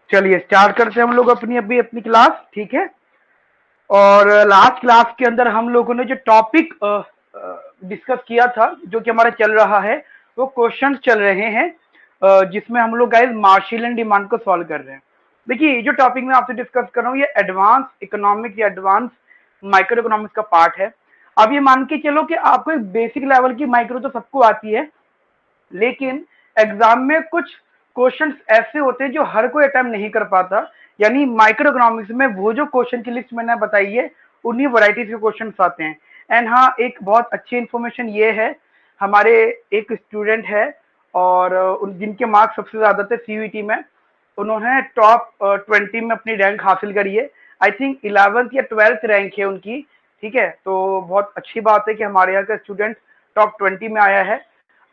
चलिए स्टार्ट करते हैं हम लोग अपनी अभी अपनी क्लास, ठीक है। और लास्ट क्लास के अंदर हम लोगों ने जो टॉपिक डिस्कस किया था, जो कि हमारा चल रहा है, वो क्वेश्चंस चल रहे हैं, जिसमें हम लोग गाइस मार्शल एंड डिमांड को सॉल्व कर रहे हैं। देखिए ये जो टॉपिक मैं आपसे डिस्कस कर रहा हूँ, ये एडवांस इकोनॉमिक्स या एडवांस माइक्रो इकोनॉमिक्स का पार्ट है। अब ये मान के चलो कि आपको एक बेसिक लेवल की माइक्रो तो सबको आती है, लेकिन एग्जाम में कुछ क्वेश्चंस ऐसे होते हैं जो हर कोई अटेम्प्ट नहीं कर पाता। यानी माइक्रो इकोनॉमिक्स में वो जो क्वेश्चन की लिस्ट मैंने बताई है, उन्हीं वैरायटीज के क्वेश्चंस आते हैं। एंड हाँ, एक बहुत अच्छी इन्फॉर्मेशन ये है, हमारे एक स्टूडेंट है और जिनके मार्क्स सबसे ज्यादा थे सीयूईटी में, उन्होंने टॉप 20 में अपनी रैंक हासिल करी है। आई थिंक 11th या 12th रैंक है उनकी, ठीक है। तो बहुत अच्छी बात है कि हमारे यहाँ का स्टूडेंट टॉप 20 में आया है।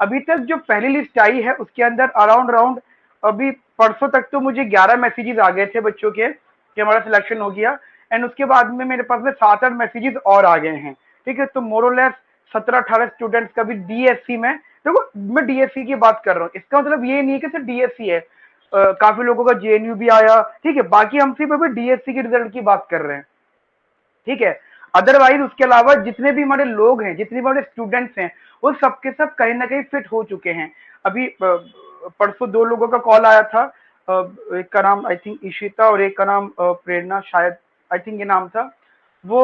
अभी तक जो पहली लिस्ट आई है उसके अंदर अराउंड राउंड अभी परसों तक तो मुझे 11 मैसेजेस आ गए थे बच्चों के कि हमारा सिलेक्शन हो गया। एंड उसके बाद में मेरे पास में 7-8 मैसेजेस और आ गए हैं, ठीक है। तो मोरलेस 17-18 स्टूडेंट्स का भी डीएससी में, देखो मैं डीएससी की बात कर रहा हूँ, इसका मतलब ये नहीं है कि सिर्फ डीएससी है, काफी लोगों का जेएनयू भी आया, ठीक है। बाकी हम सिर्फ अभी डीएससी के रिजल्ट की बात कर रहे हैं, ठीक है। अदरवाइज उसके अलावा जितने भी हमारे लोग हैं, जितने भी हमारे स्टूडेंट्स हैं, वो सबके सब कहीं ना कहीं फिट हो चुके हैं। अभी परसों 2 लोगों का कॉल आया था, एक का नाम आई थिंक इशिता और एक का नाम प्रेरणा, शायद आई थिंक ये नाम था। वो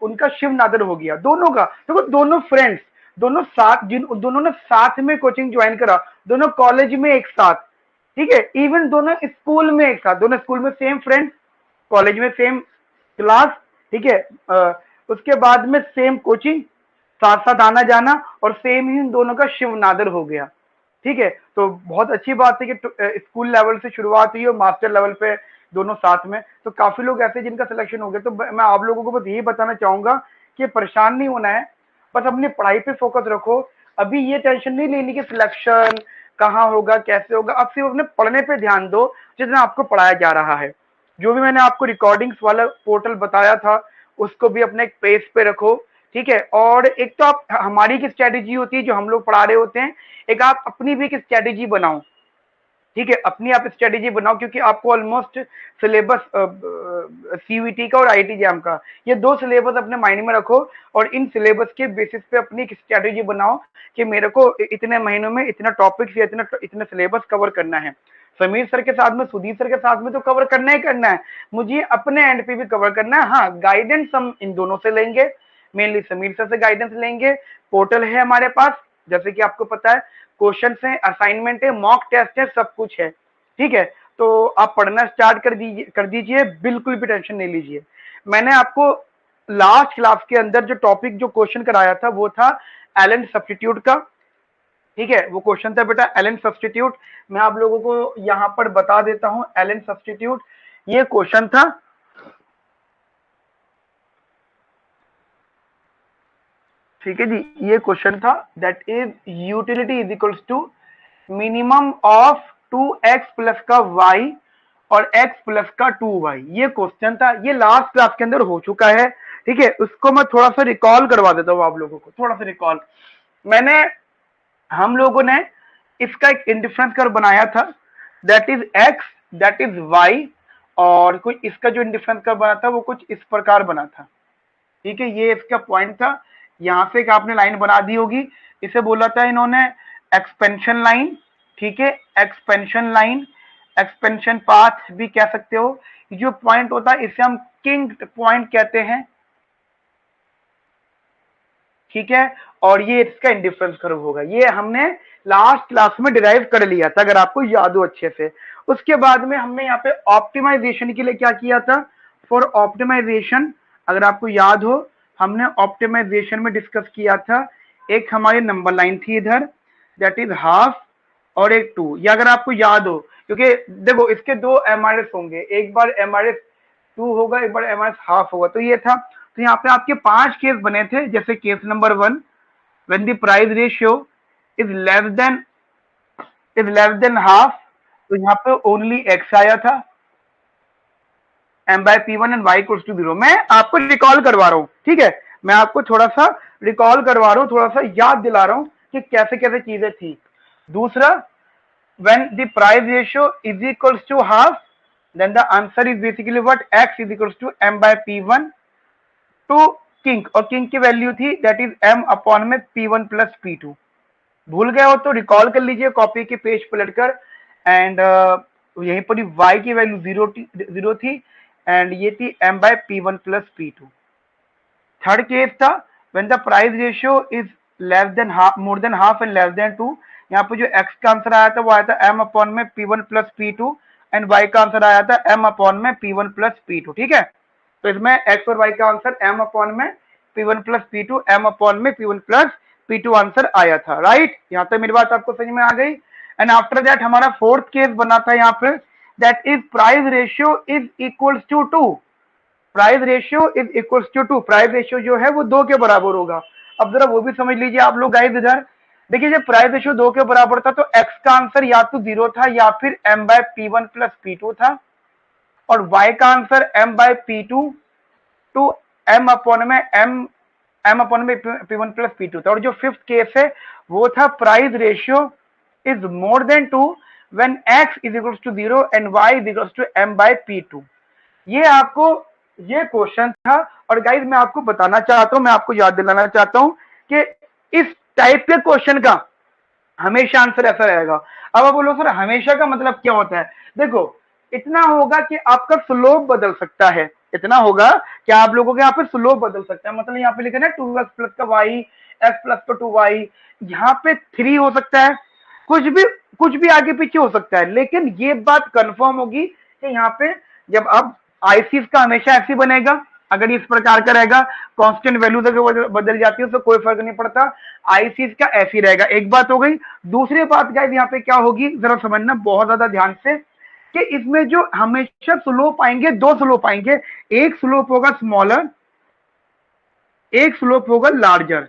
उनका शिव नादर हो गया, दोनों का। देखो दोनों फ्रेंड्स, दोनों साथ, जिन दोनों ने साथ में कोचिंग ज्वाइन करा, दोनों कॉलेज में एक साथ, ठीक है। इवन दोनों स्कूल में एक साथ, दोनों स्कूल में सेम फ्रेंड्स, कॉलेज में सेम क्लास, ठीक है। उसके बाद में सेम कोचिंग, साथ साथ आना जाना, और सेम ही इन दोनों का शिवनादर हो गया, ठीक है। तो बहुत अच्छी बात है कि स्कूल लेवल से शुरुआत हुई और मास्टर लेवल पे दोनों साथ में। तो काफी लोग ऐसे जिनका सिलेक्शन हो गया। तो मैं आप लोगों को बस यही बताना चाहूंगा कि परेशान नहीं होना है, बस अपनी पढ़ाई पे फोकस रखो। अभी ये टेंशन नहीं लेनी कि सिलेक्शन कहाँ होगा, कैसे होगा। अब सिर्फ अपने पढ़ने पे ध्यान दो, जितना आपको पढ़ाया जा रहा है। जो भी मैंने आपको रिकॉर्डिंग्स वाला पोर्टल बताया था, उसको भी अपने एक पेज पे रखो, ठीक है। और एक तो आप, हमारी एक स्ट्रेटेजी होती है जो हम लोग पढ़ा रहे होते हैं, एक आप अपनी भी एक स्ट्रेटेजी बनाओ, ठीक है। अपनी आप स्ट्रेटेजी बनाओ, क्योंकि आपको ऑलमोस्ट सिलेबस सीयूईटी का और आईआईटी जैम का, ये 2 सिलेबस अपने माइंड में रखो, और इन सिलेबस के बेसिस पे अपनी एक स्ट्रेटेजी बनाओ कि मेरे को इतने महीनों में इतना टॉपिक्स या इतना इतने सिलेबस कवर करना है। समीर सर के साथ में, सुधीर सर के साथ में तो कवर करना ही करना है, मुझे अपने एंड पे भी कवर करना है। हाँ, गाइडेंस हम इन दोनों से लेंगे, मेनली समीर सर से गाइडेंस लेंगे। पोर्टल है हमारे पास, जैसे कि आपको पता है, क्वेश्चन है, असाइनमेंट है, मॉक टेस्ट है, सब कुछ है, ठीक है। तो आप पढ़ना स्टार्ट कर दीजिए, बिल्कुल भी टेंशन नहीं लीजिए। मैंने आपको लास्ट क्लास के अंदर जो टॉपिक, जो क्वेश्चन कराया था, वो था एलन सब्स्टिट्यूट का, ठीक है। वो क्वेश्चन था बेटा एलन सब्स्टिट्यूट। मैं आप लोगों को यहाँ पर बता देता हूँ एलन सब्स्टिट्यूट, ये क्वेश्चन था, ठीक है जी। ये क्वेश्चन था, that is utility is equals to minimum of 2x plus का y और x प्लस का 2y। ये क्वेश्चन था, ये लास्ट क्लास के अंदर हो चुका है, ठीक है। उसको मैं थोड़ा सा रिकॉल करवा देता हूँ आप लोगों को, थोड़ा सा रिकॉल। मैंने, हम लोगों ने इसका एक इंडिफरेंस कर्व बनाया था, that is x, that is y, और कुछ इसका जो इंडिफरेंस कर्व बना था वो कुछ इस प्रकार बना था, ठीक है। ये इसका पॉइंट था, यहां से एक आपने लाइन बना दी होगी, इसे बोला था इन्होंने एक्सपेंशन लाइन, ठीक है। एक्सपेंशन लाइन, एक्सपेंशन पाथ भी कह सकते हो। जो पॉइंट होता है इसे हम किंग पॉइंट कहते हैं, ठीक है। और ये इसका इंडिफरेंस कर्व होगा, ये हमने लास्ट क्लास में डिराइव कर लिया था, अगर आपको याद हो अच्छे से। उसके बाद में हमने यहाँ पे ऑप्टिमाइजेशन के लिए क्या किया था, फॉर ऑप्टिमाइजेशन, अगर आपको याद हो, हमने ऑप्टिमाइजेशन में डिस्कस किया था, एक हमारी नंबर लाइन थी इधर, दैट इज हाफ, और एक 2। या अगर आपको याद हो, क्योंकि देखो इसके 2 एमआरएस होंगे, एक बार एमआरएस 2 होगा, एक बार एमआरएस हाफ होगा, तो ये था। तो यहाँ पे आपके 5 केस बने थे, जैसे case number 1, when the price ratio is less than half, तो यहाँ पे ओनली एक्स आया था, m/p1 and y equals to 0। मैं आपको रिकॉल करवा रहा हूँ, ठीक है। मैं आपको थोड़ा सा रिकॉल करवा रहा हूँ, थोड़ा सा याद दिला रहा हूँ कि कैसे कैसे चीजें थी। दूसरा, when the price ratio is equals to half, then the answer is basically what, x is equals to m by p1 to king, और किंग की वैल्यू थी दैट इज m अपॉन में p1 प्लस p2। भूल गए हो तो recall कर लीजिए कॉपी के पेज पलटकर। एंड यहीं पर y की वैल्यू जीरो थी एंड ये थी m by p1 plus p2। Third case था when the price ratio is less than half, more than half and less than 2। यहाँ पे जो x का आंसर आया था वो आया था m अपॉन में p1 plus p2 and y का आंसर आया था m अपॉन में p1 प्लस p2। ठीक है, तो इसमें x और y का आंसर m अपॉन में p1 plus p2, m upon में p1 प्लस p2 आंसर आया था। राइट, यहाँ तक मेरी बात आपको समझ में आ गई। एंड आफ्टर दैट हमारा फोर्थ केस बना था यहाँ पे, that is price ratio is equals to 2। Price ratio is equals to 2, price ratio जो है वो 2 के बराबर होगा। अब जरा वो भी समझ लीजिए आप लोग गाइस। इधर देखिए जब प्राइस रेशियो 2 के बराबर था तो x का आंसर या तो 0 था या फिर m by p1 plus p2 था, और y का answer m by p2 to m upon में m अपॉन में p1 प्लस p2 था। और जो फिफ्थ केस है वो था price ratio is more than 2 when x is equals to 0 and y is equals to m by p2। ये आपको ये क्वेश्चन था। और गाइस मैं आपको बताना चाहता हूं, मैं आपको याद दिलाना चाहता हूं कि इस टाइप के क्वेश्चन का हमेशा आंसर ऐसा रहेगा। अब आप बोलो सर हमेशा का मतलब क्या होता है? देखो इतना होगा कि आपका स्लोप बदल सकता है, इतना होगा कि आप लोगों के यहाँ पे स्लोप बदल सकता है। मतलब यहाँ पे लिखा है 2x प्लस का y, x प्लस का 2y, यहाँ पे 3 हो सकता है, कुछ भी आगे पीछे हो सकता है, लेकिन ये बात कंफर्म होगी कि यहाँ पे जब अब आईसीस का हमेशा ऐसे बनेगा। अगर इस प्रकार का रहेगा, कांस्टेंट वैल्यूज अगर बदल जाती है तो कोई फर्क नहीं पड़ता, आईसीस का ऐसे रहेगा। एक बात हो गई। दूसरी बात गाइस यहाँ पे क्या होगी जरा समझना बहुत ज्यादा ध्यान से, कि इसमें जो हमेशा स्लोप आएंगे, 2 स्लोप आएंगे, एक स्लोप होगा स्मॉलर, एक स्लोप होगा लार्जर।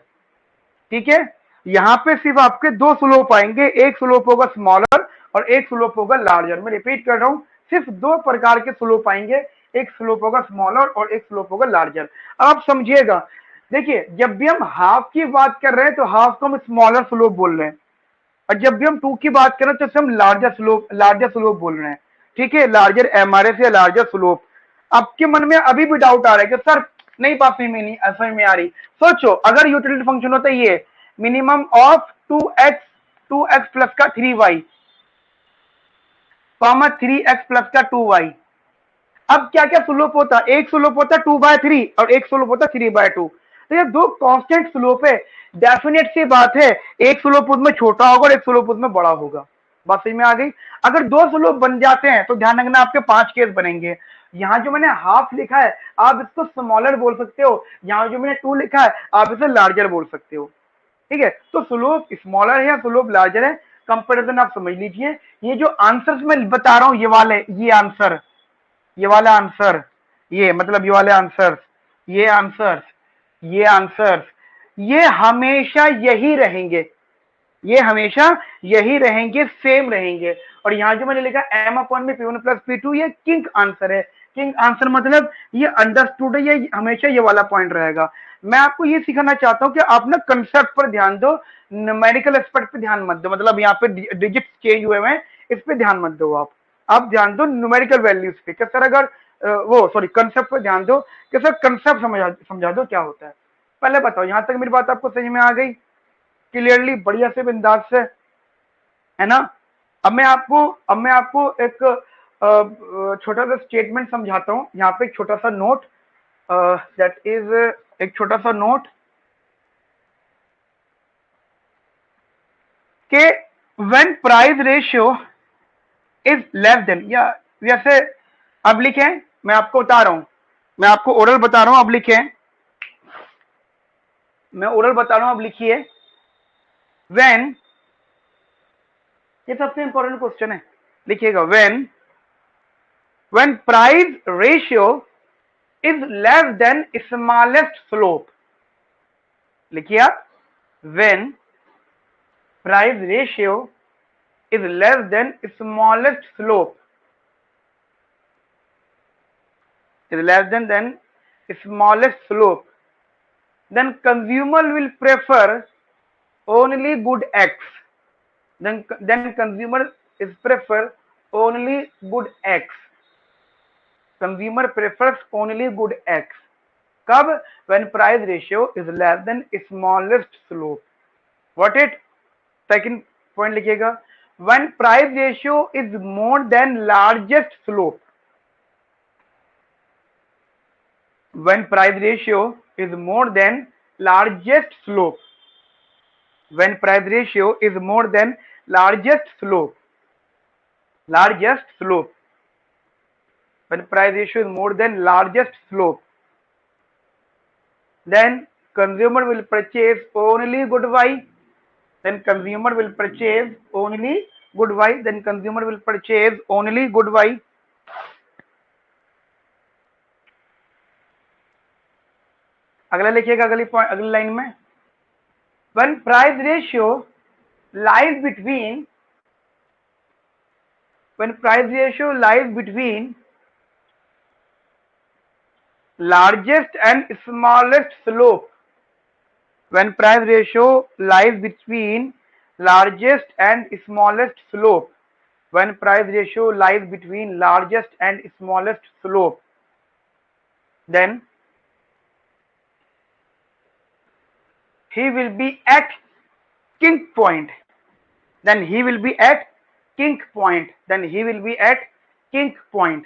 ठीक है, यहाँ पे सिर्फ आपके 2 स्लोप आएंगे, एक स्लोप होगा स्मॉलर और एक स्लोप होगा लार्जर। मैं रिपीट कर रहा हूं, सिर्फ 2 प्रकार के स्लोप आएंगे, एक स्लोप होगा स्मॉलर और एक स्लोप होगा लार्जर। अब आप समझिएगा, देखिए जब भी हम हाफ की बात कर रहे हैं तो हाफ को हम स्मॉलर स्लोप बोल रहे हैं, और जब भी हम 2 की बात कर रहे हैं तो हम लार्जर स्लोप बोल रहे हैं। ठीक है, लार्जर एमआरएस या लार्जर स्लोप। आपके मन में अभी भी डाउट आ रहा है कि सर नहीं बात समझ में आ रही। सोचो अगर यूटिलिटी फंक्शन होता है ये मिनिमम ऑफ 2x प्लस का 3y कॉमा 3x प्लस का 2y। अब क्या क्या स्लोप होता, एक स्लोप होता 2/3 और एक स्लोप होता 3/2। तो ये 2 कांस्टेंट स्लोप है, डेफिनेट सी बात है एक स्लोप उसमें छोटा होगा और एक स्लोप उसमें बड़ा होगा। बात समझ में आ गई। अगर 2 स्लोप बन जाते हैं तो ध्यान रखना आपके 5 केस बनेंगे। यहाँ जो मैंने हाफ लिखा है आप इसको स्मॉलर बोल सकते हो, यहाँ जो मैंने 2 लिखा है आप इसे लार्जर बोल सकते हो। ठीक है, तो स्लोप स्मॉलर है या स्लोप लार्जर है, कंपेरिजन आप समझ लीजिए। ये जो आंसर्स मैं बता रहा हूं ये वाले, ये आंसर, ये वाला आंसर, ये मतलब ये वाले आंसर्स, ये आंसर्स, ये आंसर्स, ये हमेशा यही रहेंगे, ये हमेशा यही रहेंगे, सेम रहेंगे। और यहाँ जो मैंने लिखा m अपॉन में p1 प्लस p2 ये किंग आंसर है। किंग आंसर मतलब ये अंडरस्टूड है, ये हमेशा ये वाला पॉइंट रहेगा। मैं आपको ये सिखाना चाहता हूँ कि आप ना कंसेप्ट पर ध्यान दो, न्यूमेरिकल एस्पेक्ट पे ध्यान मत दो। मतलब यहाँ पे डिजिट चेंज हुए हैं इस पे ध्यान मत दो, आप ध्यान दो न्यूमेरिकल वैल्यूज पे। कि सर अगर वो सॉरी कंसेप्ट पे ध्यान दो कि सर कंसेप्ट समझा दो क्या होता है। पहले बताओ यहाँ तक मेरी बात आपको समझ में आ गई क्लियरली, बढ़िया से बिंदास से, है ना? अब मैं आपको एक छोटा सा स्टेटमेंट समझाता हूँ। यहाँ पे एक छोटा सा नोट, दैट इज एक छोटा सा नोट के when price ratio is less then, या वैसे अब लिखे, मैं आपको बता रहा हूं, मैं आपको ओरल बता रहा हूं, अब लिखे, मैं ओरल बता रहा हूं, अब लिखिए। व्हेन, ये सबसे इंपॉर्टेंट क्वेश्चन है, लिखिएगा। When price ratio is less than smallest slope, लिखिए आप, when price ratio is less than smallest slope, is less than smallest slope, then consumer will prefer only good x, then consumer is prefer only good x, consumer prefers only good x. कब? When price ratio is less than smallest slope. What it? Second point लिखिएगा, when price ratio is more than largest slope. When price ratio is more than largest slope. When price ratio is more than largest slope. largest slope. When price ratio is more than largest slope, then consumer will purchase only good buy. Then consumer will purchase only good buy. Then consumer will purchase only good buy. अगला लिखिएगा, अगली line में, when price ratio lies between largest and smallest slope. When price ratio lies between largest and smallest slope. When price ratio lies between largest and smallest slope, then he will be at kink point. Then he will be at kink point. Then he will be at kink point.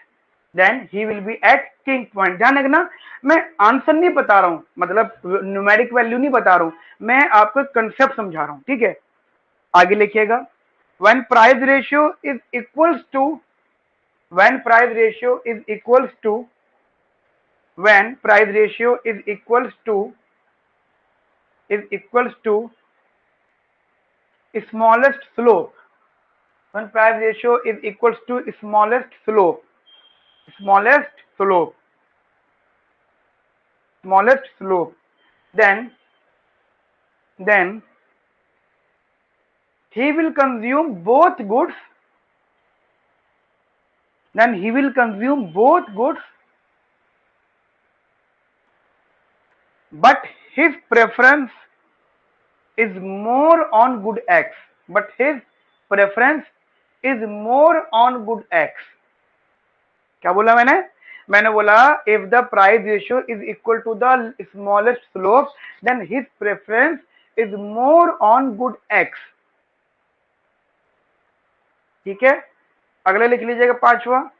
Then he will be at kink point. ध्यान रखना, मैं answer नहीं बता रहा हूं, मतलब numeric value नहीं बता रहा हूं, मैं आपको कंसेप्ट समझा रहा हूं, ठीक है। आगे लिखिएगा, when price ratio is equals to when price ratio is equals to when price ratio is equals to smallest slope. When price ratio is equals to smallest slope, then he will consume both goods. But his preference is more on good X. क्या बोला मैंने बोला if the price ratio is equal to the smallest slope, then his preference is more on good X. ठीक है, अगला लिख लीजिएगा, पांचवा,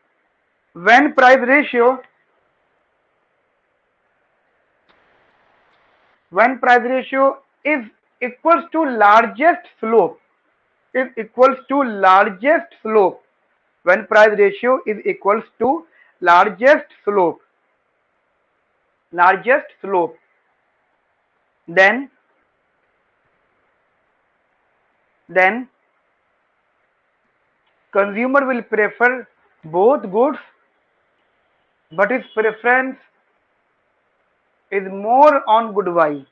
when price ratio is equals to largest slope. When price ratio is equals to largest slope, then consumer will prefer both goods, but his preference is more on good buy.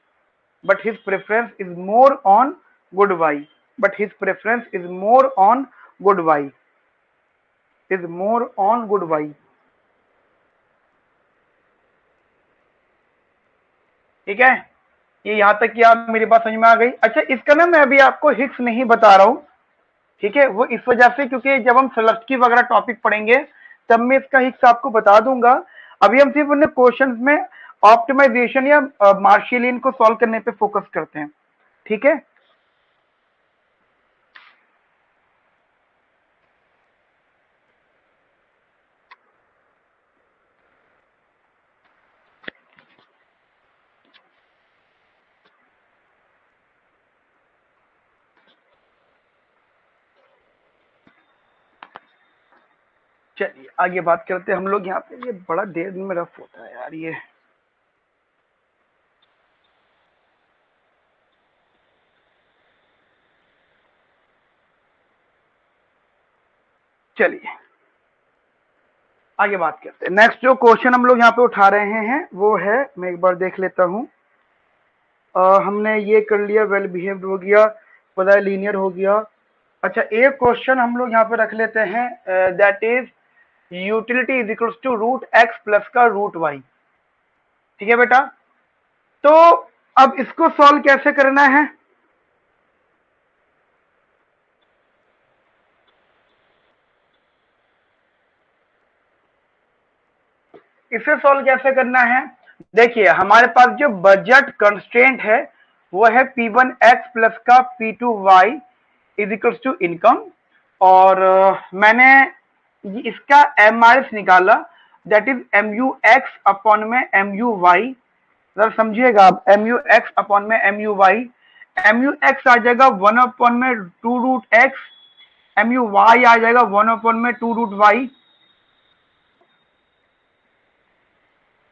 ठीक है, ये यहां तक कि आप मेरी बात समझ में आ गई। अच्छा, इसका ना मैं अभी आपको हिक्स नहीं बता रहा हूं, ठीक है, वो इस वजह से क्योंकि जब हम सलस्की वगैरह टॉपिक पढ़ेंगे तब मैं इसका हिक्स आपको बता दूंगा। अभी हम सिर्फ उन्हें क्वेश्चंस में ऑप्टिमाइजेशन या मार्शियलिन को सॉल्व करने पे फोकस करते हैं, ठीक है। चलिए आगे बात करते हैं हम लोग। यहाँ पे ये बड़ा देर में रफ होता है यार ये। चलिए आगे बात करते हैं। नेक्स्ट जो क्वेश्चन हम लोग यहाँ पे उठा रहे हैं वो है, मैं एक बार देख लेता हूँ। हमने ये कर लिया, वेल बिहेव्ड हो गया, पता है लीनियर हो गया। अच्छा, एक क्वेश्चन हम लोग यहाँ पे रख लेते हैं, that is utility is equals to root x plus का रूट वाई। ठीक है बेटा, तो अब इसको सॉल्व कैसे करना है? इसे सॉल्व कैसे करना है? देखिए हमारे पास जो बजट कंस्ट्रेंट है वो है P1x प्लस का P2y is equals to income, और मैंने इसका MRS निकाला, दैट इज MUX अपॉन में MUY। जरा समझिएगा आप, MUX अपॉन में MUY, MUX आ जाएगा 1 अपॉन में 2√x, MUY आ जाएगा 1 अपॉन में 2√y।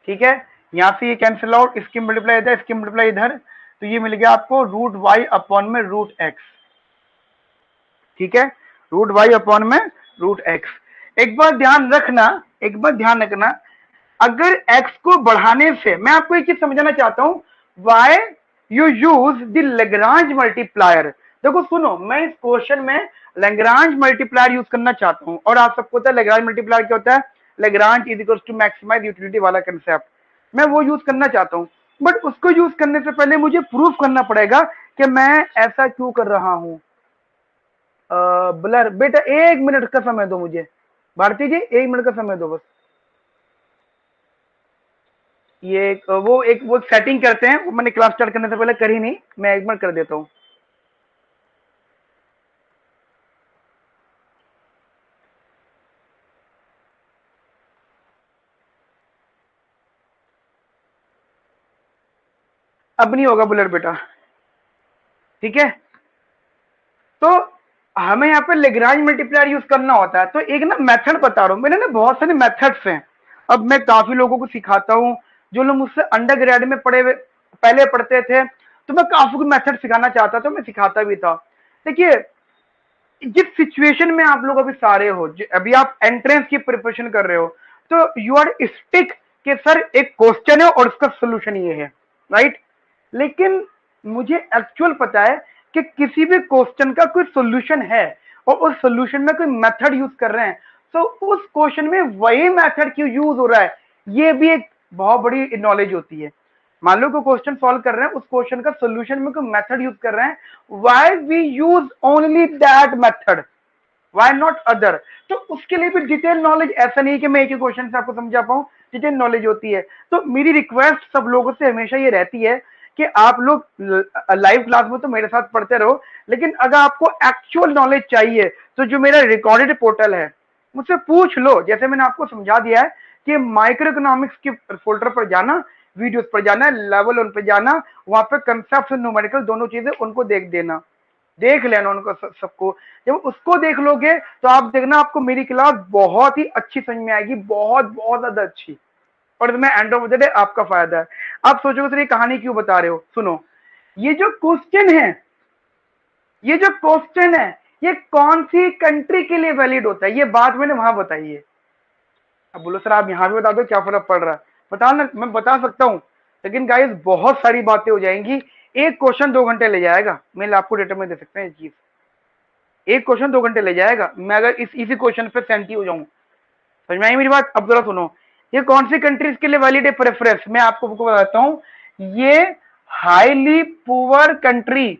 ठीक है, यहां से ये कैंसिल आउट, इसकी मल्टीप्लाई इधर, इसकी मल्टीप्लाई इधर, तो ये मिल गया आपको √y अपॉन में √x। ठीक है, √y अपॉन में √x। एक बार ध्यान रखना, एक बार ध्यान रखना, अगर x को बढ़ाने से, मैं आपको एक चीज समझाना चाहता हूं, why you use the Lagrange multiplier. देखो सुनो, मैं इस क्वेश्चन में लेग्रांज मल्टीप्लायर यूज करना चाहता हूं, और आप सबको पता है लेग्रांज मल्टीप्लायर क्या होता है, Lagrange is equals to maximize utility वाला कंसेप्ट, मैं वो यूज करना चाहता हूं। बट उसको यूज करने से पहले मुझे प्रूफ करना पड़ेगा कि मैं ऐसा क्यों कर रहा हूं। ब्लर बेटा 1 मिनट का समय दो मुझे, भारती जी 1 मिनट का समय दो बस। ये वो सेटिंग करते हैं, वो मैंने क्लास स्टार्ट करने से पहले करी नहीं, मैं 1 मिनट कर देता हूं। अब नहीं होगा बुलेट बेटा, ठीक है। तो हमें यहाँ पे लेग्रांज मल्टीप्लायर यूज करना होता है। तो एक ना मेथड बता रहा हूँ, मैंने ना बहुत सारे मेथड्स हैं, अब मैं काफी लोगों को सिखाता हूँ, जो लोग मुझसे अंडर ग्रेड में पहले पढ़ते थे, तो मैं काफी कुछ मेथड सिखाना चाहता था, मैं सिखाता भी था। देखिए जिस सिचुएशन में आप लोग अभी सारे हो, अभी आप एंट्रेंस की प्रिपरेशन कर रहे हो, तो यू आर स्टिक कि सर एक क्वेश्चन है और उसका सोल्यूशन ये है, राइट। लेकिन मुझे एक्चुअल पता है कि किसी भी क्वेश्चन का कोई सोल्यूशन है और उस सोल्यूशन में कोई मेथड यूज कर रहे हैं, तो उस क्वेश्चन में वही मेथड क्यों यूज हो रहा है, ये भी एक बहुत बड़ी नॉलेज होती है। मान लो कोई क्वेश्चन सॉल्व कर रहे हैं, उस क्वेश्चन का सोल्यूशन में कोई मेथड यूज कर रहे हैं, why we use only that method, why not other. तो उसके लिए भी डिटेल नॉलेज, ऐसा नहीं कि मैं एक ही क्वेश्चन से आपको समझा पाऊं, डिटेल नॉलेज होती है। तो मेरी रिक्वेस्ट सब लोगों से हमेशा ये रहती है कि आप लोग लाइव क्लास में तो मेरे साथ पढ़ते रहो, लेकिन अगर आपको एक्चुअल नॉलेज चाहिए तो जो मेरा रिकॉर्डेड पोर्टल है मुझसे पूछ लो। जैसे मैंने आपको समझा दिया है कि माइक्रो इकोनॉमिक्स के फोल्डर पर जाना, वीडियोस पर जाना, लेवल 1 पे जाना, वहां पे कंसेप्ट और न्यूमेरिकल दोनों चीजें उनको देख देना, देख लेना उनको सबको। जब उसको देख लोगे तो आप देखना आपको मेरी क्लास बहुत ही अच्छी समझ में आएगी, बहुत बहुत ज्यादा अच्छी, और इसमें एंड ऑफ द डे आपका फायदा है। आप सोचोगे सर ये कहानी क्यों बता रहे हो, सुनो, ये जो क्वेश्चन है, ये जो क्वेश्चन है, ये कौन सी कंट्री के लिए वैलिड होता है, ये बात मैंने वहां बताई है। अब बोलो सर आप यहाँ भी बता दो क्या फर्क पड़ रहा है, बता ना, मैं बता सकता हूँ, लेकिन गाइस बहुत सारी बातें हो जाएंगी। एक क्वेश्चन 2 घंटे ले जाएगा, मैं आपको डेटा में दे सकते हैं ये चीज, एक क्वेश्चन 2 घंटे ले जाएगा, मैं अगर इसी क्वेश्चन पे सेंटी हो जाऊं। समझ में आई मेरी बात? अब जरा सुनो, ये कौन सी कंट्रीज के लिए वैलिड है प्रेफरेंस, मैं आपको बताता हूं, ये हाईली पुअर कंट्री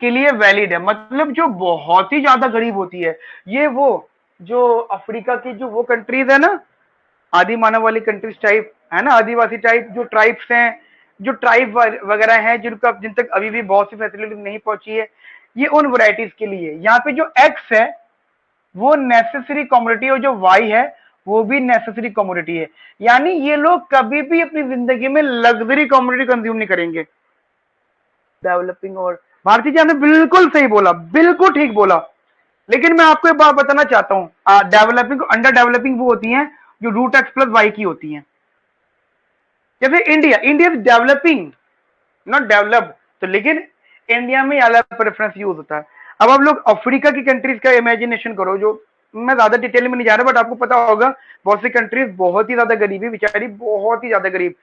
के लिए वैलिड है, मतलब जो बहुत ही ज्यादा गरीब होती है। ये वो जो अफ्रीका की जो वो कंट्रीज है ना, आदि मानव वाली कंट्रीज टाइप है ना, आदिवासी टाइप जो ट्राइब्स हैं, जो ट्राइब वगैरह हैं, जिनका जिन तक अभी भी बहुत सी फैसिलिटी नहीं पहुंची है, ये उन वैरायटीज के लिए। यहाँ पे जो एक्स है वो नेसेसरी कमोडिटी, और जो वाई है वो भी नेसेसरी कमोडिटी है। यानी ये लोग कभी भी अपनी जिंदगी में लग्जरी कमोडिटी कंज्यूम नहीं करेंगे। डेवलपिंग, और भारती जी आपने बिल्कुल सही बोला, बिल्कुल ठीक बोला, लेकिन मैं आपको एक बात बताना चाहता हूं, डेवलपिंग अंडर डेवलपिंग वो होती हैं जो रूट एक्स प्लस वाई की होती हैं। जैसे India is developing not developed, तो लेकिन इंडिया में अलग प्रेफरेंस यूज होता है। अब आप लोग अफ्रीका की कंट्रीज का इमेजिनेशन करो, जो मैं ज्यादा डिटेल में नहीं जा रहा, बट आपको पता होगा बहुत सी कंट्रीज बहुत ही ज्यादा गरीब है, बेचारी बहुत ही ज्यादा गरीब।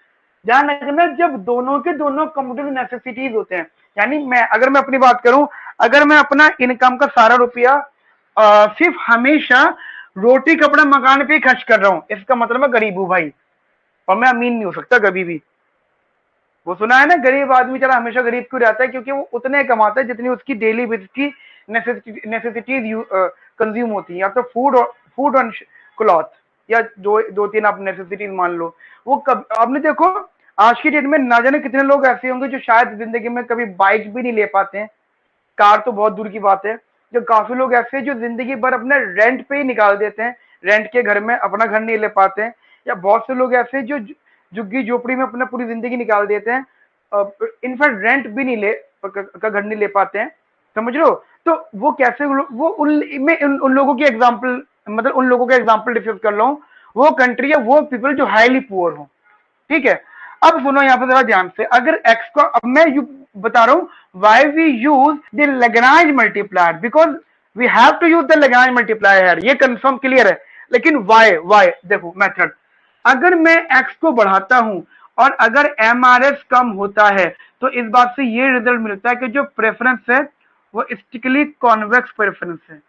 ध्यान रखना, जब दोनों के दोनों कम्युनिटी नेसेसिटीज होते हैं, यानी अगर मैं अपनी बात करूं, अगर मैं अपना इनकम का सारा रुपया सिर्फ हमेशा रोटी कपड़ा मकान पे खर्च कर रहा हूं, इसका मतलब मैं गरीब हूं भाई, और मैं अमीन नहीं हो सकता कभी भी। वो सुना है ना, गरीब आदमी चला हमेशा गरीब क्यों रहता है, क्योंकि वो उतने कमाता है जितनी उसकी डेली बेसिस की नेसेसिटीज कंज्यूम होती है, या तो फूड और क्लॉथ। या दो दो तीन आप नेसेसिटीज मान लो, वो कब आपने देखो आज की डेट में ना जाने कितने लोग ऐसे होंगे जो शायद जिंदगी में कभी बाइक भी नहीं ले पाते हैं, कार तो बहुत दूर की बात है। जो काफी लोग ऐसे हैं जो जिंदगी भर अपने रेंट पे ही निकाल देते हैं, रेंट के घर में अपना घर नहीं ले पाते हैं। या बहुत से लोग ऐसे हैं जो झुग्गी झोपड़ी में अपना पूरी जिंदगी निकाल देते हैं, इनफैक्ट रेंट भी नहीं ले का घर नहीं ले पाते हैं, समझ लो। तो वो कैसे वो उन लोगों की एग्जाम्पल, मतलब उन लोगों का एग्जाम्पल डिस्कस कर रहा हूँ। वो कंट्री है, वो पीपल जो हाईली पुअर हो, ठीक है। अब सुनो यहाँ पे जरा ध्यान से, अगर x को, अब मैं बता रहा हूँ why we use the Lagrange multiplier, because we have to use the Lagrange multiplier, ये कंफर्म क्लियर है। लेकिन वाई देखो मेथड, अगर मैं x को बढ़ाता हूं और अगर MRS कम होता है तो इस बात से ये रिजल्ट मिलता है कि जो प्रेफरेंस है वो स्टिकली कॉन्वेक्स प्रेफरेंस है,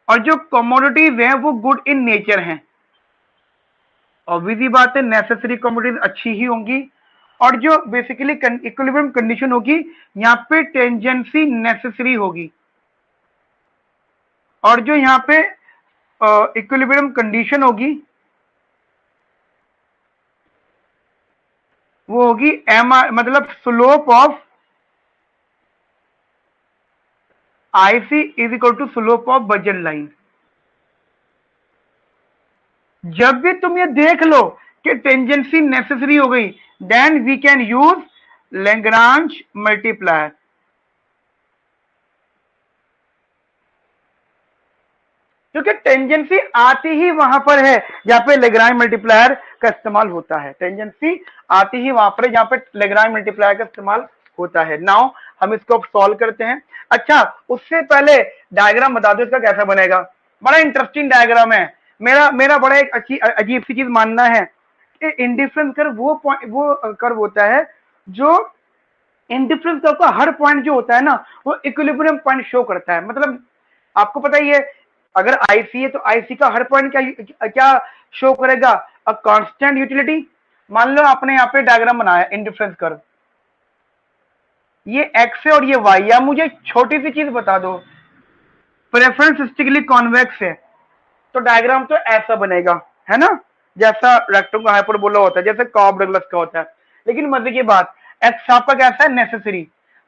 और जो कमोडिटीज हैं वो गुड इन नेचर हैं। ऑब्वियसली बात है, नेसेसरी कमोडिटीज अच्छी ही होंगी, और जो बेसिकली इक्विलिब्रियम कंडीशन होगी यहाँ पे टेंजेंसी नेसेसरी होगी, और जो यहाँ पे इक्विलिब्रियम कंडीशन होगी वो होगी मतलब slope of IC is equal to slope of budget line. जब भी तुम ये देख लो कि टेंजेंसी नेसेसरी हो गई, then we can use Lagrange multiplier. क्योंकि टेंजेंसी आती ही वहां पर है जहां पे लैग्रांज मल्टीप्लायर का इस्तेमाल होता है, टेंजेंसी आती ही वहां पर है जहां पे लैग्रांज मल्टीप्लायर का इस्तेमाल होता है। नाउ हम इसको सॉल्व करते हैं। अच्छा, उससे पहले डायग्राम बता दो इसका कैसा बनेगा। बड़ा इंटरेस्टिंग डायग्राम है। मेरा मेरा बड़ा एक अच्छी अजीब सी चीज मानना है कि इंडिफरेंस कर्व वो कर्व होता है जो इंडिफरेंस कर्व का हर पॉइंट जो होता है ना वो इक्विलिब्रियम पॉइंट शो करता है। मतलब आपको पता ही है, अगर आईसी है तो आईसी का हर पॉइंट क्या क्या शो करेगा, अ कांस्टेंट यूटिलिटी। मान लो आपने यहाँ पे डायग्राम बनाया इंडिफरेंस कर्व, ये एक्स है और ये वाई, या मुझे छोटी सी चीज बता दो, प्रेफरेंस स्टिकली कॉन्वेक्स है तो डायग्राम तो ऐसा बनेगा, है ना, जैसा रेक्टेंगल हाइपरबोला होता है, जैसे कर्व डगलस का होता है। लेकिन मजे की बात, एक्स आपका कैसा है, नेसेसरी।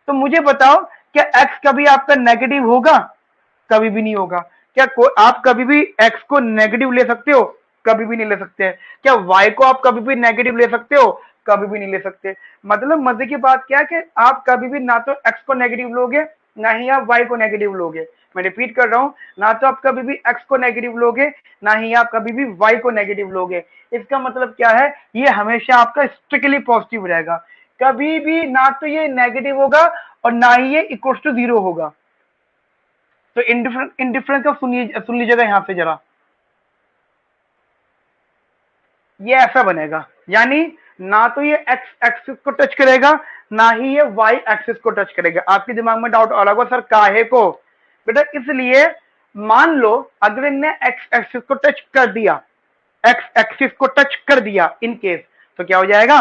तो मुझे बताओ क्या एक्स कभी आपका नेगेटिव होगा? कभी भी नहीं होगा। क्या आप कभी भी एक्स को नेगेटिव ले सकते हो? कभी भी नहीं ले सकते हैं। क्या वाई को आप कभी भी नेगेटिव ले सकते हो? कभी भी नहीं ले सकते। मतलब मजे की बात क्या है कि आप कभी भी ना तो एक्स को नेगेटिव लोगे ना ही आप वाई को नेगेटिव लोगे। मैं रिपीट कर रहा हूं, ना तो आप कभी भी एक्स को नेगेटिव लोगे ना ही आप कभी भी वाई को नेगेटिव लोगे। इसका मतलब क्या है, ये हमेशा आपका स्ट्रिक्टली पॉजिटिव रहेगा। कभी भी ना तो ये नेगेटिव होगा और ना ही ये इक्वल टू 0 होगा। तो इंडिफरेंस का सुन लीजिएगा यहां पे जरा, ये ऐसा बनेगा, यानी ना तो ये एक्स एक्सिस को टच करेगा ना ही ये वाई एक्सिस को टच करेगा। आपके दिमाग में डाउट आ रहा होगा सर काहे को? बेटा इसलिए, मान लो अगर इनने एक्स एक्सिस को टच कर दिया, एक्स एक्सिस को टच कर दिया इन केस, तो क्या हो जाएगा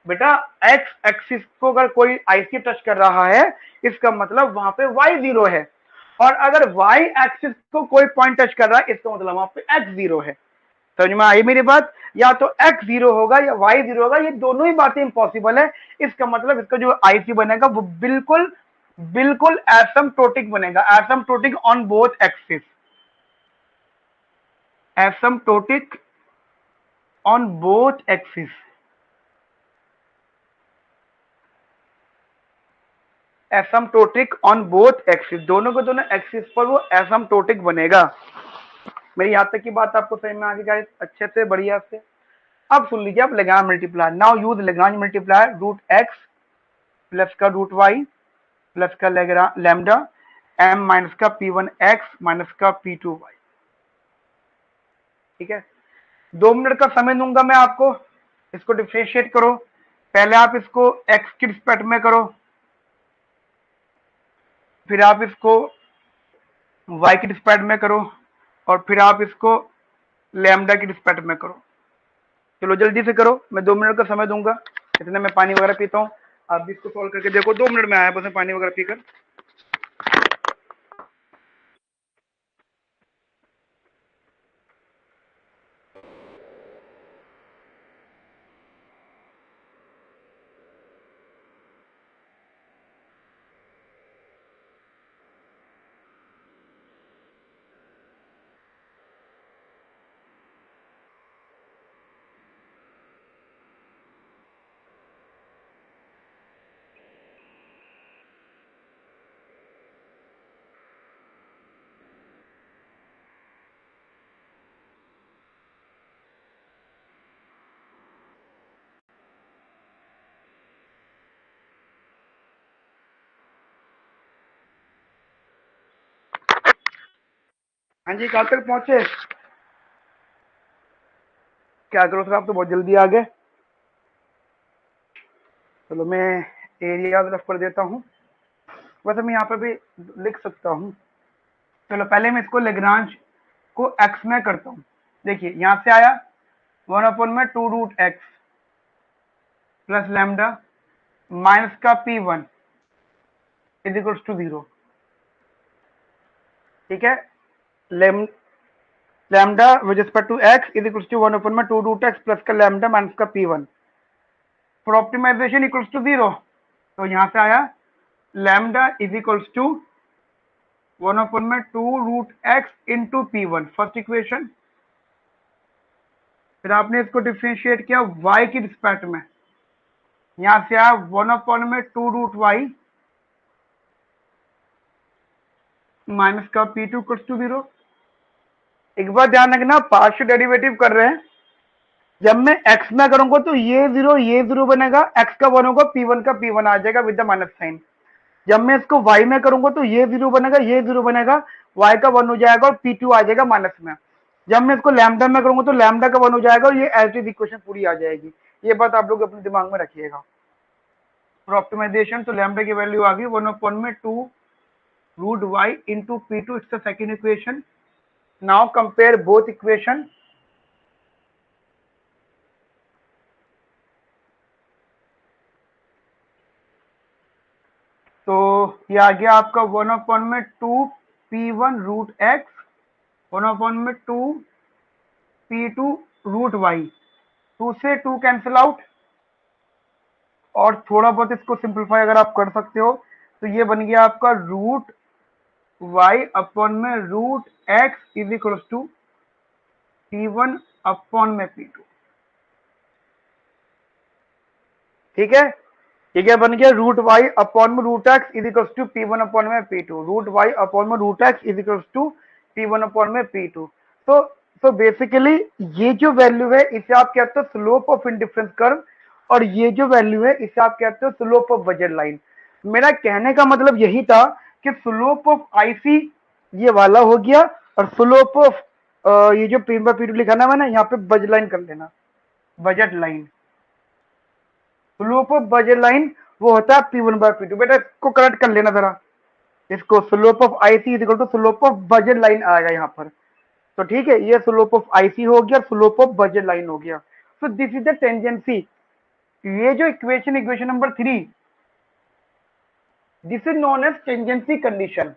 बेटा, एक्स एक्सिस को अगर कोई आईसी टच कर रहा है इसका मतलब वहां पे वाई 0 है, और अगर वाई एक्सिस को कोई पॉइंट टच कर रहा है इसका मतलब वहां पे एक्स 0 है। समझ में आई मेरी बात? या तो x 0 होगा या y 0 होगा, ये दोनों ही बातें इम्पॉसिबल है। इसका मतलब इसका जो आईसी बनेगा वो बिल्कुल बिल्कुल एसिम्प्टोटिक बनेगा, asymptotic on both axis, asymptotic on both axis. Asymptotic on both axis, दोनों को दोनों एक्सिस पर वो एसिम्प्टोटिक बनेगा। मेरी यहां तक की बात आपको समझ में आ गई अच्छे से, बढ़िया से। अब सुन लीजिए आप Lagrange multiplier. Now use Lagrange multiplier, root x plus का रूट वाई प्लस का लैम्डा एम माइनस का P1 एक्स माइनस का P2 वाई। ठीक है, 2 मिनट का समय दूंगा मैं आपको, इसको डिफ्रेंशिएट करो। पहले आप इसको एक्स की रिस्पेक्ट में करो, फिर आप इसको वाई की रिस्पेक्ट में करो, और फिर आप इसको लैम्डा की रिस्पेक्ट में करो। चलो जल्दी से करो, मैं 2 मिनट का समय दूंगा। इतने मैं पानी वगैरह पीता हूँ, आप भी इसको सॉल्व करके देखो। 2 मिनट में आया बस मैं पानी वगैरह पीकर। हाँ जी, कहाँ तक पहुंचे? क्या करो सर, आप तो बहुत जल्दी आ गए। चलो मैं एरिया रफ कर देता हूँ। वैसे मैं यहाँ पे भी लिख सकता हूँ। चलो पहले मैं इसको लेग्रांज को एक्स में करता हूँ। देखिए यहाँ से आया 1/2 root x plus lambda minus का P1 इज इक्वल्स टू 0। ठीक है, lambda with respect to x is equals to 1/2 root x plus का लैम्डा माइनस का P1 for optimisation equals to 0। तो यहाँ से आया lambda is equals to 1/2 root x into P1 first equation. फिर आपने इसको डिफ्रेंशिएट किया y की रिस्पेक्ट में। यहां से आया 1/2 रूट y माइनस का P2 इक्वल्स टू 0। एक बार ध्यान रखना, पार्शियल डेरिवेटिव कर रहे हैं। जब मैं x में करूंगा तो ये 0 बनेगा, x का 1 होगा, P1 का P1 आ जाएगा विद द माइनस साइन। जब मैं इसको y में करूंगा तो ये 0 बनेगा, ये 0 बनेगा, y का 1 हो जाएगा और P2 आ जाएगा माइनस में। जब मैं इसको लैम्डा में करूंगा तो लैम्डा का 1 हो जाएगा और ये एज इट इक्वेशन पूरी आ जाएगी। ये बात आप लोग अपने दिमाग में रखिएगा। फॉर ऑप्टिमाइजेशन तो लैम्डा की वैल्यू आ गई 1/2 root y into P2, it's the second equation. Now compare both equation. तो ये आ गया आपका 1/2 P1 root x 1/2 P2 root y। 2 से 2 कैंसिल आउट और थोड़ा बहुत इसको सिंप्लीफाई अगर आप कर सकते हो तो ये बन गया आपका root y root x is equals to P1/P2। ठीक है, ये क्या बन गया root y root x is equals to P1/P2। Root y root x is equals to P1/P2। तो बेसिकली ये जो वैल्यू है इसे आप कहते हो स्लोप ऑफ इंडिफरेंस कर्व और ये जो वैल्यू है इसे आप कहते हो स्लोप ऑफ बजट लाइन। मेरा कहने का मतलब यही था कि स्लोप ऑफ आईसी ये वाला हो गया और स्लोप ऑफ ये जो P1/P2 लिखा ना मैंने यहाँ पे बजट लाइन कर लेना। Budget line, slope of budget line वो होता है P1/P2। बेटा इसको करेक्ट कर लेना जरा, इसको slope of IC is equal to slope of budget line आएगा यहाँ पर। तो ठीक है, ये स्लोप ऑफ आईसी हो गया, स्लोप ऑफ बजट लाइन हो गया। So this is the tangency. ये जो equation number 3, this is known as tangency condition,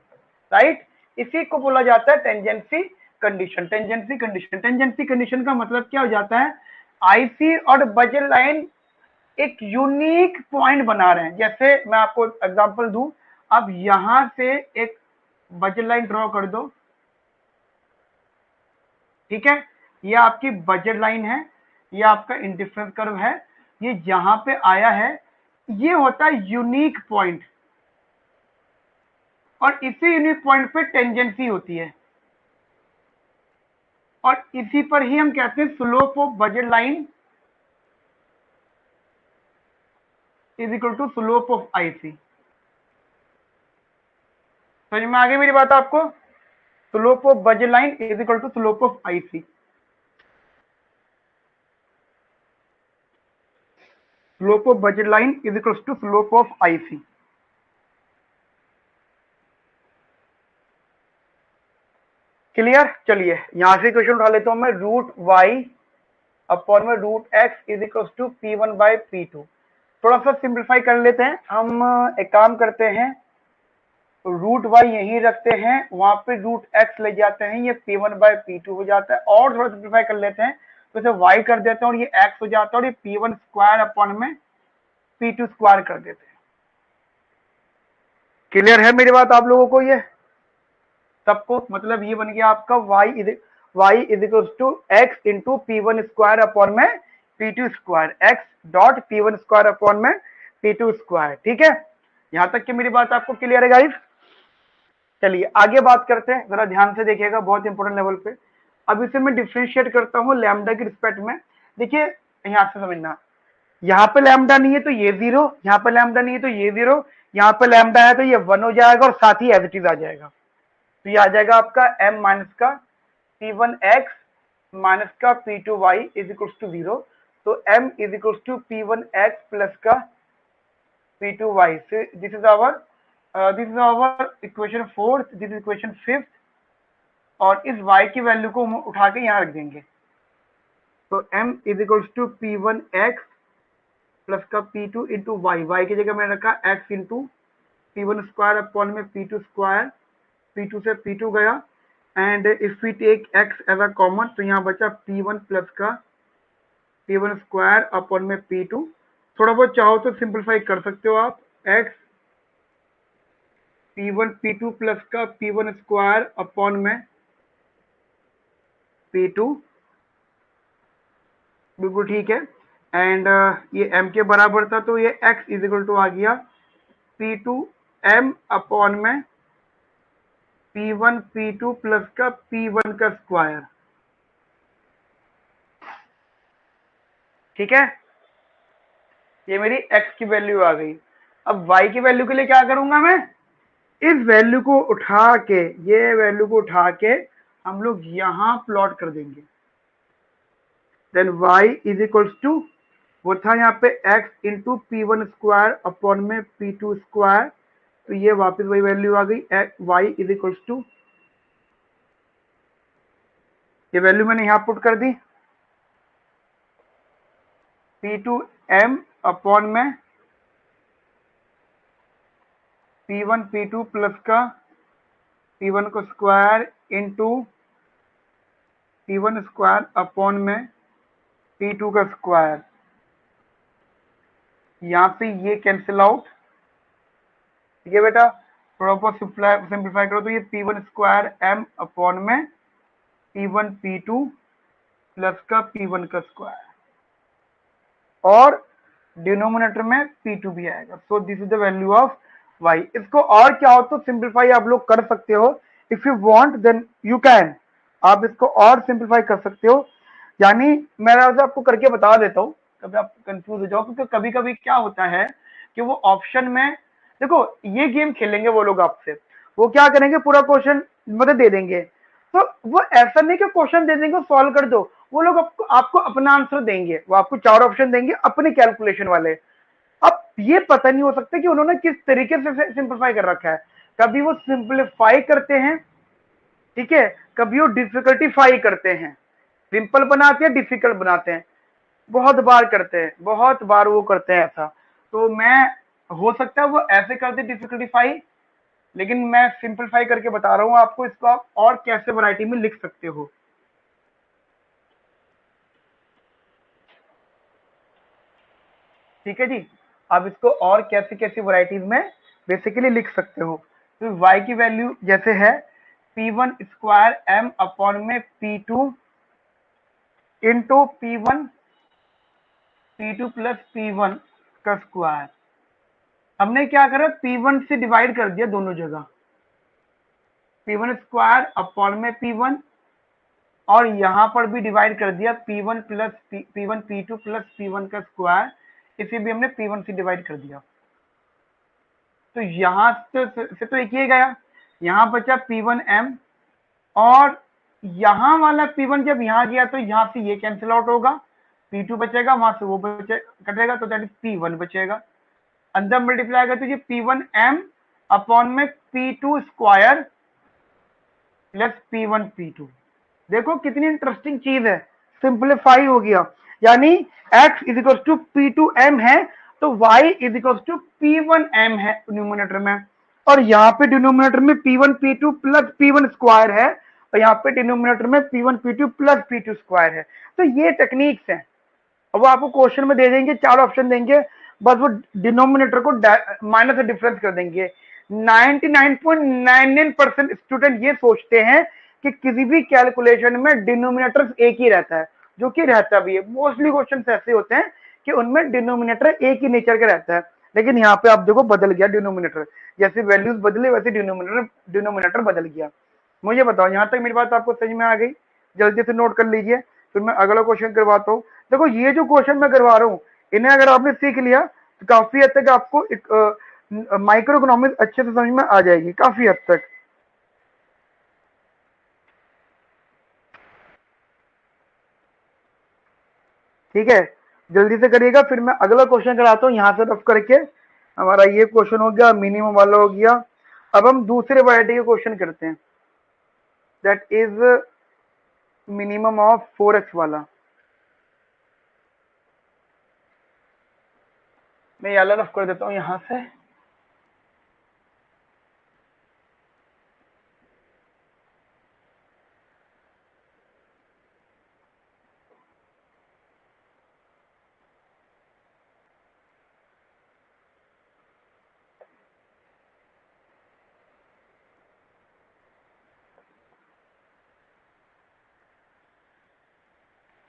right. इसी को बोला जाता है टेंजेंसी कंडीशन। टेंजेंसी कंडीशन का मतलब क्या हो जाता है, आईसी और बजट लाइन एक यूनिक पॉइंट बना रहे हैं। जैसे मैं आपको एग्जांपल दूं, अब यहां से एक बजट लाइन ड्रॉ कर दो। ठीक है, ये आपकी बजट लाइन है, ये आपका इंडिफरेंस कर्व है। ये जहां पे आया है ये होता है यूनिक पॉइंट और इसी यूनिक पॉइंट पे टेंजेंसी होती है और इसी पर ही हम कहते हैं slope of budget line is equal to slope of IC. समझ में आ गई मेरी बात आपको? Slope of budget line is equal to slope of IC. Slope of budget line is equal to slope of IC. Clear? चलिए यहां से क्वेश्चन उठा लेता हूं मैं। Root y root x is equal to P1/P2। थोड़ा सा सिंप्लीफाई कर लेते हैं हम। एक काम करते हैं, रूट वाई यहीं रखते हैं, वहां पे रूट एक्स ले जाते हैं, ये P1/P2 हो जाता है। और थोड़ा सिंप्लीफाई कर लेते हैं तो इसे y कर देते हैं और ये x हो जाता है और ये P1 स्क्वायर अपॉन में P2 स्क्वायर कर देते हैं। क्लियर है मेरी बात आप लोगों को? ये सबको मतलब ये बन गया आपका y is equal to x into P1 square upon में P2 square, x dot P1 square upon में P2 स्क्वायर। ठीक है, यहां तक की मेरी बात आपको क्लियर है गाइस? चलिए आगे बात करते हैं, जरा ध्यान से देखिएगा, बहुत इंपॉर्टेंट लेवल पे। अब इसे मैं डिफ्रेंशिएट करता हूँ लैम्डा की रिस्पेक्ट में। देखिए यहां से समझना, यहाँ पे लैम्डा नहीं है तो ये 0, यहाँ पे लैम्डा नहीं है तो ये 0, यहाँ पे लैम्डा है तो ये 1 हो जाएगा और साथ ही एज इट इज आ जाएगा। तो ये आ जाएगा आपका m माइनस का p1x माइनस का p2y इज इक्वल्स टू 0। तो m is equals to p1x plus का p2y। से this is our equation 4th, this is equation 5th। और इस y की वैल्यू को हम उठा के यहाँ रख देंगे। तो m is equals to p1x plus का p2 इंटू y की जगह मैंने रखा x into p1 square upon में p2 स्क्वायर, p2 से p2 गया and if we take x as a common तो यहाँ बचा p1 प्लस का p1 स्क्वायर अपॉन में p2। थोड़ा बहुत चाहो तो सिंपलीफाई कर सकते हो आप, x p1 p2 प्लस का p1 स्क्वायर अपॉन में p2, बिल्कुल ठीक है। एंड ये m के बराबर था तो ये x इज इक्वल टू आ गया p2 m अपॉन में p1 p2 प्लस का p1 का स्क्वायर, ठीक है। ये मेरी x की वैल्यू आ गई। अब y की वैल्यू के लिए क्या करूंगा मैं, इस वैल्यू को उठा के, ये वैल्यू को उठा के हम लोग यहां प्लॉट कर देंगे। Then y is equals to, वो था यहाँ पे x into p1 square upon में p2 स्क्वायर, तो ये वापस वही वैल्यू आ गई y इज इक्वल्स टू, ये वैल्यू मैंने यहाँ पुट कर दी p2m अपॉन में p1 p2 प्लस का p1 को square into p1 square upon में p2 का स्क्वायर। यहाँ पे ये कैंसिल आउट, ठीक है बेटा। थोड़ा बहुत सिंप्लीफाई करो तो ये p1 स्क्वायर m अपॉन में p1 p2 प्लस का p1 का स्क्वायर, और डिनोमिनेटर में p2 भी आएगा। सो this is the value of y। इसको और क्या हो तो सिंप्लीफाई आप लोग कर सकते हो, if you want then you can, आप इसको और सिंप्लीफाई कर सकते हो। यानी मैं आपको करके बता देता हूँ, कभी आप कंफ्यूज हो जाओ, क्योंकि कभी कभी क्या होता है कि वो ऑप्शन में, देखो ये गेम खेलेंगे वो लोग आपसे, वो क्या करेंगे पूरा क्वेश्चन मतलब दे देंगे, तो वो ऐसा नहीं कि क्वेश्चन दे देंगे सॉल्व कर दो, वो लोग आपको अपना आंसर देंगे, वो आपको 4 ऑप्शन देंगे अपने कैलकुलेशन वाले। अब ये पता नहीं हो सकता कि उन्होंने किस तरीके से सिंप्लीफाई कर रखा है। कभी वो सिंप्लीफाई करते हैं, ठीक है, कभी वो डिफिकल्टीफाई करते हैं, सिंपल बनाते हैं डिफिकल्ट बनाते हैं, बहुत बार करते हैं, बहुत बार वो करते हैं ऐसा। तो मैं, हो सकता है वो ऐसे करते डिफिकल्टीफाई, लेकिन मैं सिंपलीफाई करके बता रहा हूं आपको, इसको आप और कैसे वैरायटी में लिख सकते हो, ठीक है जी। आप इसको और कैसे कैसी वैरायटीज में बेसिकली लिख सकते हो। तो y की वैल्यू जैसे है p1 स्क्वायर m अपॉन में p2 into p1 p2 plus p1 का स्क्वायर। हमने क्या करा, p1 से डिवाइड कर दिया दोनों जगह, p1 स्क्वायर अपॉन में p1, और यहां पर भी डिवाइड कर दिया p1 plus p1 p2 plus p1 का स्क्वायर, इसे भी हमने p1 से डिवाइड कर दिया। तो यहां से तो एक ही गया, यहां बचा p1m, और यहां वाला p1 जब यहां गया तो यहां से ये कैंसिल आउट होगा, p2 बचेगा, वहां से वो कटेगा, तो दैट इज p1 बचेगा। अंदर मल्टीप्लाई करते ये p1m अपॉन में p2 square plus p1 p2। देखो कितनी इंटरेस्टिंग चीज है, सिंप्लीफाई हो गया। यानी x is equal to p2m है, तो y is equal to p1m है न्यूमरेटर में, और यहाँ पे डिनोमिनेटर में p1 p2 plus p1 square है, और यहाँ पे डिनोमिनेटर में p1 p2 plus p2 square है। तो ये टेक्निक्स हैं, वो आपको क्वेश्चन में दे देंगे, 4 ऑप्शन देंगे, बस वो डिनोमिनेटर को माइनस से डिफरेंस कर देंगे। 99.99% स्टूडेंट ये सोचते हैं कि किसी भी कैलकुलेशन में डिनोमिनेटर एक ही रहता है, जो कि रहता भी है। मोस्टली क्वेश्चन ऐसे होते हैं कि उनमें डिनोमिनेटर एक ही नेचर का रहता है, लेकिन यहाँ पे आप देखो बदल गया डिनोमिनेटर, जैसे वैल्यूज बदले वैसे डिनोमिनेटर बदल गया। मुझे बताओ यहाँ तक मेरी बात आपको समझ में आ गई? जल्दी से नोट कर लीजिए, फिर मैं अगला क्वेश्चन करवाता हूँ। देखो ये जो क्वेश्चन मैं करवा रहा हूँ, इन्हें अगर आपने सीख लिया तो काफी हद तक आपको एक माइक्रो इकोनॉमिक्स अच्छे से समझ में आ जाएगी, काफी हद तक। ठीक है, जल्दी से करिएगा, फिर मैं अगला क्वेश्चन कराता हूँ यहाँ से रफ करके। हमारा ये क्वेश्चन हो गया, मिनिमम वाला हो गया। अब हम दूसरे वैरायटी के क्वेश्चन करते हैं, that is minimum of 4x वाला। मैं ये वाला रफ कर देता हूँ यहाँ से।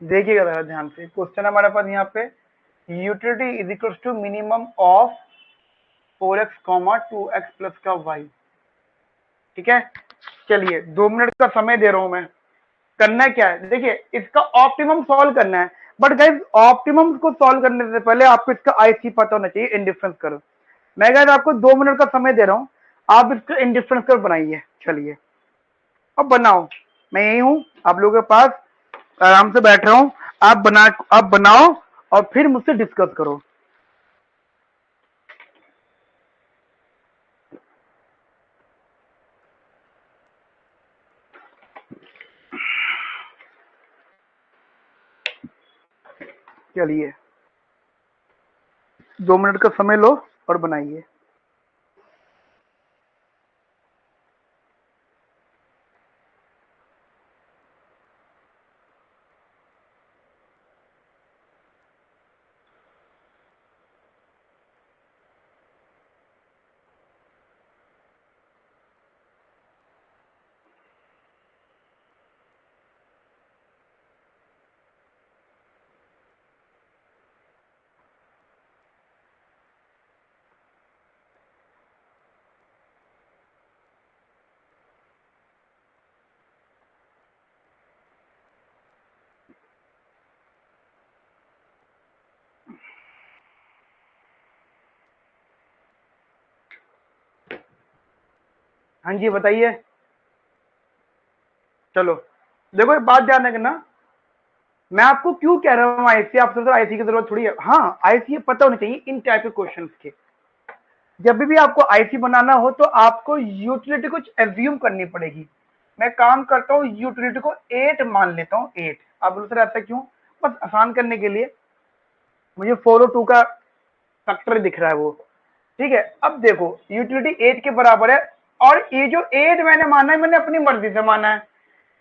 देखिएगा जरा ध्यान से, क्वेश्चन हमारे पास यहाँ पे, utility is equal to minimum of 4x comma 2x plus का y। ठीक है, चलिए 2 मिनट का समय दे रहा हूं मैं। करना क्या है, देखिए इसका ऑप्टिमम सॉल्व करना है, बट गाइस ऑप्टिमम को सॉल्व करने से पहले आपको इसका आईसी पता होना चाहिए, इंडिफरेंस कर्व। मैं गाइस आपको 2 मिनट का समय दे रहा हूं, आप इसका इंडिफरेंस कर्व बनाइए। चलिए अब बनाओ, मैं यही हूं आप लोगों के पास, आराम से बैठ रहा हूं। आप बनाओ और फिर मुझसे डिस्कस करो। चलिए 2 मिनट का समय लो और बनाइए। हाँ जी बताइए। चलो देखो एक बात ध्यान रखना, मैं आपको क्यों कह रहा हूँ आईसी, आप सोच आईसी की जरूरत थोड़ी है। हाँ आईसी पता होनी चाहिए इन टाइप के क्वेश्चंस के। जब भी आपको आईसी बनाना हो तो आपको यूटिलिटी कुछ एज्यूम करनी पड़ेगी। मैं काम करता हूँ यूटिलिटी को 8 मान लेता हूँ, 8। आप बोलो सर ऐसा क्यों, बस आसान करने के लिए। मुझे 402 का फैक्टर दिख रहा है वो, ठीक है। अब देखो यूटिलिटी 8 के बराबर है, और ये जो 8 मैंने माना है मैंने अपनी मर्जी से माना है,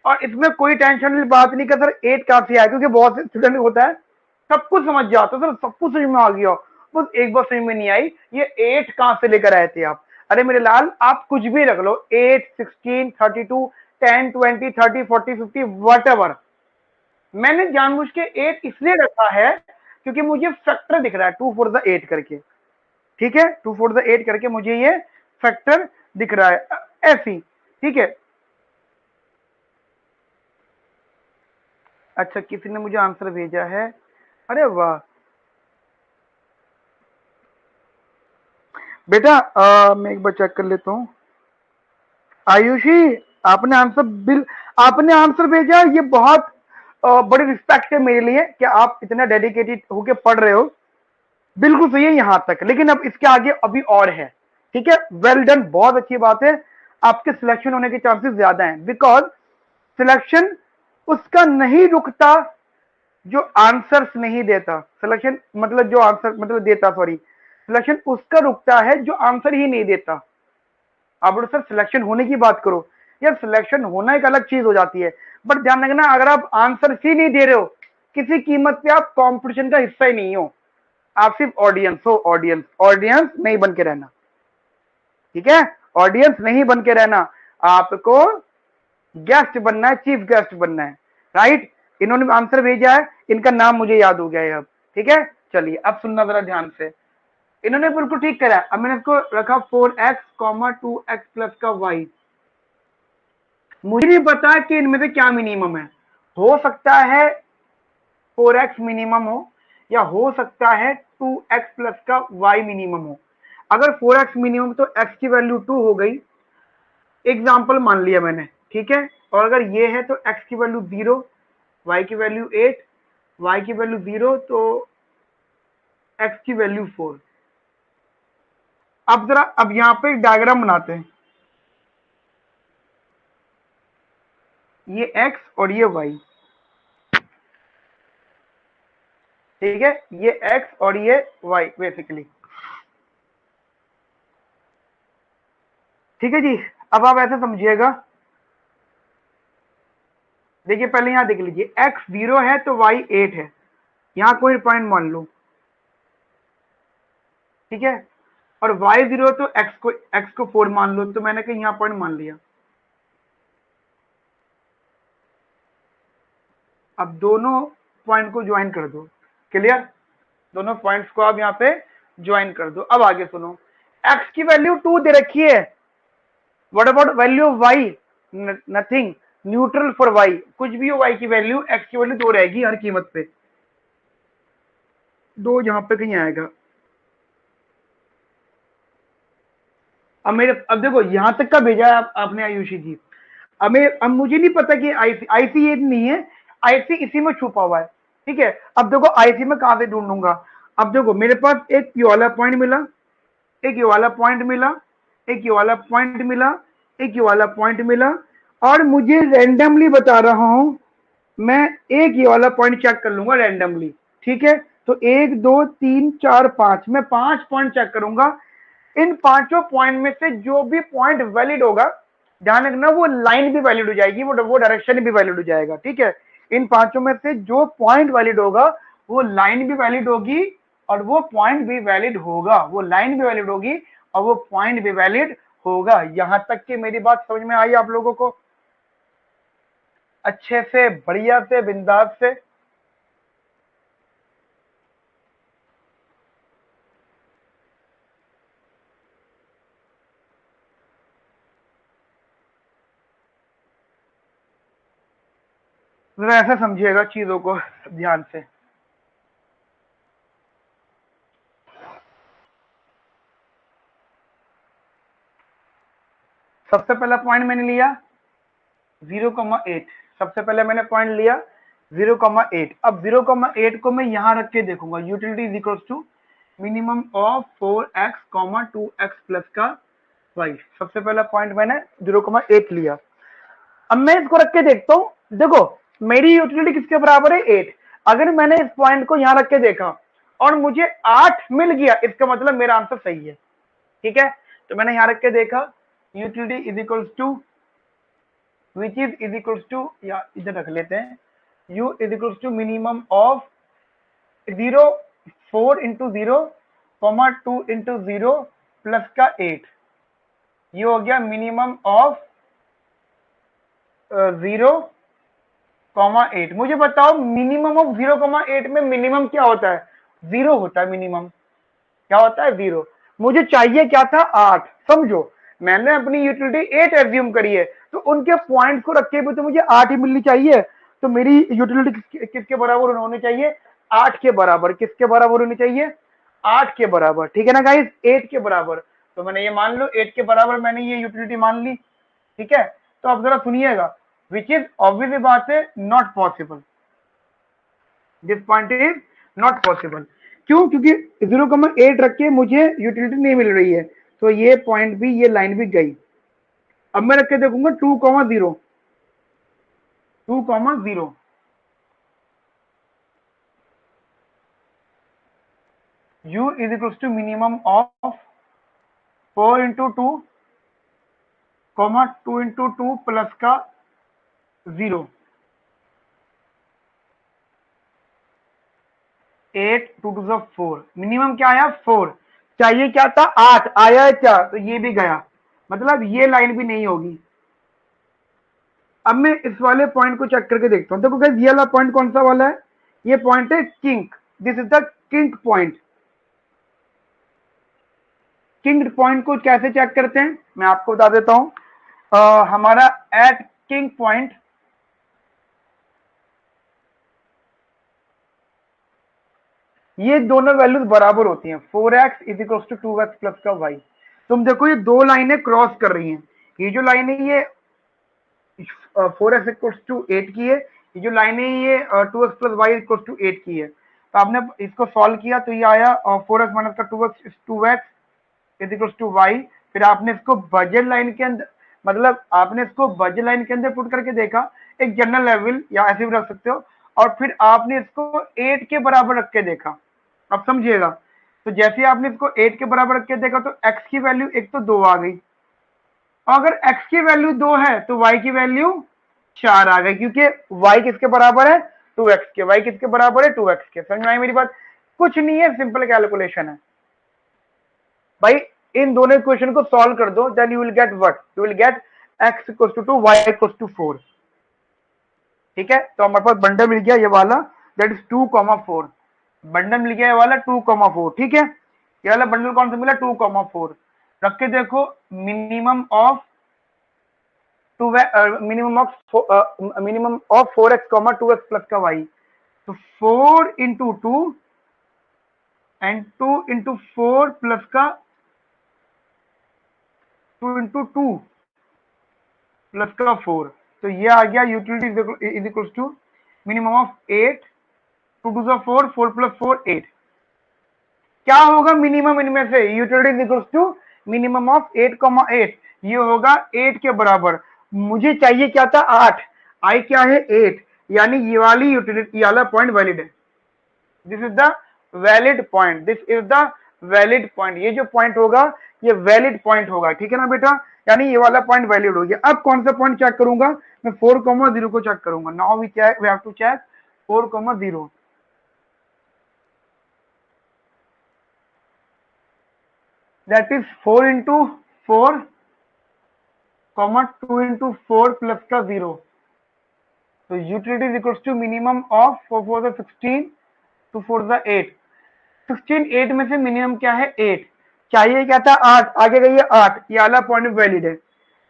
और इसमें कोई टेंशन वाली बात नहीं कि सर 8 कहाँ से आया, क्योंकि बहुत से स्टूडेंट होता है सब कुछ समझ जाता है, सर सब कुछ समझ में आ गया, बस एक बार समझ में नहीं आई ये 8 कहाँ से लेकर आए थे आप। अरे मेरे लाल आप कुछ भी रख लो, 8, 16, 32, 10, 20, 30, 40, 50 वट एवर। मैंने जानबूझ के 8 इसलिए रखा है क्योंकि मुझे फैक्टर दिख रहा है 2 4 8 करके। ठीक है, 2 4 8 करके मुझे ये फैक्टर दिख रहा है ऐसी। ठीक है, अच्छा किसी ने मुझे आंसर भेजा है, अरे वाह बेटा। मैं एक बार चेक कर लेता हूँ। आयुषी आपने आंसर आपने आंसर भेजा, ये बहुत बड़ी रिस्पेक्ट है मेरे लिए कि आप इतना डेडिकेटेड होके पढ़ रहे हो। बिल्कुल सही है यहाँ तक, लेकिन अब इसके आगे अभी और है। ठीक है, वेल डन, बहुत अच्छी बात है। आपके सिलेक्शन होने के चांसेस ज्यादा हैं, बिकॉज सिलेक्शन उसका नहीं रुकता जो आंसर्स नहीं देता। सिलेक्शन मतलब जो आंसर मतलब देता, सॉरी, सिलेक्शन उसका रुकता है जो आंसर ही नहीं देता। आप सर सिलेक्शन होने की बात करो, यार सिलेक्शन होना एक अलग चीज हो जाती है, बट ध्यान रखना अगर आप आंसर ही नहीं दे रहे हो किसी कीमत पे आप कंपटीशन का हिस्सा ही नहीं हो, आप सिर्फ ऑडियंस हो। ऑडियंस ऑडियंस नहीं बन के रहना, ठीक है, ऑडियंस नहीं बन के रहना, आपको गेस्ट बनना है, चीफ गेस्ट बनना है। राइट, इन्होंने आंसर भेजा है, इनका नाम मुझे याद हो गया है अब। ठीक है, चलिए अब सुनना जरा ध्यान से। इन्होंने बिल्कुल ठीक करा, अब मैंने इसको रखा 4x, 2x प्लस का y। मुझे नहीं पता कि इनमें से क्या मिनिमम है, हो सकता है 4x मिनिमम हो, या हो सकता है 2x प्लस का y मिनिमम हो। अगर 4x मिनिमम तो x की वैल्यू 2 हो गई, एग्जाम्पल मान लिया मैंने, ठीक है। और अगर ये है तो x की वैल्यू 0, y की वैल्यू 8, y की वैल्यू 0 तो x की वैल्यू 4। अब जरा अब यहाँ पे एक डायग्राम बनाते हैं, ये x और ये y, ठीक है, ये x और ये y बेसिकली, ठीक है जी। अब आप ऐसे समझिएगा, देखिए पहले यहां देख लीजिए, x 0 है तो y 8 है, यहां कोई पॉइंट मान लो, ठीक है, और y 0 तो x को 4 मान लो, तो मैंने कहीं यहां पॉइंट मान लिया। अब दोनों पॉइंट को ज्वाइन कर दो, क्लियर, दोनों पॉइंट्स को आप यहाँ पे ज्वाइन कर दो। अब आगे सुनो, x की वैल्यू 2 दे रखी है, what about value of y, nothing, neutral for y, कुछ भी हो y की वैल्यू, x की वैल्यू 2 रहेगी हर कीमत पे, 2 यहाँ पे कहीं आएगा। अब देखो यहां तक का भेजा है आपने आयुषी जी, अब मुझे नहीं पता कि आईसी ये नहीं है, आईसी इसी में छुपा हुआ है, ठीक है। अब देखो आईसी में कहां से ढूंढूंगा, अब देखो मेरे पास एक ये वाला पॉइंट मिला, एक ये वाला पॉइंट मिला, एक ये वाला पॉइंट मिला, एक ये वाला पॉइंट मिला, और मुझे रैंडमली बता रहा हूं, मैं एक ये वाला पॉइंट चेक कर लूंगा रैंडमली, ठीक है। तो 1 2 3 4 5, मैं 5 पॉइंट चेक करूंगा, इन पांचों पॉइंट में से जो भी पॉइंट वैलिड होगा, ध्यान रखना वो लाइन भी वैलिड हो जाएगी, वो डायरेक्शन भी वैलिड हो जाएगा, ठीक है। इन पांचों में से जो पॉइंट वैलिड होगा वो लाइन भी वैलिड होगी और वो पॉइंट भी वैलिड होगा, वो लाइन भी वैलिड होगी और वो पॉइंट भी वैलिड होगा। यहां तक कि मेरी बात समझ में आई आप लोगों को, अच्छे से, बढ़िया से, बिंदास से। जरा ऐसा समझिएगा चीजों को ध्यान से। सबसे पहला पॉइंट मैंने लिया 0,8, सबसे पहले मैंने पॉइंट लिया 0,8। अब 0,8 को मैं यहां रख के देखूंगा, utility is equal to minimum of 4x, 2x plus का y। सबसे पहला पॉइंट मैंने 0,8 लिया। अब मैं इसको रख के देखता हूं, देखो मेरी यूटिलिटी किसके बराबर है, 8। अगर मैंने इस पॉइंट को यहां रख के देखा और मुझे 8 मिल गया, इसका मतलब मेरा आंसर सही है, ठीक है। तो मैंने यहां रख के देखा, utility is equal to which is equal to, या इधर रख लेते हैं, u is equal to minimum of 0 4 into 0 2 into 0 plus का 8, ये हो गया मिनिमम ऑफ 0,8। मुझे बताओ मिनिमम ऑफ 0,8 में मिनिमम क्या होता है, 0 होता है मिनिमम, क्या होता है, 0। मुझे चाहिए क्या था, 8, समझो मैंने अपनी यूटिलिटी 8 एज्यूम करी है, तो उनके पॉइंट को रखे हुए तो मुझे 8 ही मिलनी चाहिए, तो मेरी यूटिलिटी किसके बराबर होनी चाहिए, 8 के बराबर। किसके बराबर होनी चाहिए, 8 के बराबर, ठीक है ना गाइस, 8 के बराबर। तो मैंने ये मान लो 8 के बराबर मैंने ये यूटिलिटी मान ली, ठीक है। तो अब जरा सुनिएगा, विच इज ऑब्वियसली बात है not possible, this point is not possible. क्यों, क्योंकि 0,8 रख के मुझे यूटिलिटी नहीं मिल रही है, तो ये पॉइंट भी, ये लाइन भी गई। अब मैं रख के देखूंगा 2,0, 2,0, u is equal to minimum of 4 into 2, 2 into 2 plus का 0, 8 2 2 4, मिनिमम क्या आया 4, चाहिए क्या था 8, आया है क्या, तो ये भी गया, मतलब ये लाइन भी नहीं होगी। अब मैं इस वाले पॉइंट को चेक करके देखता हूं, देखो गाइस ये वाला पॉइंट कौन सा वाला है, ये पॉइंट है kink, this is the kink point. King point को कैसे चेक करते हैं मैं आपको बता देता हूं, हमारा एट किंग पॉइंट ये दोनों वैल्यूज बराबर होती हैं, 4x is equal to 2x plus का y। तुम देखो ये दो लाइनें क्रॉस कर रही हैं, ये जो लाइन है ये 4x इक्वल टू 8 की है, ये जो लाइन है ये 2x plus Y equal to 8 की है। तो आपने इसको सॉल्व किया तो ये आया 4x माइनस का 2x is equal to Y. फिर आपने इसको बजट लाइन के अंदर, मतलब आपने इसको बजट लाइन के अंदर पुट करके देखा, एक जनरल लेवल या ऐसे भी रख सकते हो, और फिर आपने इसको 8 के बराबर रख के देखा। अब समझिएगा, तो जैसे आपने इसको 8 के बराबर रख के देखा तो x की वैल्यू एक तो 2 आ गई, अगर x की वैल्यू 2 है तो y की वैल्यू 4 आ गई, क्योंकि y किसके बराबर है 2x के, y किसके बराबर है 2x के। समझ में आई मेरी बात? कुछ नहीं है, सिंपल कैलकुलेशन है भाई। इन दोनों इक्वेशन को सॉल्व कर दो, then you will get what, you will get x equal to 2 y equal to 4। ठीक है, तो हमारे पास बंडल मिल गया ये वाला, दैट इज 2,4। बंडल मिल गया ये वाला 2,4। ठीक है, ये वाला बंडल कौन सा मिला 2,4। रख के देखो, minimum of minimum of 4x 2x plus का y। तो 4 इंटू 2 एंड 2 इंटू 4 प्लस का 2 इंटू 2 प्लस का 4। तो ये आ गया utility is equal to minimum of 8, 2 to 4, 4 plus 4 8। क्या होगा मिनिमम इनमें से? Utility is equal to minimum of 8,8, ये होगा 8 के बराबर। मुझे चाहिए क्या था 8, आई क्या है 8, यानी ये वाली यूटिलिटी, ये वाला पॉइंट वैलिड है। This is the valid point, this is the valid point. ये जो पॉइंट होगा ये वैलिड पॉइंट होगा, ठीक है ना बेटा? यानी ये वाला पॉइंट वैलिड हो गया। अब कौन सा पॉइंट चेक करूंगा मैं? 4,0 को चेक करूंगा। Now we have to check 4,0। That is 4 into 4 2 into 4 plus का 0। तो utility is equal to minimum of 4 4 16, 2 4 8। 16 8 में से मिनिमम क्या है 8, चाहिए क्या था 8, आगे गई है 8। ये वाला पॉइंट वैलिड है,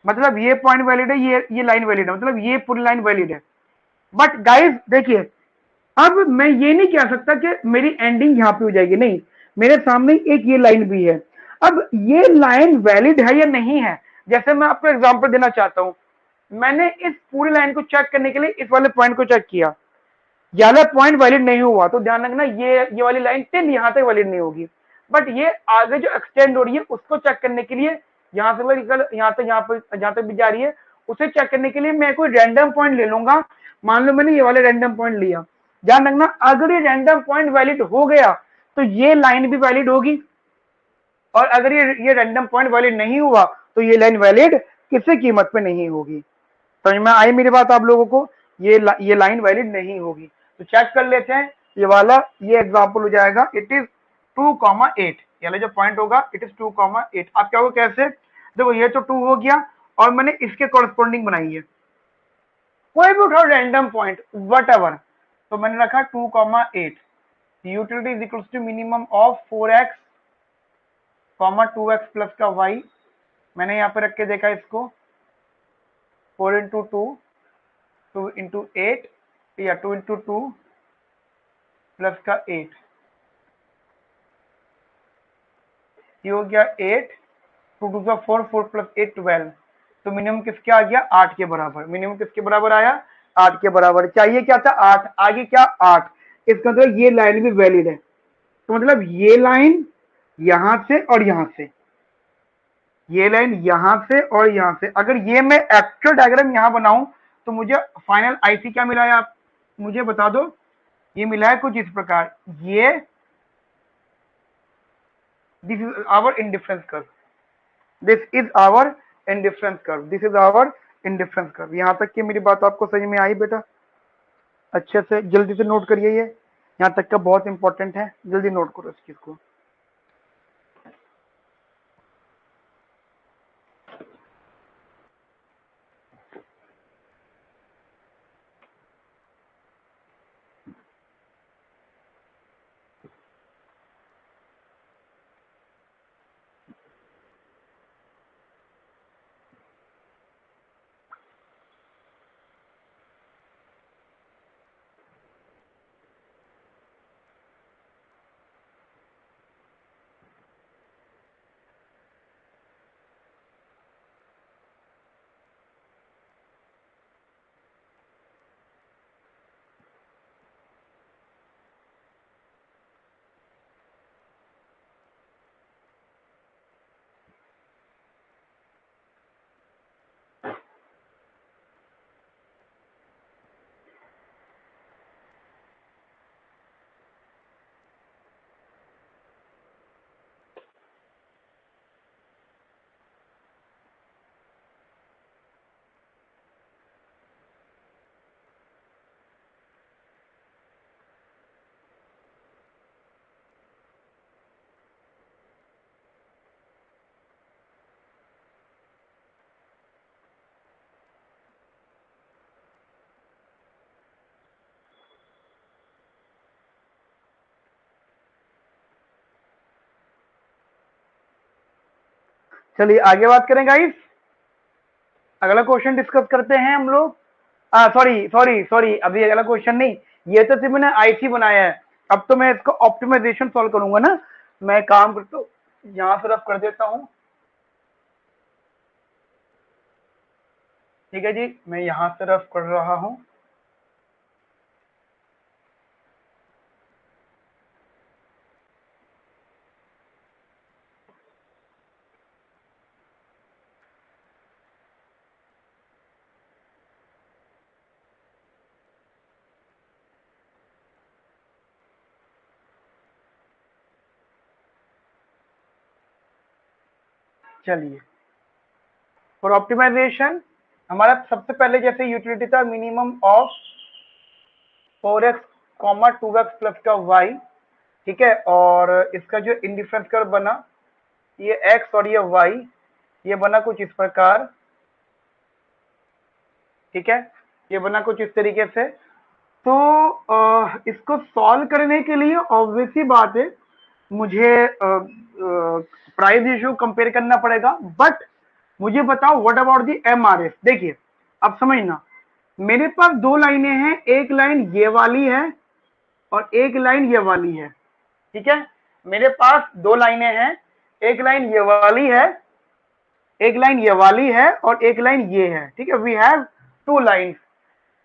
मतलब ये पॉइंट वैलिड है, ये लाइन वैलिड है, मतलब ये पूरी लाइन वैलिड है। बट गाइस देखिए, अब मैं ये नहीं कह सकता कि मेरी एंडिंग यहाँ पे हो जाएगी, नहीं, मेरे सामने एक ये लाइन भी है। अब ये लाइन वैलिड है या नहीं है, जैसे मैं आपको एग्जांपल देना चाहता हूं। मैंने इस पूरी लाइन को चेक करने के लिए इस वाले पॉइंट को चेक किया, ये वाला पॉइंट वैलिड नहीं हुआ, तो ध्यान रखना ये वाली लाइन टिल यहां तक वैलिड नहीं होगी। बट ये आगे जो एक्सटेंड हो रही है उसको चेक करने के लिए, यहां से लेकर जहां तक भी जा रही है उसे चेक करने के लिए मैं कोई रैंडम पॉइंट ले लूंगा। मान लो मैंने ये वाले रैंडम पॉइंट लिया, ध्यान रखना अगर ये रैंडम पॉइंट वैलिड हो गया तो ये लाइन भी वैलिड होगी, और अगर ये रैंडम पॉइंट वैलिड नहीं हुआ तो ये लाइन वैलिड किसी कीमत पे नहीं होगी। समझ में आई मेरी बात आप लोगों को? ये लाइन वैलिड नहीं होगी। तो चेक कर लेते हैं, ये वाला ये एग्जांपल हो जाएगा, इट इज 2,8। ये जो पॉइंट होगा इट इज 2,8। आप क्या हो कैसे? देखो ये तो 2 हो गया, और मैंने इसके कॉरेस्पॉन्डिंग बनाई है, कोई भी उठाओ रैंडम पॉइंट वट एवर। तो मैंने रखा 2,8। Utility is equal to minimum of 4x 2x plus का y। मैंने यहाँ पे रख के देखा इसको 4 इंटू 2, 2 इंटू 8, या 2 इंटू 2 प्लस का 8, ये हो गया 8, 2 टू 4, 4 प्लस 8 12। तो मिनिमम किसके आ गया 8 के बराबर। मिनिमम किसके बराबर आया 8 के बराबर। चाहिए क्या था 8, आगे क्या 8। इसका मतलब ये लाइन भी वैलिड है, तो मतलब ये लाइन यहां से और यहां से, ये लाइन यहां से और यहां से, अगर ये मैं एक्चुअल डायग्राम यहां बनाऊं तो मुझे फाइनल आईसी क्या मिला है आप मुझे बता दो? ये मिला है कुछ इस प्रकार, ये this is our indifference curve, this is our indifference curve, this is our indifference curve. यहां तक की मेरी बात आपको समझ में आई बेटा? अच्छे से जल्दी से नोट करिए, ये यहाँ तक का बहुत इंपॉर्टेंट है, जल्दी नोट करो इस चीज को। चलिए आगे बात करें गाइस, अगला क्वेश्चन डिस्कस करते हैं हम लोग। सॉरी सॉरी सॉरी, अभी अगला क्वेश्चन नहीं, ये तो सिर्फ मैंने आईसी बनाया है। अब तो मैं इसको ऑप्टिमाइजेशन सॉल्व करूंगा ना। मैं काम करता हूँ, यहाँ से रफ कर देता हूँ। ठीक है जी, मैं यहाँ से रफ कर रहा हूँ। चलिए, फॉर ऑप्टिमाइजेशन हमारा सबसे पहले जैसे यूटिलिटी था minimum of 4x, 2x plus का y। ठीक है, और इसका जो इंडिफरेंस कर्व बना, ये x और ये y, ये बना कुछ इस प्रकार। ठीक है, ये बना कुछ इस तरीके से। तो इसको सॉल्व करने के लिए ऑब्वियस ही बात है, मुझे प्राइस इशू कंपेयर करना पड़ेगा। बट मुझे बताओ व्हाट अबाउट दी एमआरएफ। देखिए अब समझना, मेरे पास दो लाइनें हैं, एक लाइन ये वाली है और एक लाइन ये वाली है। ठीक है, मेरे पास दो लाइनें हैं, एक लाइन ये वाली है, एक लाइन ये वाली है और एक लाइन ये है। ठीक है, वी हैव टू लाइन्स।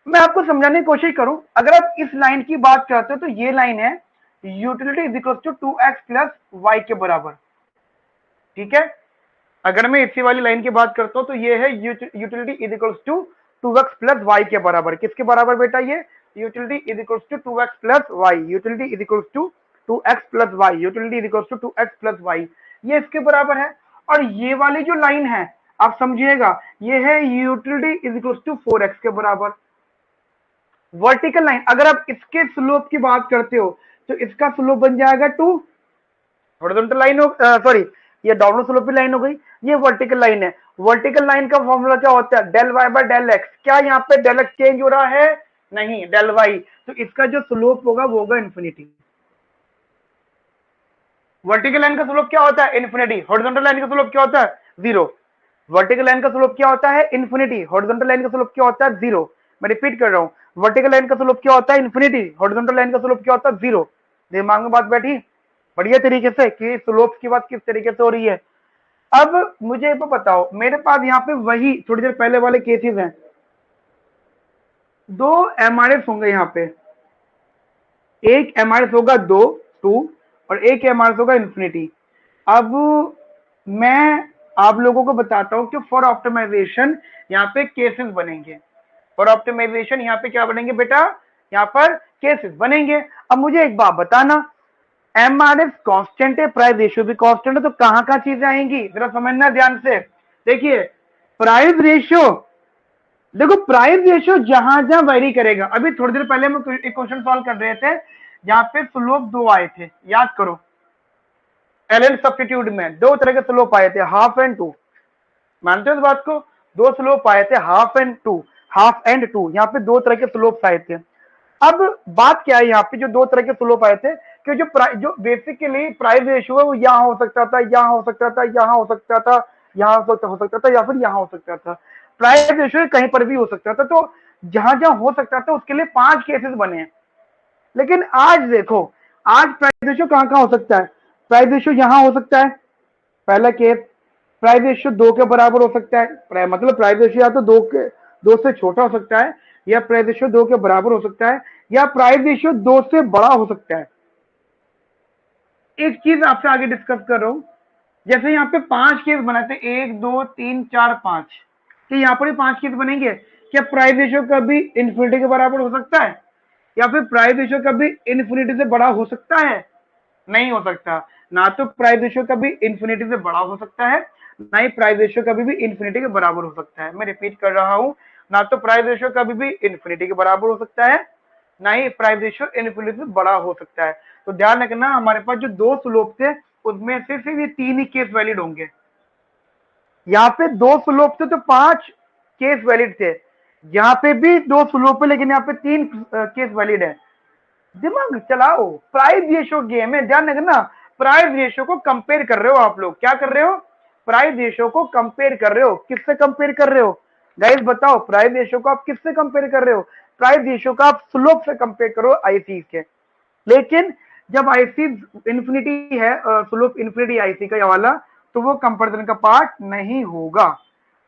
मैं आपको समझाने की कोशिश करूं, अगर आप इस लाइन की बात करते हो तो ये लाइन है utility is equal to 2x plus y के बराबर। ठीक है, अगर मैं इसी वाली लाइन की बात करता हूं तो ये है utility is equal to 2x plus y के बराबर। किसके बराबर बेटा? ये utility is equal to 2x plus y, utility is equal to 2x plus y, utility is equal to 2x plus y, ये इसके बराबर है। और ये वाली जो लाइन है आप समझिएगा, ये है utility is equal to 4x के बराबर। वर्टिकल लाइन, अगर आप इसके स्लोप की बात करते हो तो इसका स्लोप बन जाएगा 2। हॉरिजॉन्टल लाइन हो, सॉरी ये डाउनवर्ड स्लोप की लाइन हो गई, ये वर्टिकल लाइन है। वर्टिकल लाइन का फॉर्मूला क्या होता है? Del y by del x. क्या यहाँ पे डेल एक्स चेंज हो रहा है? नहीं, डेल वाई। तो इसका जो स्लोप होगा वो होगा इन्फिनिटी। वर्टिकल लाइन का स्लोप क्या होता है? इन्फिनिटी। हॉरिजॉन्टल लाइन का स्लोप क्या होता है? जीरो। वर्टिकल लाइन का स्लोप क्या होता है? इन्फिनिटी। हॉरिजॉन्टल लाइन का स्लोप क्या होता है? जीरो। मैं रिपीट कर रहा हूं, वर्टिकल लाइन का स्लोप क्या होता है? इन्फिनिटी। हॉरिजॉन्टल लाइन का स्लोप क्या होता है? जीरो। दिमाग में बात बैठी बढ़िया तरीके से कि स्लोप की बात किस तरीके से हो रही है। अब मुझे एक बताओ, मेरे पास यहाँ पे वही थोड़ी देर पहले वाले केसेस हैं, दो एमआरएफ होंगे यहाँ पे, एक एमआरएफ होगा 2 और एक एमआरएफ होगा इन्फिनिटी। अब मैं आप लोगों को बताता हूं कि फॉर ऑप्टिमाइजेशन यहाँ पे केसेस बनेंगे। फॉर ऑप्टिमाइजेशन यहाँ पे क्या बनेंगे बेटा? यहाँ पर केसेस बनेंगे। अब मुझे एक बात बताना, एमआरएफ कांस्टेंट है, प्राइस रेशियो भी कांस्टेंट है, तो कहां कहां चीजें आएंगी जरा समझना ध्यान से। देखिए प्राइस रेशियो, देखो प्राइस रेशियो जहां जहां वेरी करेगा। अभी थोड़ी देर पहले हम एक क्वेश्चन सॉल्व कर रहे थे जहां पे स्लोप दो आए थे, याद करो। एलएन सब्स्टिट्यूट में दो तरह के स्लोप आए थे, हाफ एंड टू। मानते हो इस बात को? दो स्लोप आए थे, half and two, half and two. यहाँ पे दो तरह के स्लोप आए थे। अब बात क्या है, यहाँ पे जो दो तरह के स्लोप आए थे कि जो बेसिकली प्राइस रेशियो है वो यहाँ हो सकता था, यहाँ हो सकता था, यहाँ हो सकता था, यहाँ हो सकता था, या फिर यहाँ हो सकता था। प्राइस रेशियो कहीं पर भी हो सकता था। तो जहां जहां हो सकता था उसके लिए 5 केसेस बने हैं। लेकिन आज देखो, आज प्राइस रेशियो कहां कहां हो सकता है? प्राइस रेशियो यहां हो सकता है, पहला केस। प्राइस रेशियो 2 के बराबर हो सकता है, मतलब प्राइस रेशियो या तो 2 से छोटा हो सकता है, या प्राइस रेशियो 2 के बराबर हो सकता है, या प्राइस रेशियो 2 से बड़ा हो सकता है। एक चीज आपसे आगे डिस्कस कर रहा हूं, जैसे यहाँ पे 5 केस बनाते, 1 2 3 4 5, तो यहाँ पर 5 केस बनेंगे। क्या प्राइस रेशियो कभी इन्फिनिटी के बराबर हो सकता है, या फिर प्राइस रेशियो कभी इन्फिनिटी से बड़ा हो सकता है? नहीं हो सकता। ना तो प्राइस रेशियो कभी इन्फिनिटी से बड़ा हो सकता है, ना ही प्राइस रेशियो कभी भी इन्फिनिटी के बराबर हो सकता है। मैं रिपीट कर रहा हूं, ना तो प्राइस रेशियो कभी भी इन्फिनिटी के बराबर हो सकता है, ना ही प्राइस रेशियो इन्फिनिटी से बड़ा हो सकता है। तो ध्यान रखना, हमारे पास जो दो स्लोप थे उसमें से सिर्फ ये 3 ही केस वैलिड होंगे। यहाँ पे 2 स्लोप थे तो 5 केस वैलिड थे, यहाँ पे भी 2 स्लोप है लेकिन यहाँ पे 3 केस वैलिड है। दिमाग चलाओ, प्राइस रेशियो गेम है, ध्यान रखना। प्राइस रेशियो को कंपेयर कर रहे हो आप लोग, क्या कर रहे हो? प्राइस रेशियो को कंपेयर कर रहे हो, किससे कंपेयर कर रहे हो गाइस बताओ, प्राइस रेशियो को आप किससे कंपेयर कर रहे हो, प्राइस रेशियो का आप स्लोप से कंपेयर करो आईसी के। लेकिन जब आईसी इंफिनिटी है, स्लोप इंफिनिटी आईसी का ये वाला, तो वो कंपैरिजन का पार्ट नहीं होगा।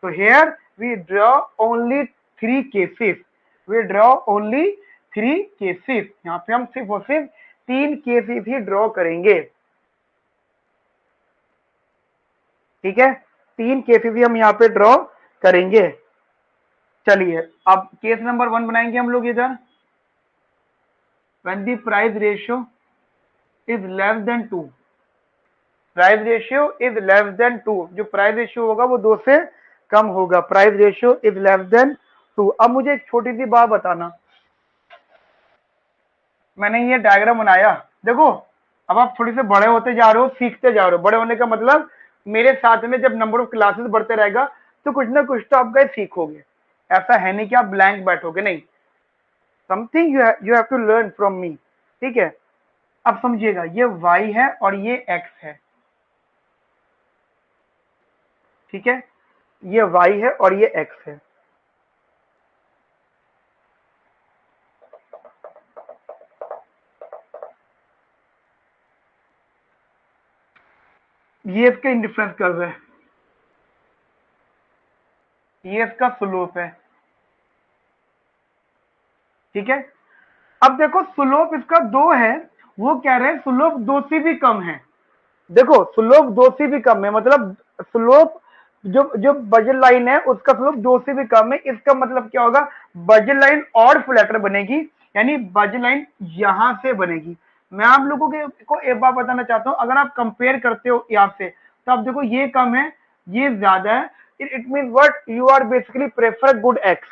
तो here we draw only 3 cases, we draw only 3 cases, यहाँ पे हम सिर्फ और सिर्फ 3 केसेस ही ड्रॉ करेंगे, ठीक है, 3 केसेस ही हम यहाँ पे ड्रॉ करेंगे। चलिए अब केस नंबर 1 बनाएंगे हम लोग इधर। when the price ratio is less than 2, price ratio is less than 2, जो प्राइस रेशियो होगा वो 2 से कम होगा, price ratio is less than 2। अब मुझे एक छोटी सी बात बताना, मैंने ये डायग्राम बनाया, देखो अब आप थोड़ी से बड़े होते जा रहे हो, सीखते जा रहे हो, बड़े होने का मतलब मेरे साथ में जब नंबर ऑफ क्लासेस बढ़ते रहेगा तो कुछ ना कुछ तो आप गए सीखोगे, ऐसा है नहीं कि आप ब्लैंक बैठोगे, नहीं, something you have to learn from me, ठीक है। अब समझिएगा, ये y है और ये x है, ठीक है, ये y है और ये x है। ये इसका इंडिफरेंस कर्व है, ये इसका स्लोप है, ठीक है। अब देखो स्लोप इसका 2 है, वो कह रहे हैं स्लोप 2 से भी कम है, देखो स्लोप 2 से भी कम है, मतलब स्लोप जो जो बजट लाइन है उसका स्लोप 2 से भी कम है, इसका मतलब क्या होगा, बजट लाइन और फ्लैटर बनेगी, यानी बजट लाइन यहां से बनेगी। मैं आप लोगों को एक बात बताना चाहता हूं, अगर आप कंपेयर करते हो यहाँ से तो आप देखो ये कम है ये ज्यादा है, it mean what, you are basically prefer good x,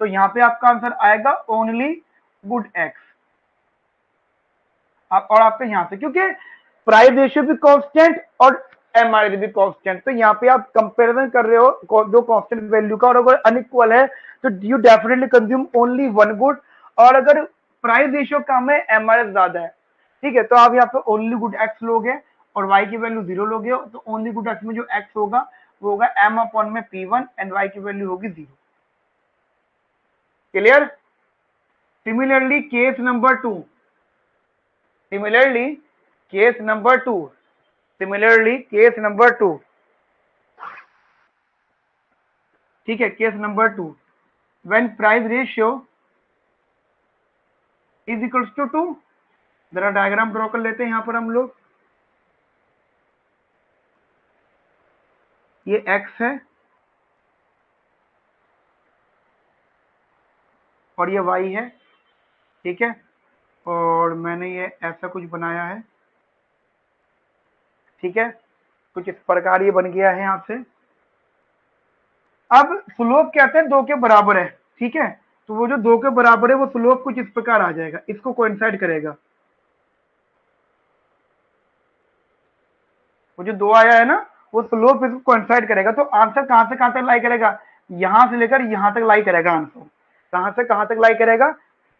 तो यहाँ पे आपका आंसर आएगा ओनली गुड एक्स। और आपके यहाँ से क्योंकि प्राइस रेशियो भी कांस्टेंट और एमआरएस भी कांस्टेंट, तो यहाँ पे आप कंपैरिजन कर रहे हो जो कांस्टेंट वैल्यू का, और अगर अनइक्वल है तो you definitely consume only one good, और अगर प्राइस रेशियो कम है एमआरएस ज्यादा है, ठीक है, तो आप यहाँ पे ओनली गुड एक्स लोगे और वाई की वैल्यू 0 लोगे, तो ओनली गुड एक्स में जो एक्स होगा वो होगा एम अपॉन में P1 एंड वाई की वैल्यू होगी 0। Clear. Similarly case number 2, similarly case number 2, similarly case number 2, ठीक है, case number 2, when price ratio is equals to 2, जरा डायग्राम ड्रॉ कर लेते हैं यहां पर हम लोग, ये x है और ये y है, ठीक है, और मैंने ये ऐसा कुछ बनाया है, ठीक है, कुछ इस प्रकार ये बन गया है यहां से। अब स्लोप कहते हैं 2 के बराबर है, ठीक है, तो वो जो 2 के बराबर है वो स्लोप कुछ इस प्रकार आ जाएगा, इसको कोइंसाइड करेगा, वो जो 2 आया है ना वो स्लोप इसको कोइंसाइड करेगा, तो आंसर कहां से कहां तक लाई करेगा, यहां से लेकर यहां तक लाई करेगा आंसर, कहां से कहां तक लाई करेगा,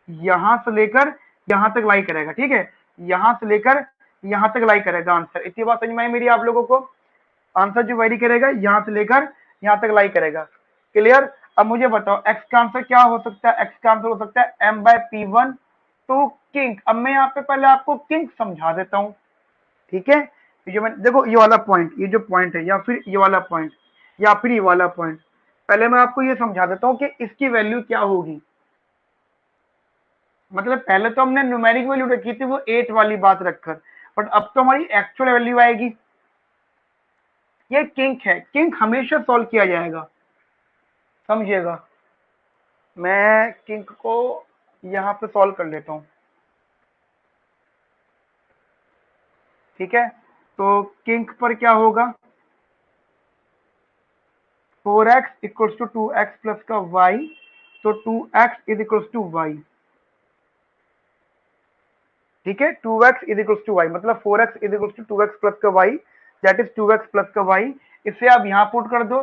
यहां से लेकर यहां तक लाई करेगा, ठीक है, यहां से लेकर यहां तक लाई करेगा आंसर। इतनी बात समझ में आई मेरी आप लोगों को, आंसर जो वेरी करेगा यहां से लेकर यहां तक लाई करेगा। क्लियर। अब मुझे बताओ एक्स का आंसर क्या हो सकता है, एक्स का आंसर हो सकता है m/P1 टू किंक। अब मैं यहाँ पे पहले आपको किंक समझा देता हूँ, ठीक है, ये जो मैं देखो ये वाला पॉइंट, ये जो पॉइंट है, या फिर ये वाला पॉइंट, या फिर ये वाला पॉइंट, पहले मैं आपको ये समझा देता हूँ कि इसकी वैल्यू क्या होगी। मतलब पहले तो हमने न्यूमेरिक वैल्यू रखी थी वो 8 वाली बात रखकर, बट अब तो हमारी एक्चुअल वैल्यू आएगी। ये किंक है, किंक हमेशा सॉल्व किया जाएगा, समझिएगा। मैं किंक को यहां पे सॉल्व कर लेता हूं, ठीक है, तो किंक पर क्या होगा, 4x equals to 2x plus का y, तो 2x is equals to y, ठीक है, 2x is equals to y, मतलब 4x is equals to 2x plus का y, that is 2x plus का y। इसे आप यहां पुट कर दो,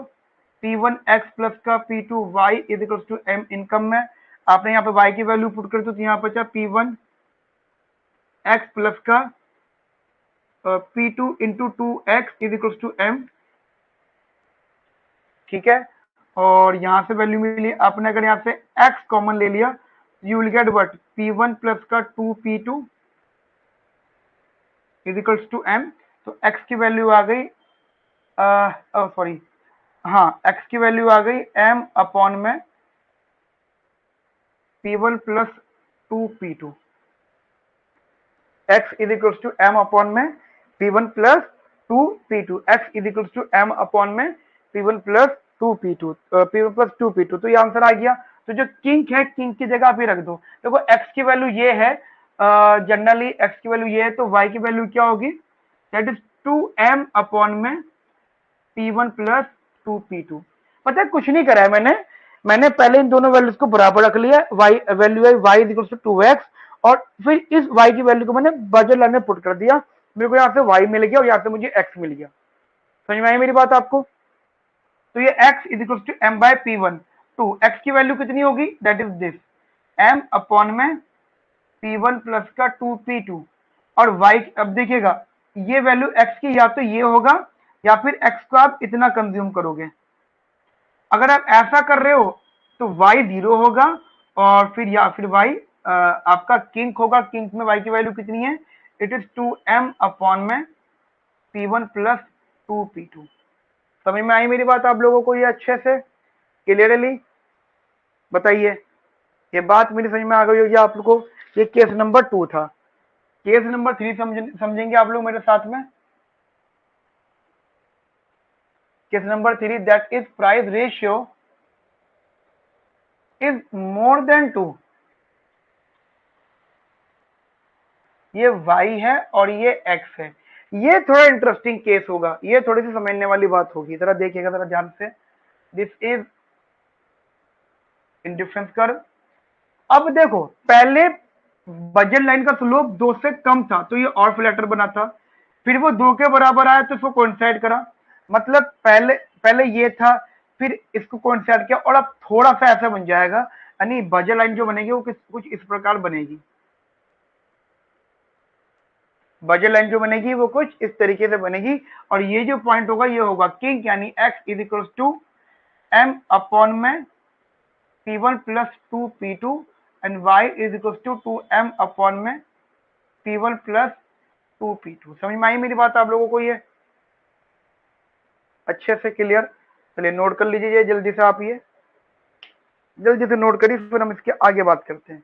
P1x प्लस का P2y is equals to m income में, आपने यहाँ पे y की वैल्यू पुट कर दो, तो यहाँ बचा P1x प्लस का P2 into 2x is equals to m, ठीक है, और यहाँ से वैल्यू मिली, आपने अगर यहाँ से x कॉमन ले लिया, you will get what, p1 plus का 2p2 is equals to m। तो x की वैल्यू आ गई, सॉरी, हाँ, x की वैल्यू आ गई m अपॉन में p1 plus 2p2, x is equals to m upon में p1 plus 2p2, x is equals to m upon में p1 plus 2p2, p1 plus 2p2। तो ये आंसर आ गया। तो जो किंक है, किंक की जगह आप ही रख दो। देखो x की वैल्यू ये है, जनरली x की वैल्यू ये है, तो y की वैल्यू क्या होगी, दैट इज 2m अपॉन में p1 प्लस 2p2। पता है कुछ नहीं करा है मैंने पहले इन दोनों वैल्यूज को बराबर रख लिया, y वैल्यू है y is equal to 2x, और फिर इस y की वैल्यू को मैंने बजट लाइन में पुट कर दिया, मेरे को यहाँ से y मिल गया और यहाँ से मुझे x मिल गया। समझ में आई मेरी बात आपको? तो ये x is equal to m by p1, to x की वैल्यू कितनी होगी, that is this m upon में p1 प्लस का 2p2, और y, अब देखिएगा ये वैल्यू x की या तो ये होगा या फिर x को आप इतना कंज्यूम करोगे। अगर आप ऐसा कर रहे हो तो y 0 होगा, और फिर या फिर y आपका किंक होगा। किंक में y की वैल्यू कितनी है, इट इज 2m अपॉन में p1 प्लस 2p2। समझ में आई मेरी बात आप लोगों को? ये अच्छे से क्लियरली बताइए, ये बात मेरी समझ में आ गई होगी आप लोगों को? ये केस नंबर 2 था। केस नंबर 3 समझेंगे आप लोग मेरे साथ में। Case number 3, that is price ratio is more than 2। ये y है और ये x है। ये थोड़ा इंटरेस्टिंग केस होगा, ये थोड़ी सी समझने वाली बात होगी, जरा देखिएगा जरा ध्यान से। This is indifference curve. अब देखो, पहले बजट लाइन का स्लोप 2 से कम था तो ये और फ्लैटर बना था, फिर वो 2 के बराबर आया तो इसको कोइंसाइड करा, मतलब पहले पहले ये था, फिर इसको कोइंसाइड किया, और अब थोड़ा सा ऐसा बन जाएगा, यानी बजट लाइन जो बनेगी वो कुछ इस प्रकार बनेगी। बजट लाइन जो बनेगी वो कुछ इस तरीके से बनेगी, और ये जो पॉइंट होगा ये होगा किंक, यानी x is equal to m upon में p1 plus 2p2 and y is equal to 2m upon में p1 प्लस 2p2। समझ में आई मेरी बात आप लोगों को? ये अच्छे से क्लियर? चलिए नोट कर लीजिए जल्दी से, आप ये जल्दी से नोट करिए, फिर हम इसके आगे बात करते हैं।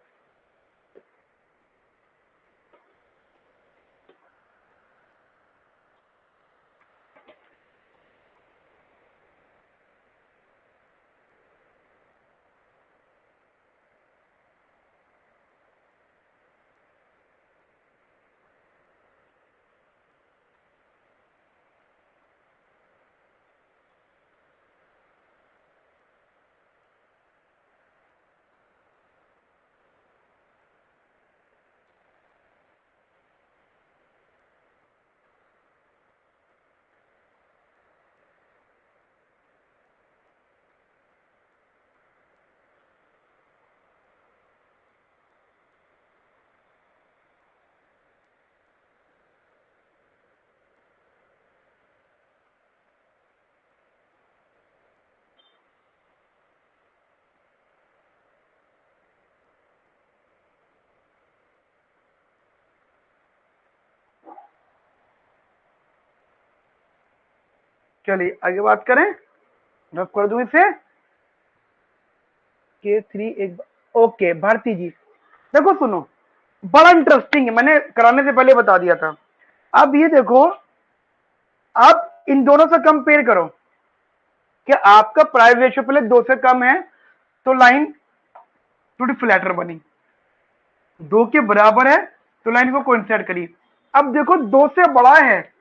चलिए आगे बात करें, रफ कर दूं इसे K3 एक। ओके भारती जी, देखो सुनो, बड़ा इंटरेस्टिंग है, मैंने कराने से पहले बता दिया था। अब ये देखो, आप इन दोनों से कंपेयर करो कि आपका प्राइस रेशियो पहले 2 से कम है तो लाइन थोड़ी फ्लैटर बनी, 2 के बराबर है तो लाइन को कोइंसाइड करी। अब देखो 2 से बड़ा है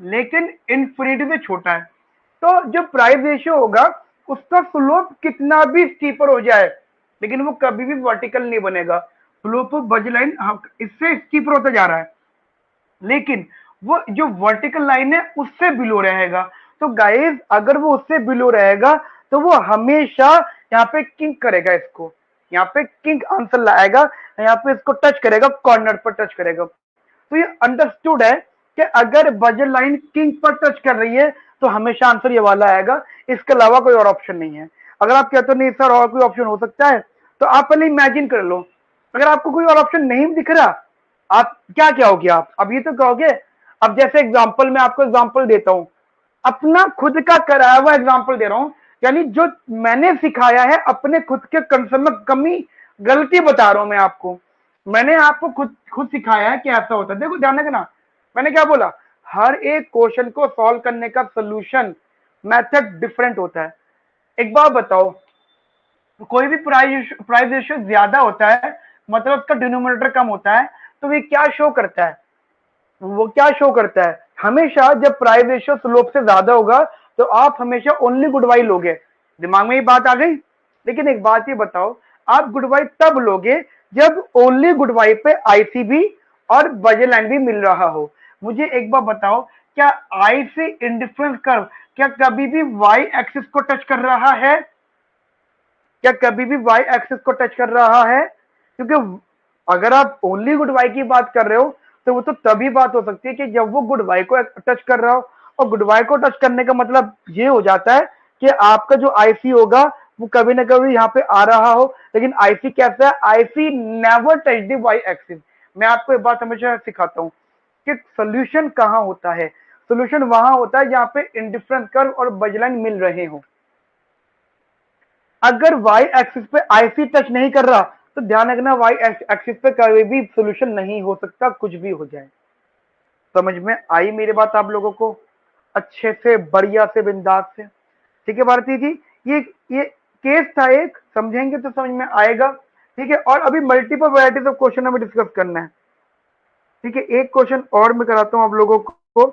लेकिन इन्फिनिटी से छोटा है, तो जो प्राइस रेशियो होगा उसका स्लोप कितना भी स्टीपर हो जाए लेकिन वो कभी भी वर्टिकल नहीं बनेगा। स्लोप ऑफ बजट लाइन इससे स्टीपर होता जा रहा है, लेकिन वो जो वर्टिकल लाइन है उससे बिलो रहेगा। तो गाइस अगर वो उससे बिलो रहेगा तो वो हमेशा यहाँ पे किंक करेगा, इसको यहाँ पे किंक आंसर लाएगा, यहाँ पे इसको टच करेगा, कॉर्नर पर टच करेगा। तो ये अंडरस्टूड है कि अगर बजट लाइन किंक पर टच कर रही है तो हमेशा आंसर ये वाला आएगा, इसके अलावा कोई और ऑप्शन नहीं है। अगर आप कहते हो नहीं सर और कोई ऑप्शन हो सकता है, तो आप पहले इमेजिन कर लो, अगर आपको कोई और ऑप्शन नहीं दिख रहा, आप क्या कहोगे? आप अब ये तो कहोगे, अब जैसे एग्जाम्पल मैं आपको एग्जाम्पल देता हूं, अपना खुद का कराया हुआ एग्जाम्पल दे रहा हूं, यानी जो मैंने सिखाया है अपने खुद के कंसेप्ट में कमी गलती बता रहा हूं मैं आपको। मैंने आपको खुद खुद सिखाया है कि ऐसा होता है। देखो ध्यान रखना, मैंने क्या बोला, हर एक क्वेश्चन को सॉल्व करने का सोल्यूशन मेथड डिफरेंट होता है। एक बात बताओ, कोई भी प्राइस रेशियो ज्यादा होता है, मतलब उसका डिनोमिनेटर कम होता है, तो ये क्या शो करता है? वो क्या शो करता है? हमेशा जब प्राइस रेशियो स्लोप से ज्यादा होगा, तो आप हमेशा ओनली गुड बाई लोगे। दिमाग में ये बात आ गई? लेकिन एक बात ये बताओ, आप गुड बाई तब लोगे जब ओनली गुड बाई पे आईसीबी और बजट लाइन भी मिल रहा हो। मुझे एक बार बताओ, क्या आई से इंडिफरेंस कर्व क्या कभी भी वाई एक्सिस को टच कर रहा है? क्या कभी भी वाई एक्सिस को टच कर रहा है? क्योंकि अगर आप ओनली गुड वाई की बात कर रहे हो, तो वो तो तभी बात हो सकती है कि जब वो गुड वाई को टच कर रहा हो, और गुड वाई को टच करने का मतलब ये हो जाता है कि आपका जो आईसी होगा वो कभी ना कभी यहाँ पे आ रहा हो। लेकिन आईसी कैसा है? IC never touch the y axis. मैं आपको एक बात हमेशा सिखाता हूँ कि सोल्यूशन कहाँ होता है। सोल्यूशन वहां होता है जहां पे इंडिफरेंस कर्व और बजलाइन मिल रहे हो। अगर वाई एक्सिस पे आईसी टच नहीं कर रहा, तो ध्यान रखना वाई एक्सिस पे कभी भी सोल्यूशन नहीं हो सकता, कुछ भी हो जाए। समझ में आई मेरी बात आप लोगों को? अच्छे से, बढ़िया से, बिंदास से। ठीक है भारती जी, ये केस था एक, समझेंगे तो समझ में आएगा। ठीक है, और अभी मल्टीपल वैरायटीज ऑफ क्वेश्चन हमें डिस्कस करना है। ठीक है, एक क्वेश्चन और मैं कराता हूं आप लोगों को।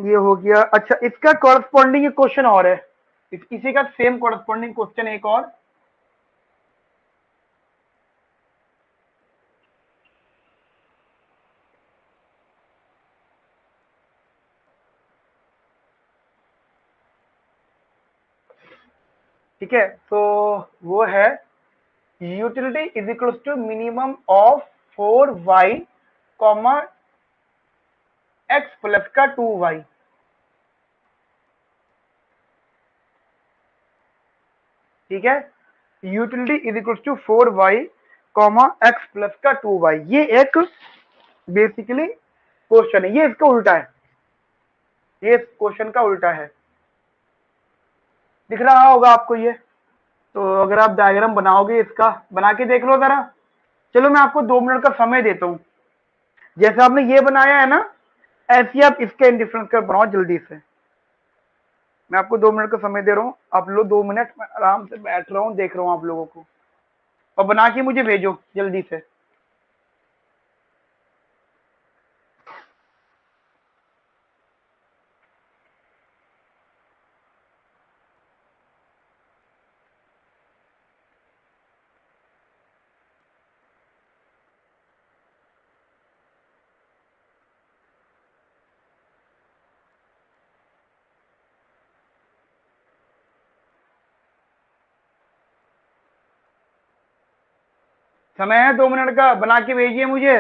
ये हो गया। अच्छा, इसका कॉरस्पॉन्डिंग क्वेश्चन और है, इसी का सेम कॉरस्पॉन्डिंग क्वेश्चन एक और। ठीक है, तो वो है utility is equal to minimum of 4y comma x plus का 2y। ठीक है, utility is equal to 4y comma x plus का 2y, ये एक बेसिकली क्वेश्चन है, ये इसका उल्टा है, ये क्वेश्चन का उल्टा है। दिख रहा होगा आपको ये? तो अगर आप डायग्राम बनाओगे इसका, बना के देख लो जरा। चलो मैं आपको 2 मिनट का समय देता हूं। जैसे आपने ये बनाया है ना, ऐसे ही आप इसके इंडिफरेंस कर बनाओ जल्दी से। मैं आपको 2 मिनट का समय दे रहा हूँ, आप लोग 2 मिनट में आराम से बैठ रहा हूँ, देख रहा हूँ आप लोगों को, और बना के मुझे भेजो जल्दी से। समय है 2 मिनट का, बना के भेजिए मुझे।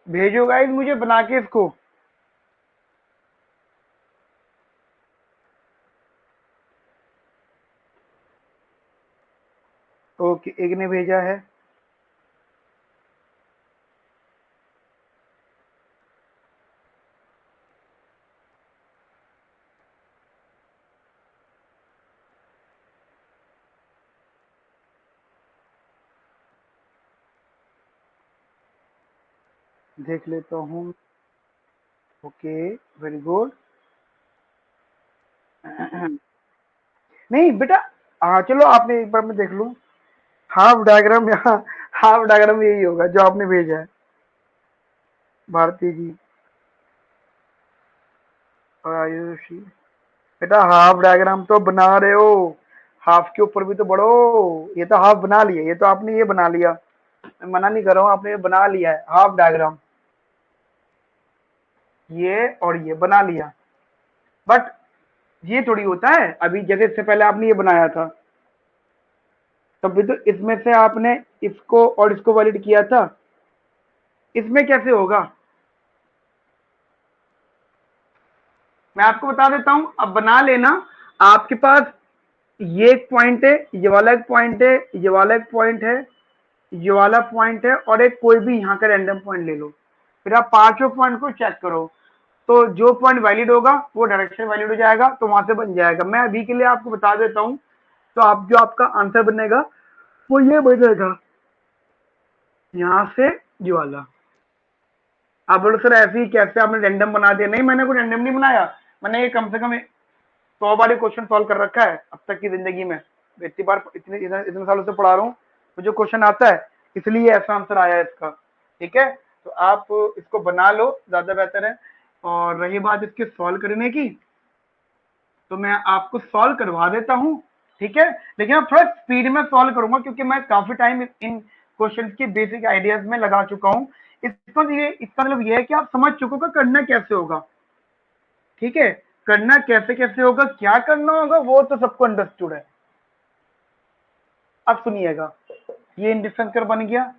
भेजो गाइस मुझे बना के इसको। ओके, एक ने भेजा है। देख लेता हूँ। Okay, very good. नहीं बेटा, हाँ चलो आपने एक बार मैं देख लूँ। हाफ डायग्राम यहाँ, हाफ डायग्राम यही होगा जो आपने भेजा है भारती जी और आयुषी। बेटा हाफ डायग्राम तो बना रहे हो, हाफ के ऊपर भी तो बढ़ो। ये तो हाफ बना लिया, ये तो आपने ये बना लिया, मैं मना नहीं कर रहा हूँ, आपने ये बना लिया है हाफ डायग्राम, ये और ये बना लिया। बट ये थोड़ी होता है, अभी जैसे इससे पहले आपने ये बनाया था, तब भी तो इसमें से आपने इसको और इसको वैलिड किया था, इसमें कैसे होगा? मैं आपको बता देता हूं, अब बना लेना। आपके पास ये एक पॉइंट है, ये वाला एक पॉइंट है, ये वाला एक पॉइंट है, ये वाला पॉइंट है, और एक कोई भी यहाँ का रैंडम पॉइंट ले लो। फिर आप पांचों पॉइंट को चेक करो, तो जो पॉइंट वैलिड होगा वो डायरेक्शन वैलिड हो जाएगा, तो वहां से बन जाएगा। मैं अभी के लिए आपको बता देता हूँ, तो आप जो आपका आंसर बनेगा वो ये बनेगा, यहाँ से ये वाला। आप बोलो सर ऐसे ही कैसे आपने रैंडम बना दिया? नहीं, मैंने कोई रैंडम नहीं बनाया, मैंने ये कम से कम 100 बार क्वेश्चन सॉल्व कर रखा है अब तक की जिंदगी में। इतनी बार, इतने सालों से पढ़ा रहा हूँ, तो जो क्वेश्चन आता है इसलिए ऐसा आंसर आया है इसका। ठीक है, तो आप इसको बना लो, ज्यादा बेहतर है। और रही बात इसके सॉल्व करने की, तो मैं आपको सॉल्व करवा देता हूँ, ठीक है, लेकिन अब थोड़ा स्पीड में सॉल्व करूंगा, क्योंकि मैं काफी टाइम इन क्वेश्चन के बेसिक आइडियाज में लगा चुका हूँ। इसका मतलब ये है कि आप समझ चुके हो कि करना कैसे होगा। ठीक है, करना कैसे कैसे होगा, क्या करना होगा, वो तो सबको अंडरस्टूड है। अब सुनिएगा, ये इंडिफरेंस कर्व बन गया।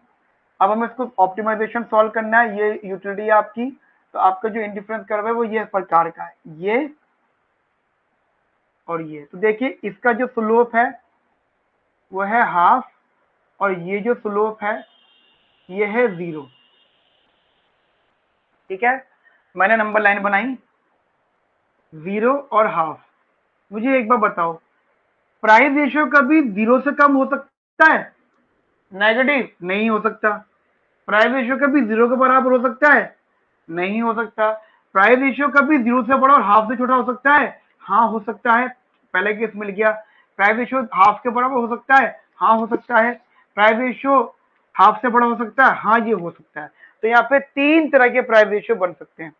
अब हमें इसको ऑप्टिमाइजेशन सॉल्व करना है, ये यूटिलिटी है आपकी। तो आपका जो इंडिफरेंस कर्व है वो ये प्रकार का है, ये और ये। तो देखिए इसका जो स्लोप है वो है हाफ, और ये जो स्लोप है ये है 0। ठीक है, मैंने नंबर लाइन बनाई 0 और हाफ। मुझे एक बार बताओ, प्राइस रेशियो कभी 0 से कम हो सकता है? नेगेटिव नहीं हो सकता। प्राइस रेशियो कभी 0 के बराबर हो सकता है? नहीं हो सकता। प्राइस रेशियो कभी 0 से बड़ा और हाफ से छोटा हो सकता है? हाँ हो सकता है, पहले केस मिल गया। प्राइस रेशियो हाफ के बराबर हो सकता है? हाँ हो सकता है। प्राइस रेशियो हाफ से बड़ा हो सकता है? हाँ ये हो सकता है। तो यहाँ पे 3 तरह के प्राइस रेशियो बन सकते हैं।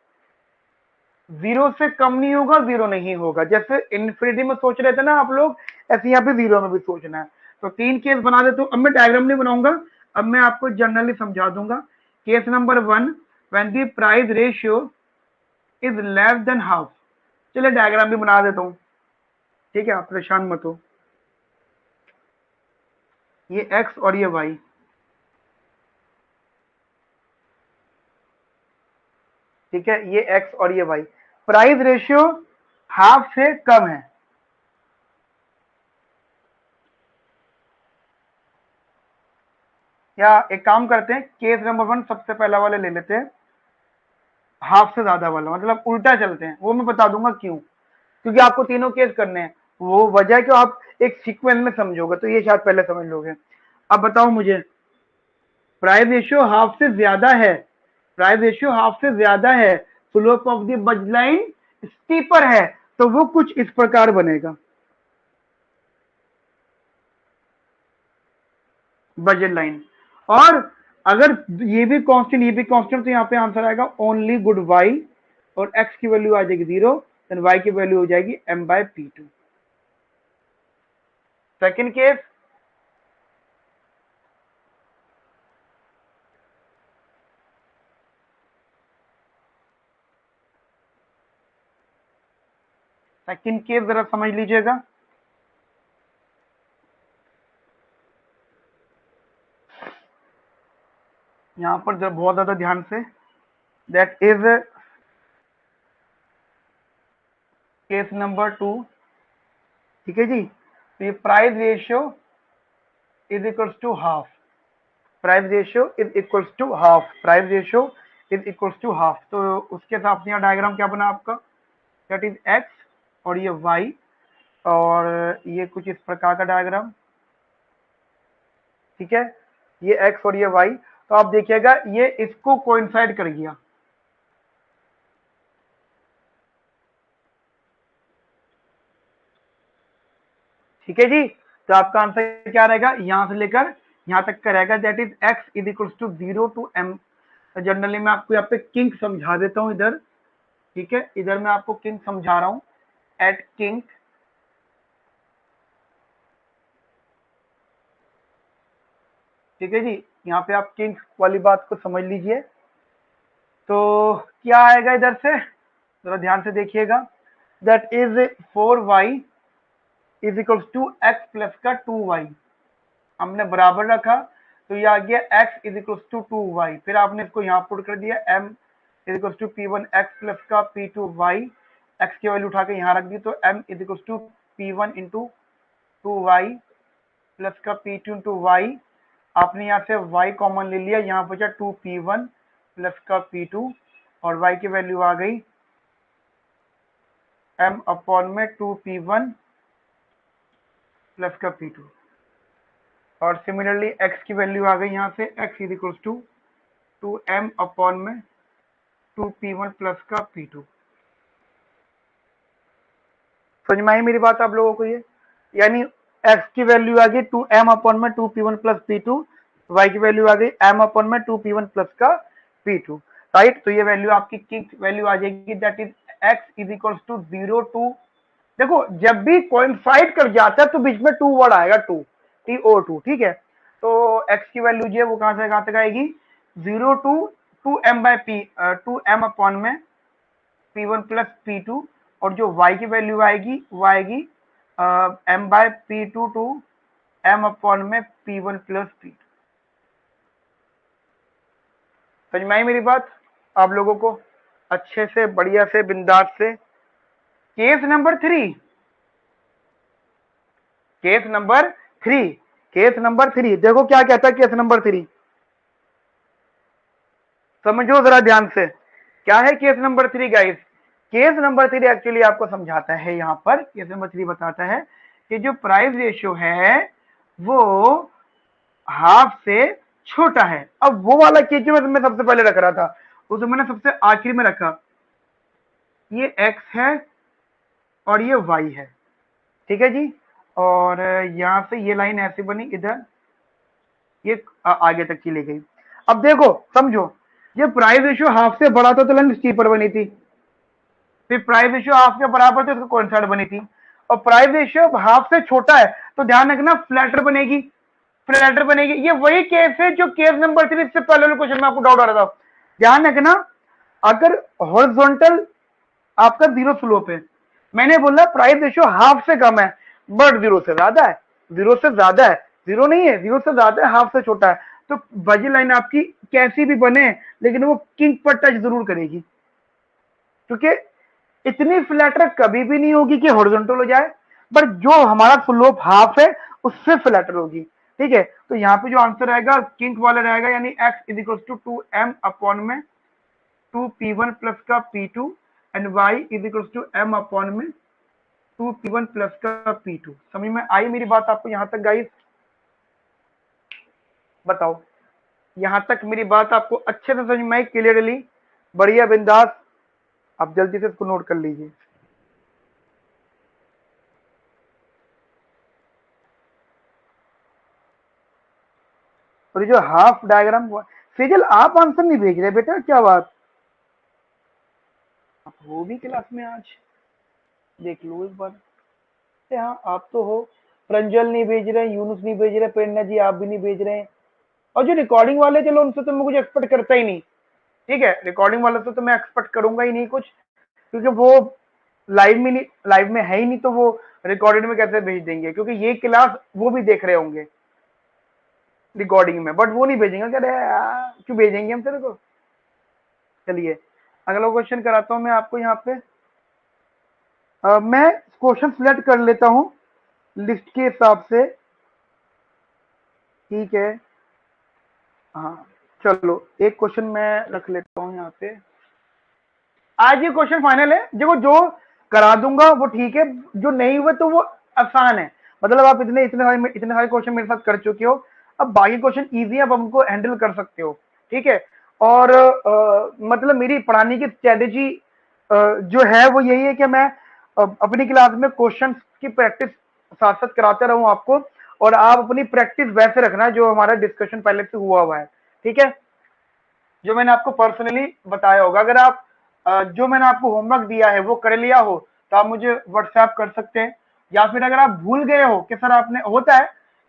0 से कम नहीं होगा, 0 नहीं होगा। जैसे इन्फिनिटी में सोच रहे थे ना आप लोग, ऐसे यहाँ पे 0 में भी सोचना है। तो 3 केस बना देता हूँ। अब मैं डायग्राम नहीं बनाऊंगा, अब मैं आपको जनरली समझा दूंगा। Case number 1, when the price ratio is less than half. चलिए डायग्राम भी बना देता हूँ, ठीक है, आप परेशान मत हो। ये x और ये y, ठीक है, ये x और ये y। प्राइस रेशियो हाफ से कम है, या एक काम करते हैं, केस नंबर 1 सबसे पहला वाले ले लेते हैं, हाफ से ज्यादा वाला, मतलब उल्टा चलते हैं। वो मैं बता दूंगा क्यों, क्योंकि आपको तीनों केस करने हैं। वो वजह है कि आप एक सीक्वेंस में समझोगे, तो ये शायद पहले समझ लोगे। अब बताओ मुझे, प्राइस रेशियो हाफ से ज्यादा है, प्राइस रेशियो हाफ से ज्यादा है, स्लोप ऑफ द बज लाइन स्टीपर है, तो वो कुछ इस प्रकार बनेगा, बजट लाइन। और अगर ये भी कांस्टेंट, ये भी कांस्टेंट, तो यहाँ पे आंसर आएगा ओनली गुड वाई, और एक्स की वैल्यू आ जाएगी 0, देन वाई की वैल्यू हो जाएगी m/p2। Second case, second case जरा समझ लीजिएगा। यहां पर जब बहुत ज्यादा ध्यान से, दैट इज केस नंबर 2। ठीक है जी, तो ये price ratio is equals to half, price ratio is equals to half, price ratio is equals to half. तो उसके हिसाब से यहाँ डायग्राम क्या बना आपका, दैट इज एक्स और ये वाई, और ये कुछ इस प्रकार का डायग्राम। ठीक है, ये एक्स और ये वाई, तो आप देखिएगा ये इसको कोइंसाइड कर गया। ठीक है जी, तो आपका आंसर क्या रहेगा, यहां से लेकर यहां तक का रहेगा, that is x is equal to 0 to m। Generally मैं आपको यहाँ पे किंग समझा देता हूँ इधर, ठीक है, इधर मैं आपको किंग समझा रहा हूँ, एट किंग, ठीक है जी, यहाँ पे आप किंग वाली बात को समझ लीजिए। तो क्या आएगा इधर से, जरा ध्यान से देखिएगा, that is 4y is equal to x plus का 2y, हमने बराबर रखा, तो ये आ गया x is equal to 2y, फिर आपने इसको यहाँ पुट कर दिया m is equal to p1 x plus का p2y, x की वैल्यू उठा के यहाँ रख दी, तो m is equal to p1 into 2y plus का p2 इंटू y, आपने यहाँ से y कॉमन ले लिया, यहाँ बचा 2p1 प्लस का p2 और y की वैल्यू आ गई m अपॉन में 2p1 प्लस का p2, और सिमिलरली x की वैल्यू आ गई यहाँ से x is equal to 2m upon में 2p1 प्लस का p2। समझ में आई मेरी बात आप लोगों को ये, यानी x की वैल्यू आ गई 2m अपॉन में 2p1 प्लस p2, y की वैल्यू आ गई m अपॉन में 2p1 प्लस का p2, राइट। तो ये वैल्यू आपकी किक वैल्यू आ जाएगी, that is x is equal to 0 to, देखो जब भी कोइंसाइड कर जाता है तो बीच में 2 वर्ड आएगा, 2 TO2, ठीक है। तो x की वैल्यू जो है वो कहां तक आएगी, 0 to 2m bye p, 2m upon में p1 प्लस p2, और जो y की वैल्यू आएगी वो आएगी m by p2 to m upon में p1 प्लस p2। समझ में आई मेरी बात आप लोगों को, अच्छे से बढ़िया से बिंदास से। Case number 3, case number 3, case number 3 देखो क्या कहता है केस नंबर 3, समझो जरा ध्यान से, क्या है case number 3 guys. Case number 3 actually आपको समझाता है, यहाँ पर केस नंबर 3 बताता है कि जो प्राइस रेशियो है वो हाफ से छोटा है। अब वो वाला केस जो मैं सबसे पहले रख रहा था उसे मैंने सबसे आखिर में रखा, ये x है और ये y है, ठीक है जी, और यहां से ये लाइन ऐसी बनी, इधर ये आगे तक की ले गई। अब देखो समझो, ये प्राइस रेशियो हाफ से बड़ा था तो लाइन स्टीपर बनी थी, फिर प्राइस रेशियो हाफ के बराबर थे तो कोइंसाइड बनी थी, और प्राइस रेशियो हाफ से छोटा है तो ध्यान रखना फ्लैटर बनेगी, फ्लैटर बनेगी। ये वही केस है जो केस नंबर 3 इससे पहले वाले क्वेश्चन में आपको डाउट आ रहा था। ध्यान रखना, अगर हॉरिजॉन्टल आपका 0 स्लोप है, मैंने बोला प्राइस रेशियो हाफ से कम है बट 0 से ज्यादा है, 0 से ज्यादा है, 0 नहीं है, 0 से ज्यादा है, हाफ से छोटा है, तो बजी लाइन आपकी कैसी भी बने लेकिन वो किंग पर टच जरूर करेगी, क्योंकि इतनी फ्लैटर कभी भी नहीं होगी कि हॉरिजॉन्टल हो जाए, पर जो हमारा स्लोप हाफ है उससे फ्लैटर होगी, ठीक है। तो यहाँ पे जो आंसर आएगा किंग वाला रहेगा, यानी x is equal to 2m upon में 2p1 प्लस का p2 and y is equal to m upon में 2p1 प्लस का p2। समझ में आई मेरी बात आपको यहाँ तक गाइस, बताओ यहाँ तक मेरी बात आपको अच्छे से समझ में आई, क्लियरली, बढ़िया बिंदास, आप जल्दी से इसको नोट कर लीजिए। और जो हाफ डायग्राम, सेजल आप आंसर नहीं भेज रहे बेटा, क्या बात, आप हो भी क्लास में आज, देख लो एक बार। हाँ आप तो हो, प्रंजल नहीं भेज रहे, यूनुस नहीं भेज रहे, प्रेरणा जी आप भी नहीं भेज रहे हैं, और जो रिकॉर्डिंग वाले चलो उनसे तो मैं कुछ एक्सपेक्ट करता ही नहीं, ठीक है, रिकॉर्डिंग वाले से तो मैं एक्सपेक्ट करूंगा ही नहीं कुछ, क्योंकि वो लाइव में है ही नहीं, तो वो रिकॉर्डेड में कैसे भेज देंगे, क्योंकि ये क्लास वो भी देख रहे होंगे रिकॉर्डिंग में, बट वो नहीं भेजेंगे, कह रहे क्यों भेजेंगे हम तेरे को। चलिए अगला क्वेश्चन कराता हूं मैं आपको यहाँ पे, मैं क्वेश्चन सिलेक्ट कर लेता हूं लिस्ट के हिसाब से, ठीक है, हाँ चलो एक क्वेश्चन मैं रख लेता हूं यहाँ पे, आज ये क्वेश्चन फाइनल है, देखो जो करा दूंगा वो ठीक है, जो नहीं हुआ तो वो आसान है, मतलब आप इतने सारे क्वेश्चन मेरे साथ कर चुके हो, अब बाकी क्वेश्चन इजी है, अब हमको हैंडल कर सकते हो, ठीक है। और मतलब मेरी पढ़ाने की स्ट्रेटेजी जो है वो यही है कि मैं अपनी क्लास में क्वेश्चन की प्रैक्टिस साथ साथ कराते रहूं आपको, और आप अपनी प्रैक्टिस वैसे रखना जो हमारा डिस्कशन पहले से हुआ है, ठीक है, जो मैंने आपको पर्सनली बताया होगा। अगर आप जो मैंने आपको होमवर्क दिया है वो कर लिया हो तो आप मुझे व्हाट्सएप कर सकते हैं, या फिर अगर आप भूल गए हो कि सर आपने, होता है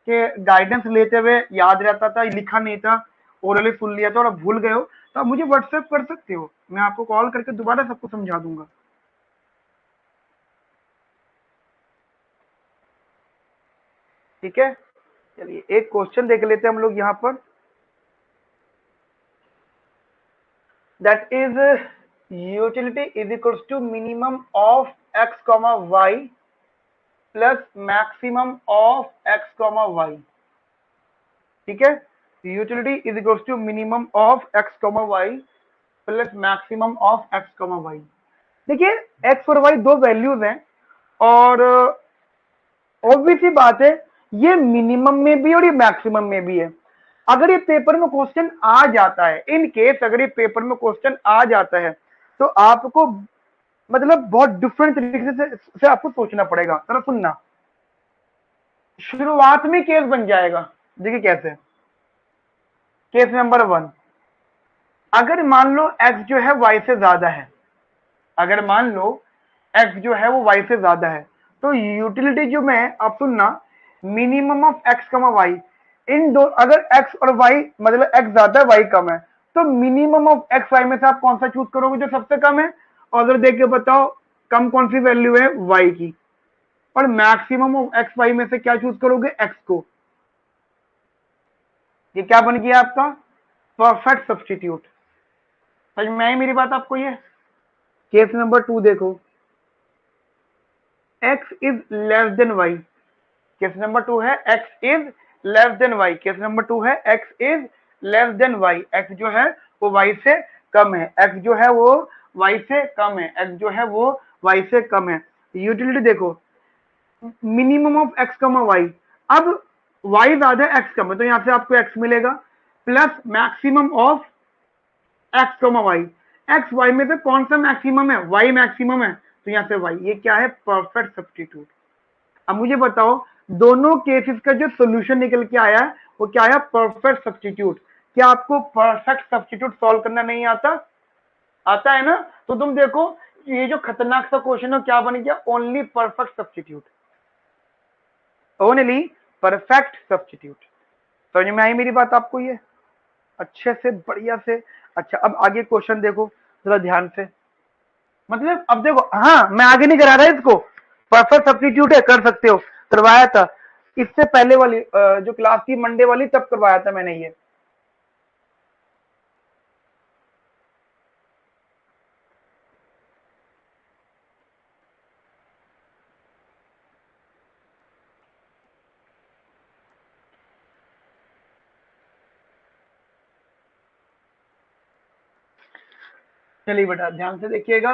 कि गाइडेंस लेते हुए याद रहता था, लिखा नहीं था, ओरली सुन लिया था और आप भूल गए हो, तो आप मुझे व्हाट्सएप कर सकते हो, मैं आपको कॉल करके दोबारा सबको समझा दूंगा। ठीक है, चलिए एक क्वेश्चन देख लेते हैं हम लोग यहाँ पर। That is utility is equals to minimum of x comma y plus maximum of x comma y. ठीक है, utility is equals to minimum of x comma y plus maximum of x comma y. देखिए x और y दो values हैं, और obvious सी बात है ये मिनिमम में भी और ये मैक्सिमम में भी है। अगर ये पेपर में क्वेश्चन आ जाता है, इन केस अगर ये पेपर में क्वेश्चन आ जाता है, तो आपको मतलब बहुत डिफरेंट तरीके से आपको सोचना पड़ेगा। जरा सुनना, शुरुआत में केस बन जाएगा। देखिए कैसे, केस नंबर 1, अगर मान लो x जो है y से ज्यादा है, अगर मान लो x जो है वो y से ज्यादा है, तो यूटिलिटी जो मैं, आप सुनना, मिनिमम ऑफ x कमा वाई, इन दो, अगर x और y मतलब x ज्यादा है y कम है, तो मिनिमम ऑफ x y में से आप कौन सा चूज करोगे जो सबसे कम है, और अगर देख के बताओ कम कौन सी वैल्यू है y की, और मैक्सिमम ऑफ x y में से क्या चूज करोगे, x को। ये क्या बन गया आपका परफेक्ट सब्स्टिट्यूट। समझ में आई मेरी बात आपको? ये केस नंबर 2 देखो, x is less then y। Case number 2 है x is less then y। Case number 2 है x is less then y। x जो है वो y से कम है, x जो है वो y से कम है, x जो है वो y से कम है। यूटिलिटी देखो, मिनिमम ऑफ x कमा y, अब y ज्यादा है x कम है, तो यहां से आपको x मिलेगा, प्लस मैक्सिमम ऑफ x कमा y, x y में से कौन सा मैक्सिमम है, y मैक्सिमम है, तो यहां से y, ये क्या है परफेक्ट सब्स्टिट्यूट। अब मुझे बताओ दोनों केसेस का जो सोल्यूशन निकल के आया है वो क्या आया, परफेक्ट सब्स्टिट्यूट। क्या आपको परफेक्ट सब्स्टिट्यूट सॉल्व करना नहीं आता? आता है ना? तो तुम देखो ये जो खतरनाक सा क्वेश्चन है क्या बन गया, only perfect substitute, only perfect substitute. समझ में आई मेरी बात आपको ये अच्छे से, बढ़िया से? अच्छा अब आगे क्वेश्चन देखो जरा ध्यान से, मतलब अब देखो, हाँ मैं आगे नहीं करा रहा इसको, परफेक्ट सब्स्टिट्यूट है, कर सकते हो, करवाया था इससे पहले वाली जो क्लास थी मंडे वाली, तब करवाया था मैंने ये। चलिए बेटा ध्यान से देखिएगा,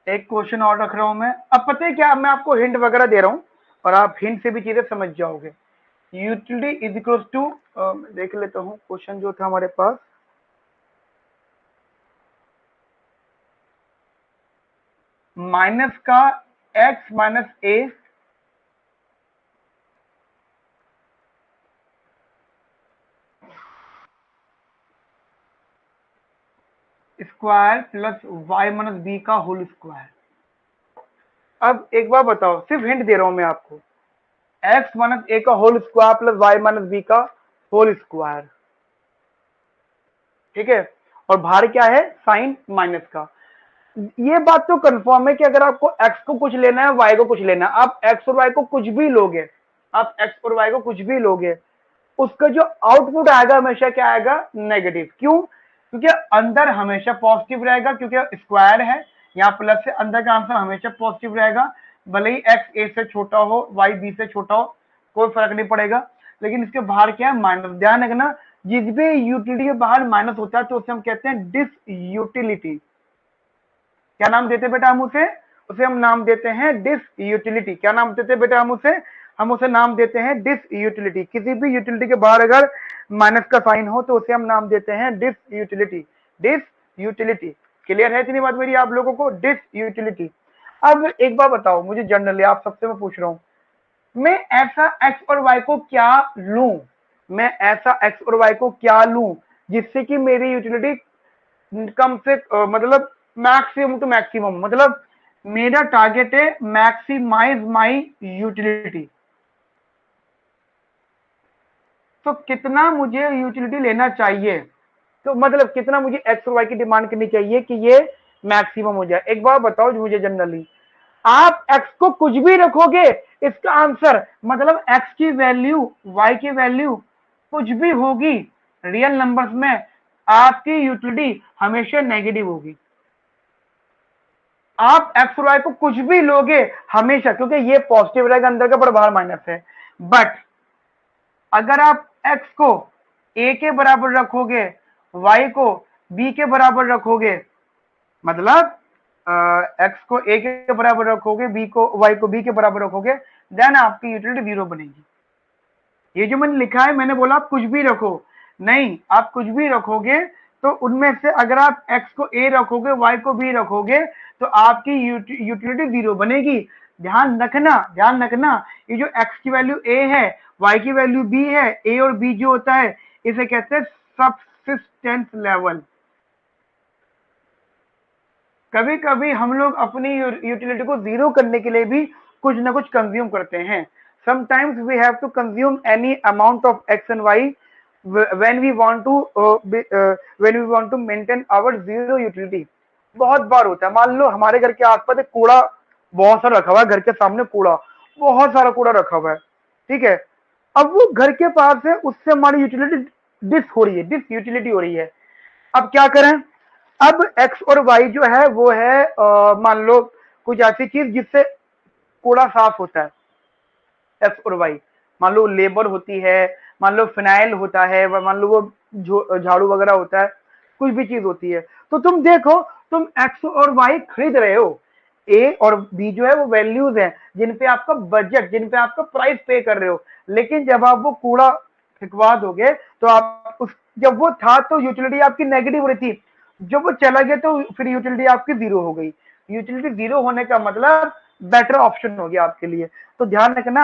एक क्वेश्चन और रख रहा हूं मैं। अब पता है क्या, मैं आपको हिंट वगैरह दे रहा हूं और आप हिंट से भी चीजें समझ जाओगे। यूटिलिटी इज इक्वल टू, देख लेता हूं क्वेश्चन जो था हमारे पास, माइनस का x minus a square plus y minus b का होल स्क्वायर। अब एक बार बताओ, सिर्फ हिंट दे रहा हूं मैं आपको, x माइनस ए का whole square plus y minus b का होल स्क्वायर, ठीक है, और बाहर क्या है, साइन माइनस का। ये बात तो कंफर्म है कि अगर आपको x को कुछ लेना है, y को कुछ लेना है, आप x और y को कुछ भी लोगे, आप x और y को कुछ भी लोगे, उसका जो आउटपुट आएगा हमेशा क्या आएगा, नेगेटिव। क्यों? क्योंकि अंदर हमेशा पॉजिटिव रहेगा, क्योंकि स्क्वायर है, यहाँ प्लस से अंदर का आंसर हमेशा पॉजिटिव रहेगा, भले ही x a से छोटा हो, y b से छोटा हो, कोई फर्क नहीं पड़ेगा। लेकिन इसके बाहर क्या है, माइनस। ध्यान रखना, जिस भी यूटिलिटी के बाहर माइनस होता है तो उसे हम कहते हैं डिस यूटिलिटी। क्या नाम देते बेटा हम उसे? उसे हम नाम देते हैं डिस यूटिलिटी। क्या नाम देते बेटा हम उसे नाम देते हैं डिस यूटिलिटी। किसी भी यूटिलिटी के बाहर अगर माइनस का साइन हो तो उसे हम नाम देते हैं disutility. Disutility, clear है इतनी बात मेरी आप लोगों को? Disutility. अब एक बार बताओ मुझे, जनरली आप सबसे मैं पूछ रहा हूं, मैं ऐसा एक्स और वाई को क्या लूं, मैं ऐसा एक्स और वाई को क्या लूं जिससे कि मेरी यूटिलिटी कम से मतलब मैक्सिमम टू मैक्सिमम, मतलब मेरा टारगेट है मैक्सिमाइज माई यूटिलिटी। तो कितना मुझे यूटिलिटी लेना चाहिए, तो मतलब कितना मुझे एक्स और वाई की डिमांड करनी चाहिए कि ये मैक्सिमम हो जाए। एक बार बताओ मुझे, जनरली आप एक्स को कुछ भी रखोगे, इसका आंसर मतलब एक्स की वैल्यू वाई की वैल्यू कुछ भी होगी रियल नंबर्स में, आपकी यूटिलिटी हमेशा नेगेटिव होगी। आप एक्स और वाई को कुछ भी लोगे हमेशा, क्योंकि ये पॉजिटिव रहेगा अंदर का, पर बाहर माइनस है। बट अगर आप एक्स को ए के बराबर रखोगे, वाई को बी के बराबर रखोगे, मतलब एक्स को ए के बराबर रखोगे, बी को वाई को बी के बराबर रखोगे, देन आपकी यूटिलिटी जीरो बनेगी। ये जो मैंने लिखा है, मैंने बोला आप कुछ भी रखो, नहीं, आप कुछ भी रखोगे तो उनमें से अगर आप एक्स को ए रखोगे, वाई को बी रखोगे, तो आपकी यूटिलिटी जीरो बनेगी। ध्यान रखना, ध्यान रखना, ये जो एक्स की वैल्यू ए है, वाई की वैल्यू बी है, ए और बी जो होता है इसे कहते हैं सबसिस्टेंस लेवल। कभी कभी हम लोग अपनी यूटिलिटी को जीरो करने के लिए भी कुछ ना कुछ कंज्यूम करते हैं। Sometimes we have to consume any amount of x and y when we want to when we want to maintain our zero utility। बहुत बार होता है, मान लो हमारे घर के आसपास एक कूड़ा बहुत सारा रखा हुआ है, घर के सामने कूड़ा, बहुत सारा कूड़ा रखा हुआ है, ठीक है। अब वो घर के पास है, उससे हमारी यूटिलिटी डिस हो रही है, डिस यूटिलिटी हो रही है। अब क्या करें, अब एक्स और वाई जो है वो है मान लो कुछ ऐसी चीज जिससे कूड़ा साफ होता है, एक्स और वाई, मान लो लेबर होती है, मान लो फिनाइल होता है, मान लो वो झाड़ू वगैरह होता है, कुछ भी चीज होती है। तो तुम देखो, तुम एक्स और वाई खरीद रहे हो, ए और बी जो है वो वैल्यूज हैं जिन पे आपका बजट, जिन पे आपका प्राइस पे कर रहे हो। लेकिन जब आप वो कूड़ा फेंकवा दोगे तो आप उस, जब वो था तो यूटिलिटी आपकी नेगेटिव हो रही थी, जब वो चला गया तो फिर यूटिलिटी आपकी जीरो हो गई। यूटिलिटी जीरो होने का मतलब बेटर ऑप्शन हो गया आपके लिए। तो ध्यान रखना,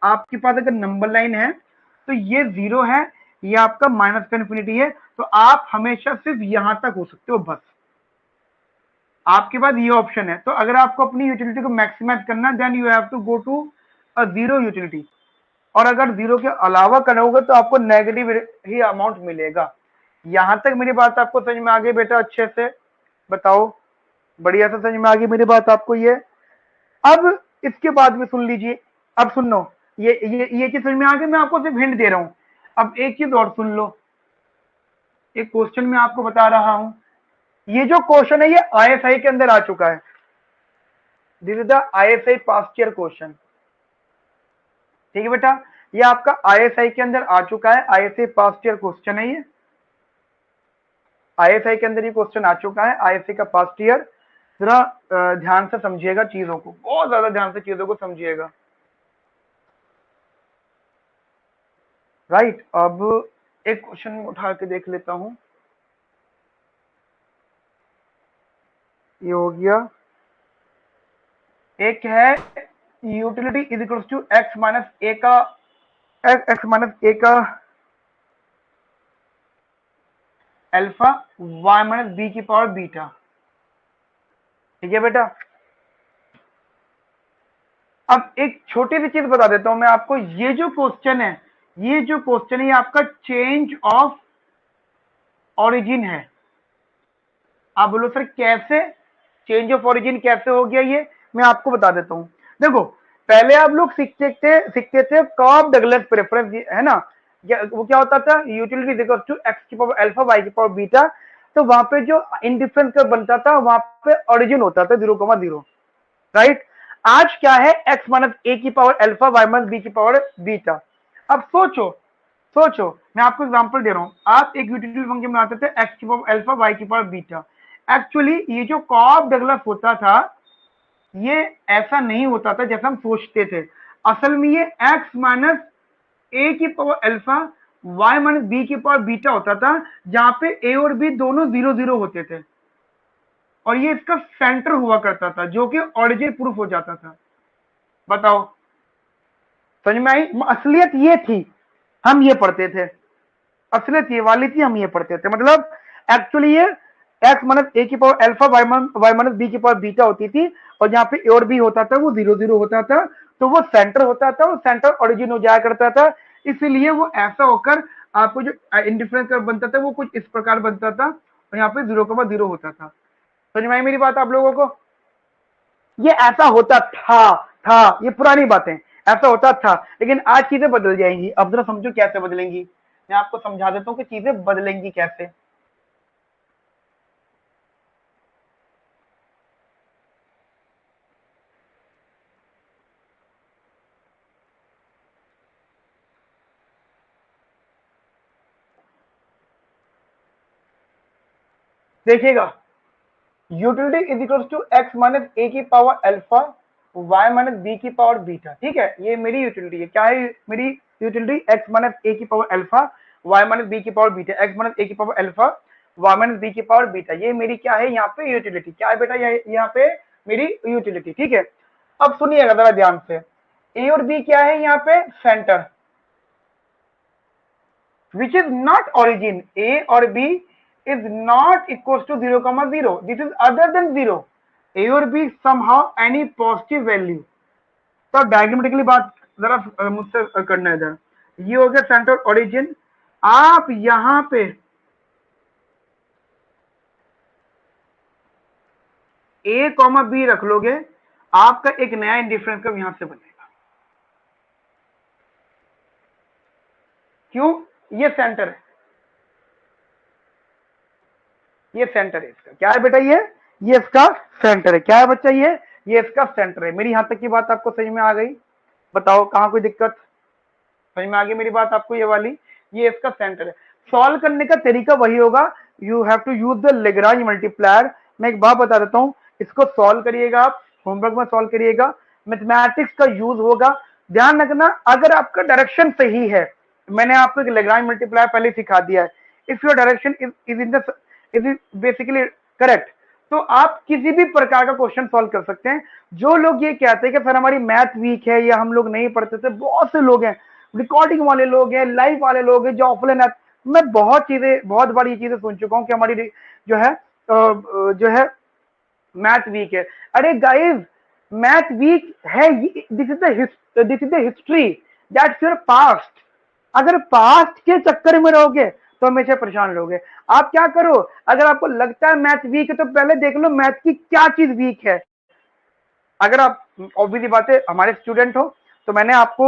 आपके पास अगर नंबर लाइन है तो ये जीरो है, ये आपका माइनस का इन्फिनिटी है, तो आप हमेशा सिर्फ यहां तक हो सकते हो बस, आपके पास ये ऑप्शन है। तो अगर आपको अपनी यूटिलिटी को मैक्सिमाइज करना, then you have to go to a zero utility. और अगर जीरो के अलावा करोगे तो आपको नेगेटिव ही अमाउंट मिलेगा। यहां तक मेरी बात आपको समझ में आ गई बेटा? अच्छे से बताओ, बढ़िया से समझ में आ गई मेरी बात आपको ये? अब इसके बाद में सुन लीजिए, अब सुन लो, ये चीज समझ में आ गई, मैं आपको सिर्फ हिंट दे रहा हूं। अब एक चीज और सुन लो, एक क्वेश्चन मैं आपको बता रहा हूं, ये जो क्वेश्चन है ये आईएसआई के अंदर आ चुका है। This is the ISI past year question, ठीक है बेटा, ये आपका आईएसआई के अंदर आ चुका है, आईएसआई पास्ट ईयर क्वेश्चन है ये, आईएसआई के अंदर ये क्वेश्चन आ चुका है, आईएसआई का पास्ट ईयर। जरा ध्यान से समझिएगा चीजों को, बहुत ज्यादा ध्यान से चीजों को समझिएगा, राइट। अब एक क्वेश्चन उठा के देख लेता हूं, ये हो गया। एक है utility is equal to x minus a का, एक्स माइनस ए का अल्फा, वाई माइनस बी की पावर बीटा, ठीक है बेटा। अब एक छोटी सी चीज बता देता हूं मैं आपको, ये जो क्वेश्चन है, ये जो क्वेश्चन है ये आपका चेंज ऑफ ओरिजिन है। आप बोलो सर कैसे चेंज ऑफ ओरिजिन कैसे हो गया, ये मैं आपको बता देता हूं। देखो, पहले आप लोग सीखते थे कॉब डगलस प्रेफरेंस, है ना, वो क्या होता था, utility is equal to x की पावर अल्फा वाई की पावर बीटा। तो वहां पे जो इंडिफरेंस कर्व बनता था वहां पे ओरिजिन होता था 0,0, राइट। आज क्या है, एक्स माइनस ए की power alpha, y minus b की पावर बीटा। अब सोचो, सोचो, मैं आपको एग्जांपल दे रहा हूं, आप एक यूटिलिटी फंक्शन बनाते थे एक्स की पावर अल्फा, वाई की पावर बीटा। एक्चुअली ये जो कॉब डगलस होता था ये ऐसा नहीं होता था जैसा हम सोचते थे। असल में ये एक्स माइनस ए की power alpha, y minus b की पावर बीटा होता था, जहां पे ए और बी दोनों 0 0 होते थे। और ये इसका सेंटर हुआ करता था, जो कि ओरिजिन प्रूफ हो जाता था। बताओ, समझ में आई? असलियत ये थी, हम ये पढ़ते थे, असलियत ये वाली थी, हम ये पढ़ते थे। मतलब एक्चुअली ये एक्स माइनस ए की power alpha y minus b की पावर बीटा होती थी, और जहाँ पे ए और बी होता था वो 0 0 होता था, तो वो सेंटर होता था, वो सेंटर ओरिजिन हो जाया करता था। इसीलिए वो ऐसा होकर आपको जो इंडिफरेंस कर्व बनता था वो कुछ इस प्रकार बनता था, और यहाँ पे 0 0 होता था। समझ में आई मेरी बात आप लोगों को? ये ऐसा होता था, ये पुरानी बातें, ऐसा होता था, लेकिन आज चीजें बदल जाएंगी। अब जरा समझो कैसे बदलेंगी, मैं आपको समझा देता हूँ कि चीजें बदलेंगी कैसे। देखिएगा, utility is equal to x minus a की power alpha y minus b की पावर बीटा। ठीक है, ये मेरी यूटिलिटी है। क्या है मेरी यूटिलिटी? एक्स माइनस ए की power alpha y minus b की power beta, x minus a की power alpha y minus b की पावर बीटा, ये मेरी क्या है यहाँ पे यूटिलिटी। क्या है बेटा? यहाँ पे मेरी यूटिलिटी। ठीक है, अब सुनिएगा जरा ध्यान से, ए और बी क्या है यहाँ पे? Centre, which is not origin. A or B is not equals to 0, 0. This is other than 0. A or B somehow any positive value. तो डायग्रामेटिकली बात जरा मुझसे करना है इधर। ये हो गया सेंटर ओरिजिन। आप यहां पे A, B रख लोगे, आपका एक नया इंडिफरेंस कर्व यहां से बनेगा। क्यों? ये सेंटर है, ये सेंटर है इसका। क्या है बेटा? ये इसका सेंटर है। क्या है बच्चा? ये इसका सेंटर है। मेरी यहां तक की बात आपको समझ में आ गई? बताओ कहां कोई दिक्कत? समझ में आ गई मेरी बात आपको? ये वाली, ये इसका सेंटर है। सॉल्व करने का तरीका वही होगा, you have to use the Lagrange multiplier. मैं एक बात बता देता हूं, इसको सॉल्व करिएगा आप, होमवर्क में सॉल्व करिएगा, मैथमेटिक्स का यूज होगा। ध्यान रखना, अगर आपका डायरेक्शन सही है, मैंने आपको एक लेग्रांज मल्टीप्लायर पहले सिखा दिया है, if your direction is in the is basically correct, तो आप किसी भी प्रकार का क्वेश्चन सॉल्व कर सकते हैं। जो लोग ये कहते हैं कि सर हमारी मैथ वीक है या हम लोग नहीं पढ़ते थे, बहुत से लोग हैं, रिकॉर्डिंग वाले लोग हैं, लाइव वाले लोग हैं, जो ऑफलाइन, मैं बहुत बार ये चीजें सुन चुका हूँ कि हमारी जो है मैथ वीक है। अरे गाइस, मैथ वीक है, this is the history, that's your past. अगर पास्ट के चक्कर में रहोगे तो हमेशा परेशान रहोगे। आप क्या करो, अगर आपको लगता है मैथ वीक है तो पहले देख लो मैथ की क्या चीज वीक है। अगर आप ऑब्वियसली बात है हमारे स्टूडेंट हो, तो मैंने आपको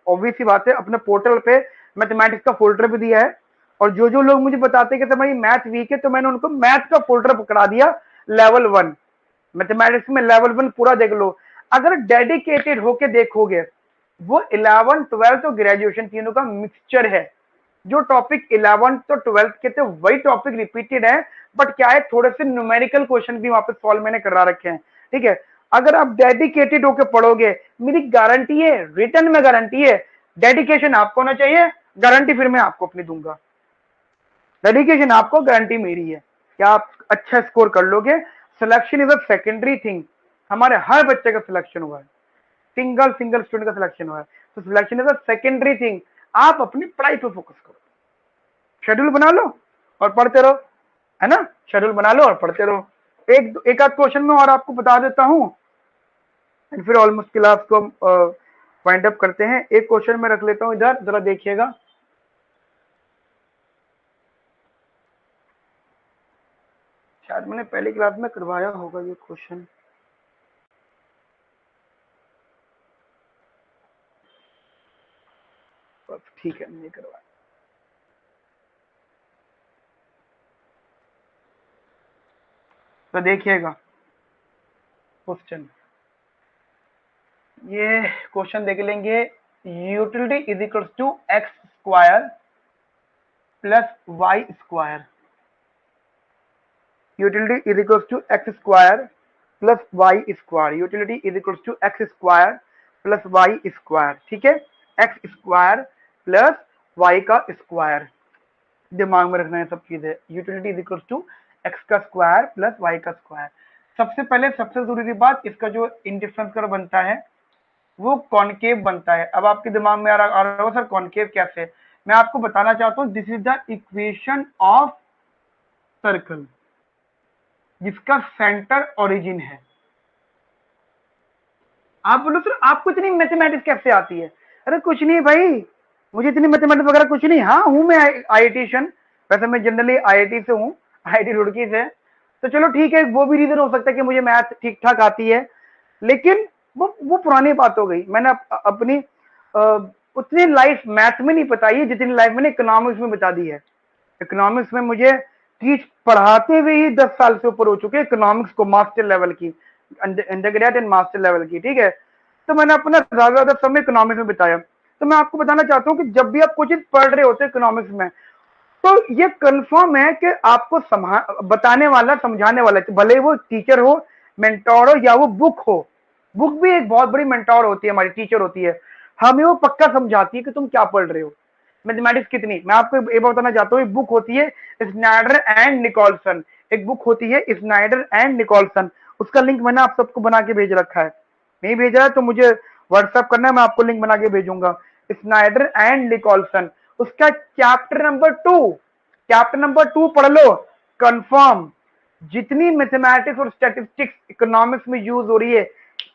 ऑब्वियसली बात है अपने पोर्टल पे मैथमेटिक्स का फोल्डर भी दिया है, और जो जो लोग मुझे बताते हैं कि तुम्हारी मैथ वीक है, तो मैंने उनको मैथ का फोल्डर पकड़ा दिया, लेवल 1 मैथमेटिक्स में, लेवल 1 पूरा देख लो। अगर डेडिकेटेड होके देखोगे, वो 11 12 और ग्रेजुएशन तीनों का मिक्सचर है। जो टॉपिक 11 तो 12 के थे वही टॉपिक रिपीटेड है, बट क्या है, थोड़े से न्यूमेरिकल क्वेश्चन भी वहां पे सॉल्व मैंने करा रखे हैं। ठीक है, अगर आप डेडिकेटेड होकर पढ़ोगे, मेरी गारंटी है, रिटर्न में गारंटी है, डेडिकेशन आपको होना चाहिए, गारंटी फिर मैं आपको अपनी दूंगा, डेडिकेशन आपको, गारंटी मेरी है कि आप अच्छा स्कोर कर लोगे। Selection is a secondary thing, हमारे हर बच्चे का सिलेक्शन हुआ है, सिंगल स्टूडेंट का सिलेक्शन हुआ है, तो selection is a secondary thing. आप अपनी पढ़ाई पे फोकस करो, शेड्यूल बना लो और पढ़ते रहो, है ना? शेड्यूल बना लो और पढ़ते रहो। एक आध क्वेश्चन में और आपको बता देता हूं, फिर ऑलमोस्ट क्लास को वाइंड अप करते हैं। एक क्वेश्चन में रख लेता हूं इधर, जरा देखिएगा। शायद मैंने पहली क्लास में करवाया होगा ये क्वेश्चन। ठीक है, नहीं करवाया। तो देखिएगा क्वेश्चन, ये क्वेश्चन देख लेंगे। Utility is equal to x square plus y square, utility is equal to x square plus y square, utility is equal to x square plus y square. ठीक है, एक्स स्क्वायर प्लस वाई का square, दिमाग में रखना है सब चीजें। Utility is equal to x का स्क्वायर प्लस वाई का स्क्वायर। सबसे पहले सबसे जरूरी बात, इसका जो इंडिफरेंस कर्व बनता है वो कॉनकेव बनता है। अब आपके दिमाग में आ रहा होगा सर कॉनकेव कैसे, मैं आपको बताना चाहता हूं, this is the equation of circle जिसका सेंटर ओरिजिन है। आप बोलो सर आपको इतनी मैथमेटिक्स कैसे आती है? अरे कुछ नहीं भाई, मुझे इतनी मैथमेटिक्स वगैरह कुछ नहीं। हाँ हूं मैं आईआईटीशियन, वैसे मैं जनरली आईआईटी से हूँ, आईआईटी रुड़की से। तो चलो ठीक है, वो भी रीजन हो सकता है कि मुझे मैथ ठीक ठाक आती है, लेकिन वो पुरानी बात हो गई। मैंने अपनी उतनी लाइफ मैथ में नहीं बताई है जितनी लाइफ मैंने इकोनॉमिक्स में बता दी है। इकोनॉमिक्स में मुझे टीच पढ़ाते हुए ही 10 साल से ऊपर हो चुके हैं इकोनॉमिक्स को, मास्टर लेवल की, अंडरग्रेड एंड मास्टर लेवल की, ठीक है। तो मैंने अपना ज्यादा समय इकोनॉमिक्स में बिताया। तो मैं आपको बताना चाहता हूँ कि जब भी आप कुछ चीज पढ़ रहे होते हैं इकोनॉमिक्स में, तो ये कंफर्म है कि आपको बताने वाला समझाने वाला, भले वो टीचर हो, मेंटोर हो, या वो बुक हो। बुक भी एक बहुत बड़ी मेंटोर होती है, हमारी टीचर होती है, हमें वो पक्का समझाती है कि तुम क्या पढ़ रहे हो, मैथमेटिक्स कितनी। मैं आपको ये बताना चाहता हूँ, एक बुक होती है स्नाइडर एंड निकोलसन, एक बुक होती है स्नाइडर एंड निकोलसन, उसका लिंक मैंने आप सबको बना के भेज रखा है। नहीं भेजा है तो मुझे व्हाट्सएप करना है, मैं आपको लिंक बना के भेजूंगा। स्नाइडर एंड निकोलसन, उसका चैप्टर नंबर 2 पढ़ लो, कंफर्म जितनी मैथमेटिक्स और स्टैटिस्टिक्स इकोनॉमिक्स में यूज हो रही है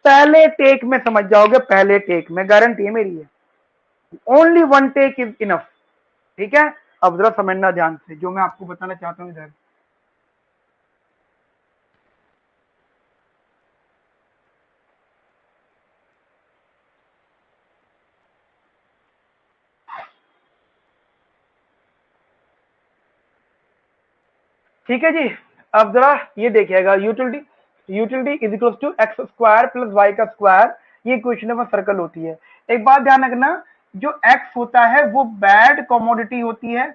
पहले टेक में समझ जाओगे, पहले टेक में, गारंटी है मेरी है। Only one take is enough, ठीक है। अब जरा समझना ध्यान से जो मैं आपको बताना चाहता हूं इधर। ठीक है जी, अब जरा ये देखिएगा, utility is equal to x square plus Y का स्क्वायर, ये इक्वेशन में सर्कल होती है। एक बात ध्यान रखना, जो एक्स होता है वो बैड कमोडिटी होती है,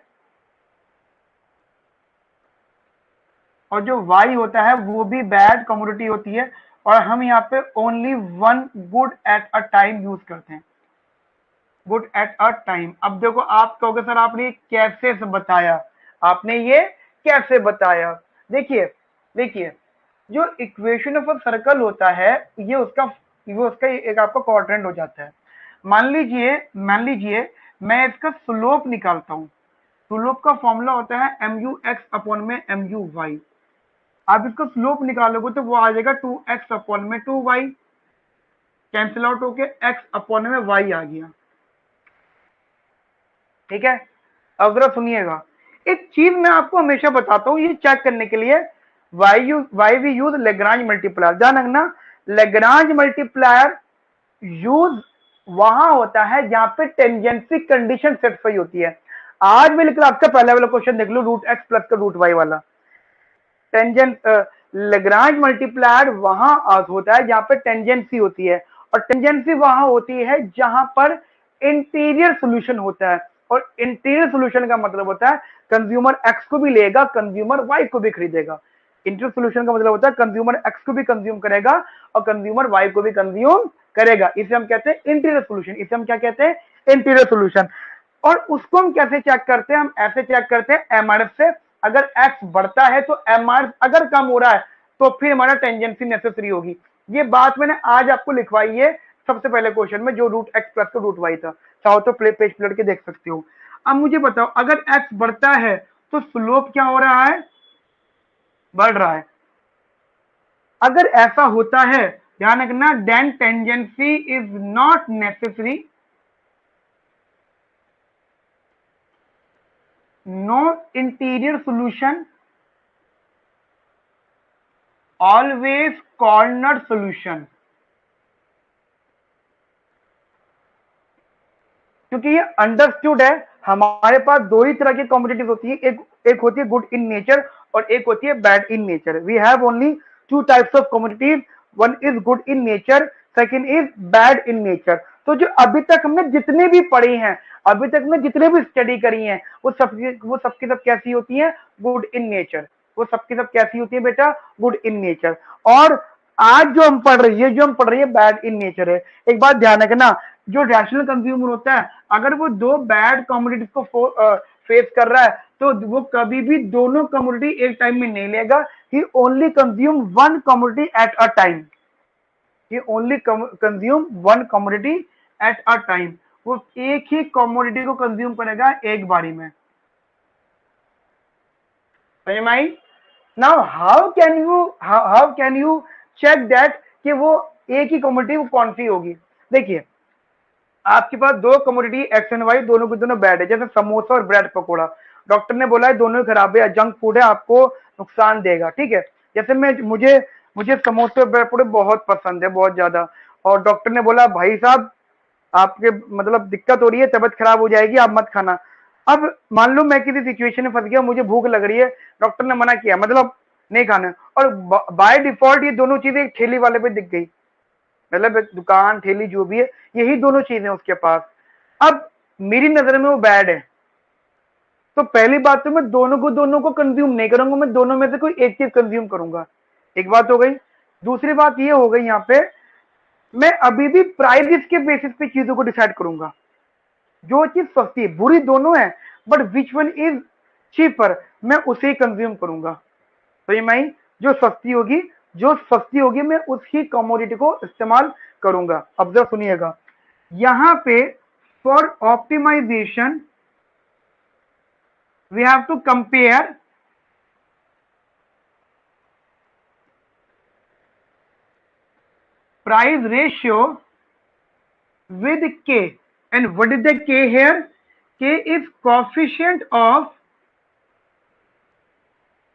और जो वाई होता है वो भी बैड कमोडिटी होती है, और हम यहाँ पे only one good at a time use करते हैं, गुड एट अ टाइम। अब देखो आप कहोगे सर आपने ये कैसे बताया, आपने ये कैसे बताया? देखिए देखिए, जो इक्वेशन ऑफ अ सर्कल होता है ये उसका एक आपका क्वाड्रेंट हो जाता है। मान लीजिए मैं इसका स्लोप निकालता हूं, स्लोप का फॉर्मूला होता है mu x अपॉन में mu y। आप इसका स्लोप निकालोगे तो वो आ जाएगा 2x अपॉन में 2y, कैंसिल आउट होके x अपॉन में y आ गया, ठीक है। अब जरा सुनिएगा, एक चीज मैं आपको हमेशा बताता हूं ये चेक करने के लिए, why we use Lagrange multiplier. ध्यान रखना, लेग्रांज मल्टीप्लायर यूज वहां होता है जहां पे टेंजेंसी कंडीशन सेटिस्फाई होती है। आज मेरे क्लास का पहला वाला क्वेश्चन देख लो, रूट एक्स प्लस का रूट वाई वाला। टेंजेंट लेग्रांज मल्टीप्लायर वहां होता है जहां पे टेंजेंसी होती है, और टेंजेंसी वहां होती है जहां पर इंटीरियर सोल्यूशन होता है। और इंटीरियर सोल्यूशन का मतलब होता है कंज्यूमर एक्स को भी लेगा, कंज्यूमर वाई को भी खरीदेगा। इंटीरियर सोल्यूशन का मतलब होता है कंज्यूमर एक्स को भी कंज्यूम करेगा और कंज्यूमर वाई को भी कंज्यूम करेगा, इसे हम कहते हैं इंटीरियर सोल्यूशन। इसे हम क्या कहते हैं? Interior solution. और उसको हम कैसे चेक करते हैं? हम ऐसे चेक करते हैं एमआरएफ से। अगर एक्स बढ़ता है तो एमआरएफ अगर कम हो रहा है तो फिर हमारा टेंजेंसी नेसेसरी होगी। ये बात मैंने आज आपको लिखवाई है सबसे पहले क्वेश्चन में, जो रूट एक्स प्लस का रूट वाई था। चाहो तो पेज पलट के देख सकते हो। अब मुझे बताओ, अगर एक्स बढ़ता है तो स्लोप क्या हो रहा है? बढ़ रहा है। अगर ऐसा होता है, ध्यान रखना, then tangency is not necessary, no interior solution, always corner solution। क्योंकि ये अंडरस्टूड है, हमारे पास दो ही तरह की कॉम्पिटिटिव होती है, एक होती है गुड इन नेचर और एक होती है bad in nature. We have only two types of competitive, one is good in nature, second is bad in nature. तो जो अभी तक हमने जितने भी पढ़ी हैं, अभी तक हमने जितने भी स्टडी करी हैं, वो सबकी सब कैसी होती है? Good in nature. वो सबकी सब कैसी होती है बेटा? Good in nature. और आज जो हम पढ़ रही है बैड इन नेचर है। एक बात ध्यान रखना, जो रैशनल कंज्यूमर होता है, अगर वो दो बैड कॉमोडिटीज को फेस कर रहा है तो वो कभी भी दोनों कमोडिटी एक टाइम में नहीं लेगा। He only consume one commodity at a time. he only consume one commodity at a time। वो एक ही कमोडिटी को कंज्यूम करेगा एक बारी में। समझ में आई? Now how can you check that कि वो एक ही कमोडिटी वो कौन सी होगी? देखिए, आपके पास दो कमोडिटी एक्स एंड वाई, दोनों के दोनों बैड है, जैसे समोसा और ब्रेड पकौड़ा। डॉक्टर ने बोला है दोनों खराब है, जंक फूड है, आपको नुकसान देगा, ठीक है। जैसे मुझे मुझे समोसे और ब्रेड पकौड़े बहुत पसंद है, बहुत ज्यादा, और डॉक्टर ने बोला भाई साहब आपके मतलब दिक्कत हो रही है, तबीयत खराब हो जाएगी, आप मत खाना। अब मान लो मैं किसी सिचुएशन में फंस गया, मुझे भूख लग रही है, डॉक्टर ने मना किया, मतलब नहीं खाना, और बाय डिफॉल्ट ये दोनों चीजें एक ठेली वाले पे दिख गई, मतलब दुकान ठेली जो भी है, यही दोनों चीजें उसके पास। अब मेरी नजर में वो बैड है, तो पहली बात तो मैं दोनों को कंज्यूम नहीं करूंगा, मैं दोनों में से कोई एक चीज कंज्यूम करूंगा। एक बात हो गई। दूसरी बात ये हो गई, यहाँ पे मैं अभी भी प्राइस के बेसिस पे चीजों को डिसाइड करूंगा। जो चीज सस्ती है, बुरी दोनों है, but which one is cheaper, मैं उसे ही कंज्यूम करूंगा। तो ये मैं जो सस्ती होगी मैं उसकी कमोडिटी को इस्तेमाल करूंगा। अब जरा सुनिएगा, यहां पे for optimization we have to compare price ratio with k, and what is the k here? K is coefficient of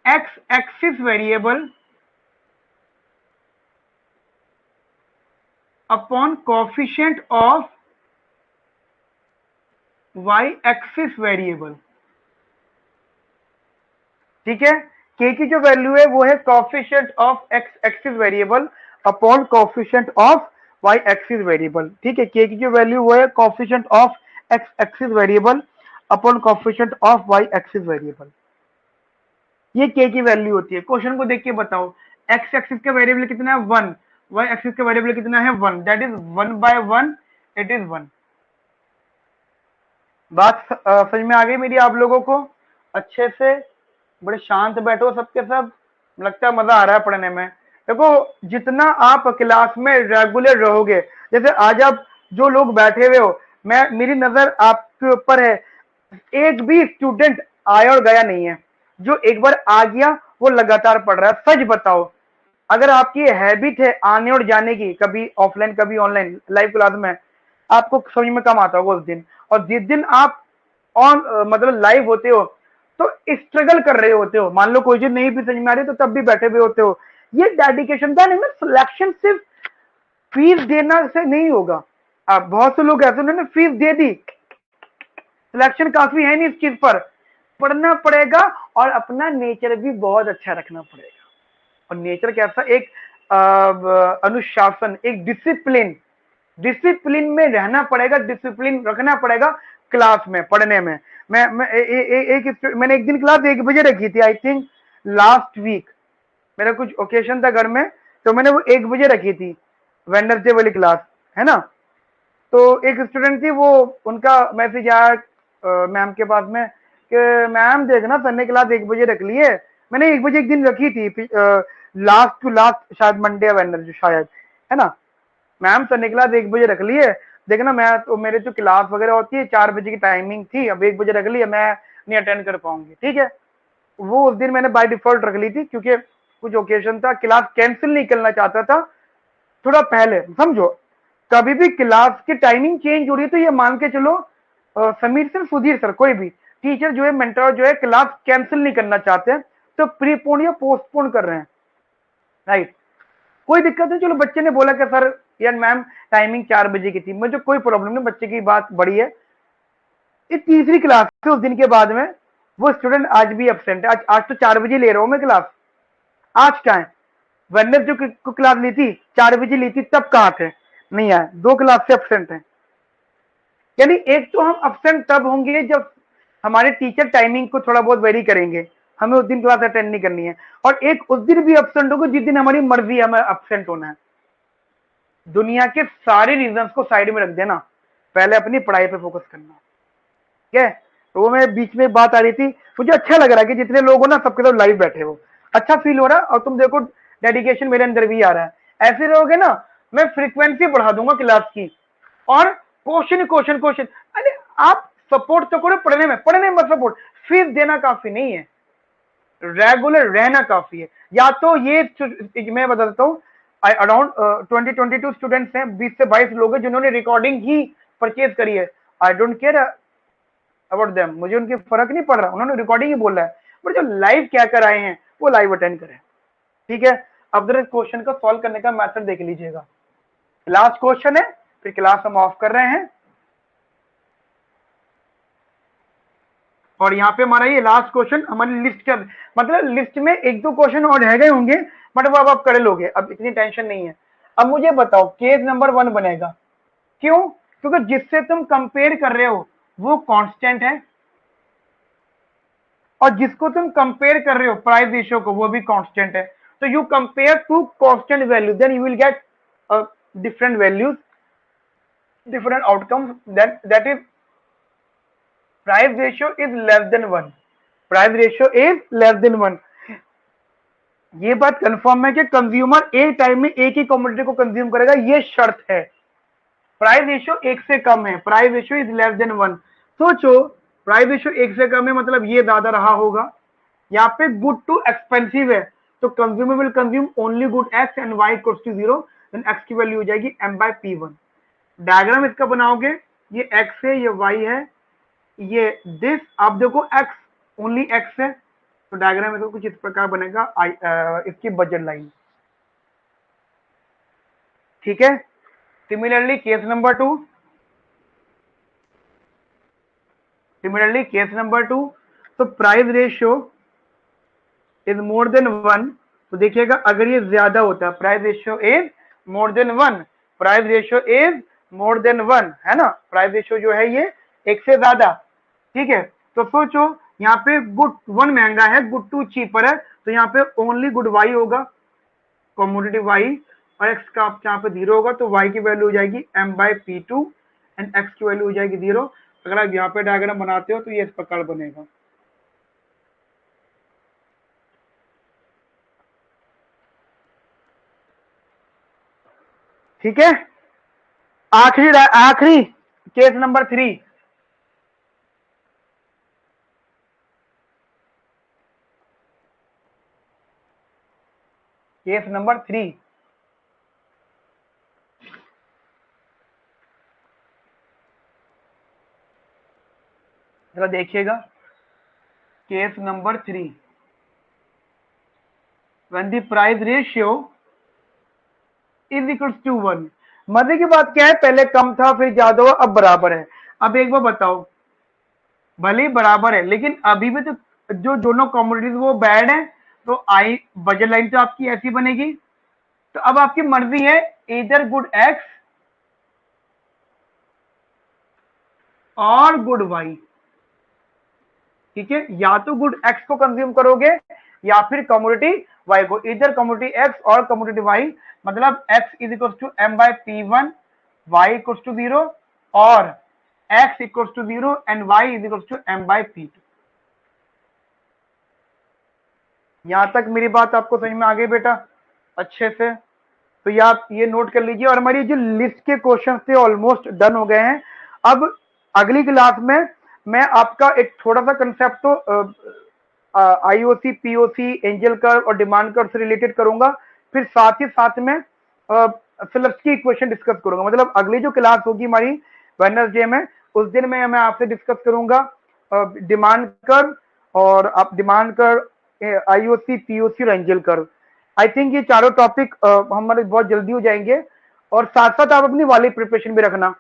x axis variable upon coefficient of y axis variable। ठीक है, k की जो वैल्यू है वो है coefficient of x axis variable upon coefficient of y axis variable। ठीक है, k की जो वैल्यू वो है coefficient of x axis variable upon coefficient of y axis variable। ये k की वैल्यू होती है। क्वेश्चन को देख के बताओ, x एक्सिस का वेरिएबल कितना है 1, y एक्सिस का वेरिएबल कितना है 1, दैट इज 1/1, इट इज 1। बात समझ में आ गई मेरी आप लोगों को? अच्छे से बड़े शांत बैठो सबके सब, लगता है मजा आ रहा है पढ़ने में। देखो, जितना आप क्लास में रेगुलर रहोगे, जैसे आज आप जो लोग बैठे हुए हो, मेरी नजर आपके ऊपर है, एक भी स्टूडेंट आया और गया नहीं है। जो एक बार आ गया वो लगातार पढ़ रहा है। सच बताओ, अगर आपकी हैबिट है आने और जाने की, कभी ऑफलाइन कभी ऑनलाइन लाइव क्लास में, आपको समझ में कम आता होगा उस दिन, और जिस दिन आप ऑन मतलब लाइव होते हो तो स्ट्रगल कर रहे होते हो, मान लो कोई चीज नहीं भी समझ में आ रही तो तब भी बैठे हुए होते हो। ये डेडिकेशन था नहीं ना। सिलेक्शन सिर्फ फीस देना से नहीं होगा। अब बहुत से लोग ऐसे उन्होंने फीस दे दी, सिलेक्शन काफी है नहीं इस चीज पर, पढ़ना पड़ेगा और अपना नेचर भी बहुत अच्छा रखना पड़ेगा। और नेचर कैसा? एक अनुशासन, एक डिसिप्लिन में रहना पड़ेगा, डिसिप्लिन रखना पड़ेगा क्लास में पढ़ने में। मैंने एक दिन क्लास 1 बजे रखी थी, आई थिंक लास्ट वीक मेरा कुछ ओकेशन था घर में, तो मैंने वो 1 बजे रखी थी, वेडनेसडे वाली क्लास, है ना। तो एक स्टूडेंट थी, वो उनका मैसेज आया मैम के पास में कि मैम देखना सर ने क्लास 1 बजे रख ली है। मैंने 1 बजे एक दिन रखी थी, लास्ट टू लास्ट शायद मंडे या वेडनेसडे शायद, है ना। मैम सर ने क्लास 1 बजे रख ली है, देखना मैं तो, मेरे जो क्लास वगैरह होती है 4 बजे की टाइमिंग थी, अब 1 बजे रख ली है, मैं नहीं अटेंड कर पाऊंगी। ठीक है, वो उस दिन मैंने बाय डिफॉल्ट रख ली थी क्योंकि कुछ ओकेजन था, क्लास कैंसिल नहीं करना चाहता था थोड़ा पहले। समझो, कभी भी क्लास की टाइमिंग चेंज हो रही है तो ये मान के चलो समीर सर, सुधीर सर, कोई भी टीचर जो है, मेंटर जो है, क्लास कैंसिल नहीं करना चाहते हैं तो प्रीपोन या पोस्टपोन कर रहे हैं, राइट। कोई दिक्कत नहीं, चलो बच्चे ने बोला कि सर यार मैम टाइमिंग 4 बजे की थी, मुझे कोई प्रॉब्लम नहीं, बच्चे की बात बड़ी है। ये तीसरी क्लास से उस दिन के बाद में वो स्टूडेंट आज भी एब्सेंट है। आज तो 4 बजे ले रहा हूं मैं क्लास, आज क्या है? वेडनेसडे को क्लास ली थी 4 बजे ली थी, तब कहाँ थे? नहीं आए, 2 क्लास से एब्सेंट है। यानी एक तो हम एब्सेंट तब होंगे जब हमारे टीचर टाइमिंग को थोड़ा बहुत वेरी करेंगे, हमें उस दिन क्लास अटेंड नहीं करनी है, और एक उस दिन भी एब्सेंट होगा जिस दिन हमारी मर्जी है हमें एब्सेंट होना है। दुनिया के सारे रीजंस को साइड में रख देना, पहले अपनी पढ़ाई पे फोकस करना, ठीक है। तो वो मैं बीच में बात आ रही थी, मुझे अच्छा लग रहा है कि जितने लोग हो ना सबके सब लाइव बैठे हो, अच्छा फील हो रहा है। और तुम देखो डेडिकेशन मेरे अंदर भी आ रहा है। ऐसे रहोगे ना मैं फ्रीक्वेंसी बढ़ा दूंगा क्लास की, और क्वेश्चन क्वेश्चन क्वेश्चन। अरे आप सपोर्ट तो करो पढ़ने में, पढ़ने में सपोर्ट, फीस देना काफी नहीं है, रेगुलर रहना काफी है। या तो ये मैं बता देता हूँ, अराउंड 20-22 स्टूडेंट्स हैं, 20 से 22 लोग हैं जिन्होंने रिकॉर्डिंग ही परचेज करी है। I don't care about them, मुझे उनके फर्क नहीं पड़ रहा, उन्होंने रिकॉर्डिंग ही बोला है, पर जो लाइव क्या कर आए हैं वो लाइव अटेंड करें। ठीक है, अब जरा क्वेश्चन को सॉल्व करने का मेथड देख लीजिएगा। लास्ट क्वेश्चन है, फिर क्लास हम ऑफ कर रहे हैं। और यहाँ पे हमारा ये लास्ट क्वेश्चन हमारी लिस्ट का, मतलब लिस्ट में एक दो क्वेश्चन और रह गए होंगे, बट वो अब आप कर लोगे, अब इतनी टेंशन नहीं है। अब मुझे बताओ केस नंबर 1 बनेगा, क्यों? क्योंकि जिससे तुम कंपेयर कर रहे हो वो कांस्टेंट है, और जिसको तुम कंपेयर कर रहे हो प्राइस रेशियो को, वो भी कांस्टेंट है। तो you compare to constant value, then you will get different values, different outcomes, that is price ratio is less than 1, price ratio is less than 1। ये बात कंफर्म है कि कंज्यूमर एक टाइम में एक ही कमोडिटी को कंज्यूम करेगा, ये शर्त है। प्राइस रेशियो 1 से कम है, price ratio is less then 1। सोचो प्राइस रेशियो 1 से कम है मतलब ये ज्यादा रहा होगा। यहाँ पे गुड टू एक्सपेंसिव है, तो consumer will consume only good X and Y equals to 0, then X की वैल्यू हो जाएगी m/p1। डायग्राम इसका बनाओगे, ये x है, ये y है, ये दिस, आप देखो x ओनली x है, तो डायग्राम में तो कुछ इस प्रकार बनेगा इसकी बजट लाइन। ठीक है, सिमिलरली केस नंबर 2, तो price ratio is more then 1, तो देखिएगा अगर ये ज्यादा होता है, price ratio is more then 1, price ratio is more then 1, है ना, प्राइस रेशियो जो है ये 1 से ज्यादा। ठीक है, तो सोचो यहाँ पे गुड 1 महंगा है, गुड 2 चीपर है, तो यहाँ पे ओनली गुड वाई होगा, कॉमोडिटी वाई, और एक्स का यहाँ पे 0 होगा, तो वाई की वैल्यू हो जाएगी m/p2 एंड एक्स की वैल्यू हो जाएगी 0। अगर आप यहाँ पे डायग्राम बनाते हो तो ये इस प्रकार बनेगा। ठीक है, आखिरी केस नंबर 3, केस नंबर 3, जरा देखिएगा, case number 3, when the price ratio is equals to 1। मजे की बात क्या है, पहले कम था फिर ज्यादा हुआ, अब बराबर है। अब एक बार बताओ, भले ही बराबर है लेकिन अभी भी तो जो दोनों कॉमोडिटीज वो बैड है, तो आई बजट लाइन तो आपकी ऐसी बनेगी। तो अब आपकी मर्जी है, इधर गुड एक्स और गुड वाई। ठीक है, या तो गुड एक्स को कंज्यूम करोगे या फिर कमोडिटी वाई को, इधर कमोडिटी एक्स और कमोडिटी वाई, मतलब X is equal to m/p1, Y equal to 0, और x equal to 0 and y is equal to m/p2। यहां तक मेरी बात आपको समझ में आ गई बेटा अच्छे से? तो ये आप ये नोट कर लीजिए, और हमारी जो लिस्ट के क्वेश्चन थे ऑलमोस्ट डन हो गए हैं। अब अगली क्लास में मैं आपका एक थोड़ा सा कंसेप्ट तो आईओसी, पीओसी, एंजल कर्व और डिमांड कर्व से रिलेटेड करूंगा, फिर साथ ही साथ में फिलिप्स की इक्वेशन डिस्कस करूंगा। मतलब अगली जो क्लास होगी हमारी वेडनेसडे में, उस दिन में मैं आपसे डिस्कस करूंगा डिमांड कर्व, और आप डिमांड कर्व, आईओसी, पीओसी और एंजल कर्व। आई थिंक ये चारों टॉपिक हमारे बहुत जल्दी हो जाएंगे, और साथ साथ आप अपनी वाली प्रिपरेशन भी रखना।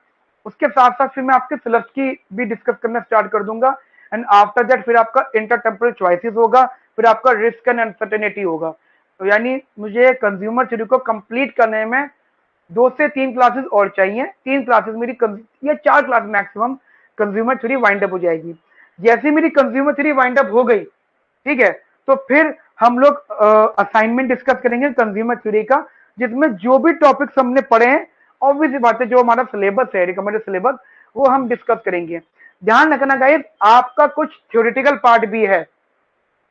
उसके साथ साथ फिर मैं आपके सिलेबस की भी डिस्कस करना स्टार्ट कर दूंगा, एंड आफ्टर दैट फिर आपका इंटरटेम्पोरल चॉइसेस होगा, फिर आपका रिस्क एंड अनसर्टेनिटी होगा। तो यानी मुझे कंज्यूमर थ्योरी को कंप्लीट करने में 2 से 3 क्लासेस और चाहिए, 3 क्लासेस मेरी या 4 class maximum consumer theory wind up हो जाएगी। जैसे मेरी कंज्यूमर थ्योरी वाइंड अप हो गई, ठीक है, तो फिर हम लोग असाइनमेंट डिस्कस करेंगे कंज्यूमर थ्योरी का, जिसमें जो भी टॉपिक्स हमने पढ़े हैं, ऑब्वियसली बात है जो हमारा सिलेबस है, रिकमेंडेड सिलेबस, वो हम डिस्कस करेंगे। ध्यान रखना गाइस, आपका कुछ थ्योरेटिकल पार्ट भी है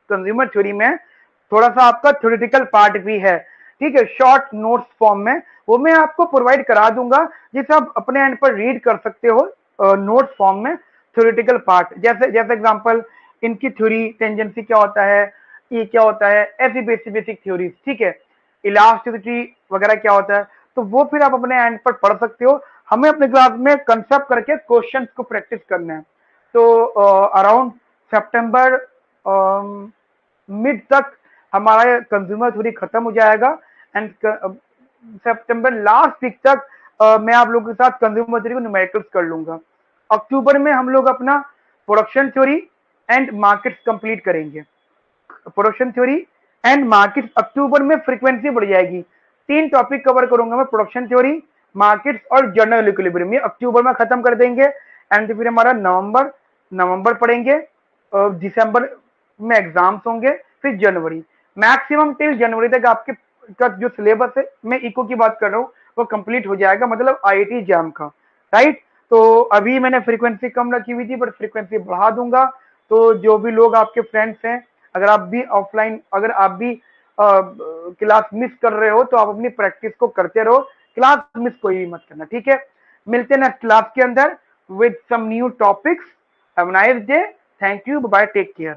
कंज्यूमर थ्योरी में, थोड़ा सा आपका थ्योरेटिकल पार्ट भी है, ठीक है, शॉर्ट नोट्स फॉर्म में, वो मैं आपको प्रोवाइड करा दूंगा जिसे आप अपने एंड पर रीड कर सकते हो नोट्स फॉर्म में, थ्योरेटिकल पार्ट, जैसे जैसे एग्जांपल इनकी थ्योरी, टेंजेंसी क्या होता है, ये क्या होता है, ऐसी बेसिक बेसिक थ्योरीज, ठीक है, इलास्टिसिटी वगैरह क्या होता है, तो वो फिर आप अपने एंड पर पढ़ सकते हो। हमें अपने क्लास में कंसेप्ट करके क्वेश्चंस को प्रैक्टिस करना है। तो अराउंड सितंबर मिड तक हमारा कंज्यूमर थ्योरी खत्म हो जाएगा एंड सितंबर लास्ट वीक तक मैं आप लोगों के साथ कंज्यूमर थ्योरी को न्यूमेरिकल्स कर लूंगा। अक्टूबर में हम लोग अपना production theory and markets complete करेंगे। प्रोडक्शन थ्योरी एंड मार्केट्स, अक्टूबर में फ्रीक्वेंसी बढ़ जाएगी, 3 टॉपिक कवर करूंगा मैं, प्रोडक्शन थ्योरी, मार्केट्स और जनरल इक्विलिब्रियम, ये अक्टूबर में खत्म कर देंगे। एंड फिर हमारा नवंबर पढ़ेंगे, दिसंबर में एग्जाम्स होंगे, फिर जनवरी, मैक्सिमम टिल जनवरी तक आपके का जो सिलेबस है, मैं इको की बात कर रहा हूँ, वो कंप्लीट हो जाएगा, मतलब आईआईटी जैम का, राइट। तो अभी मैंने फ्रीक्वेंसी कम रखी हुई थी, बट फ्रीक्वेंसी बढ़ा दूंगा। तो जो भी लोग आपके फ्रेंड्स हैं, अगर आप भी ऑफलाइन, अगर आप भी क्लास मिस कर रहे हो तो आप अपनी प्रैक्टिस को करते रहो, क्लास मिस कोई भी मत करना, ठीक है। मिलते हैं नेक्स्ट क्लास के अंदर with some new topics. Have a nice day, thank you, bye, take care.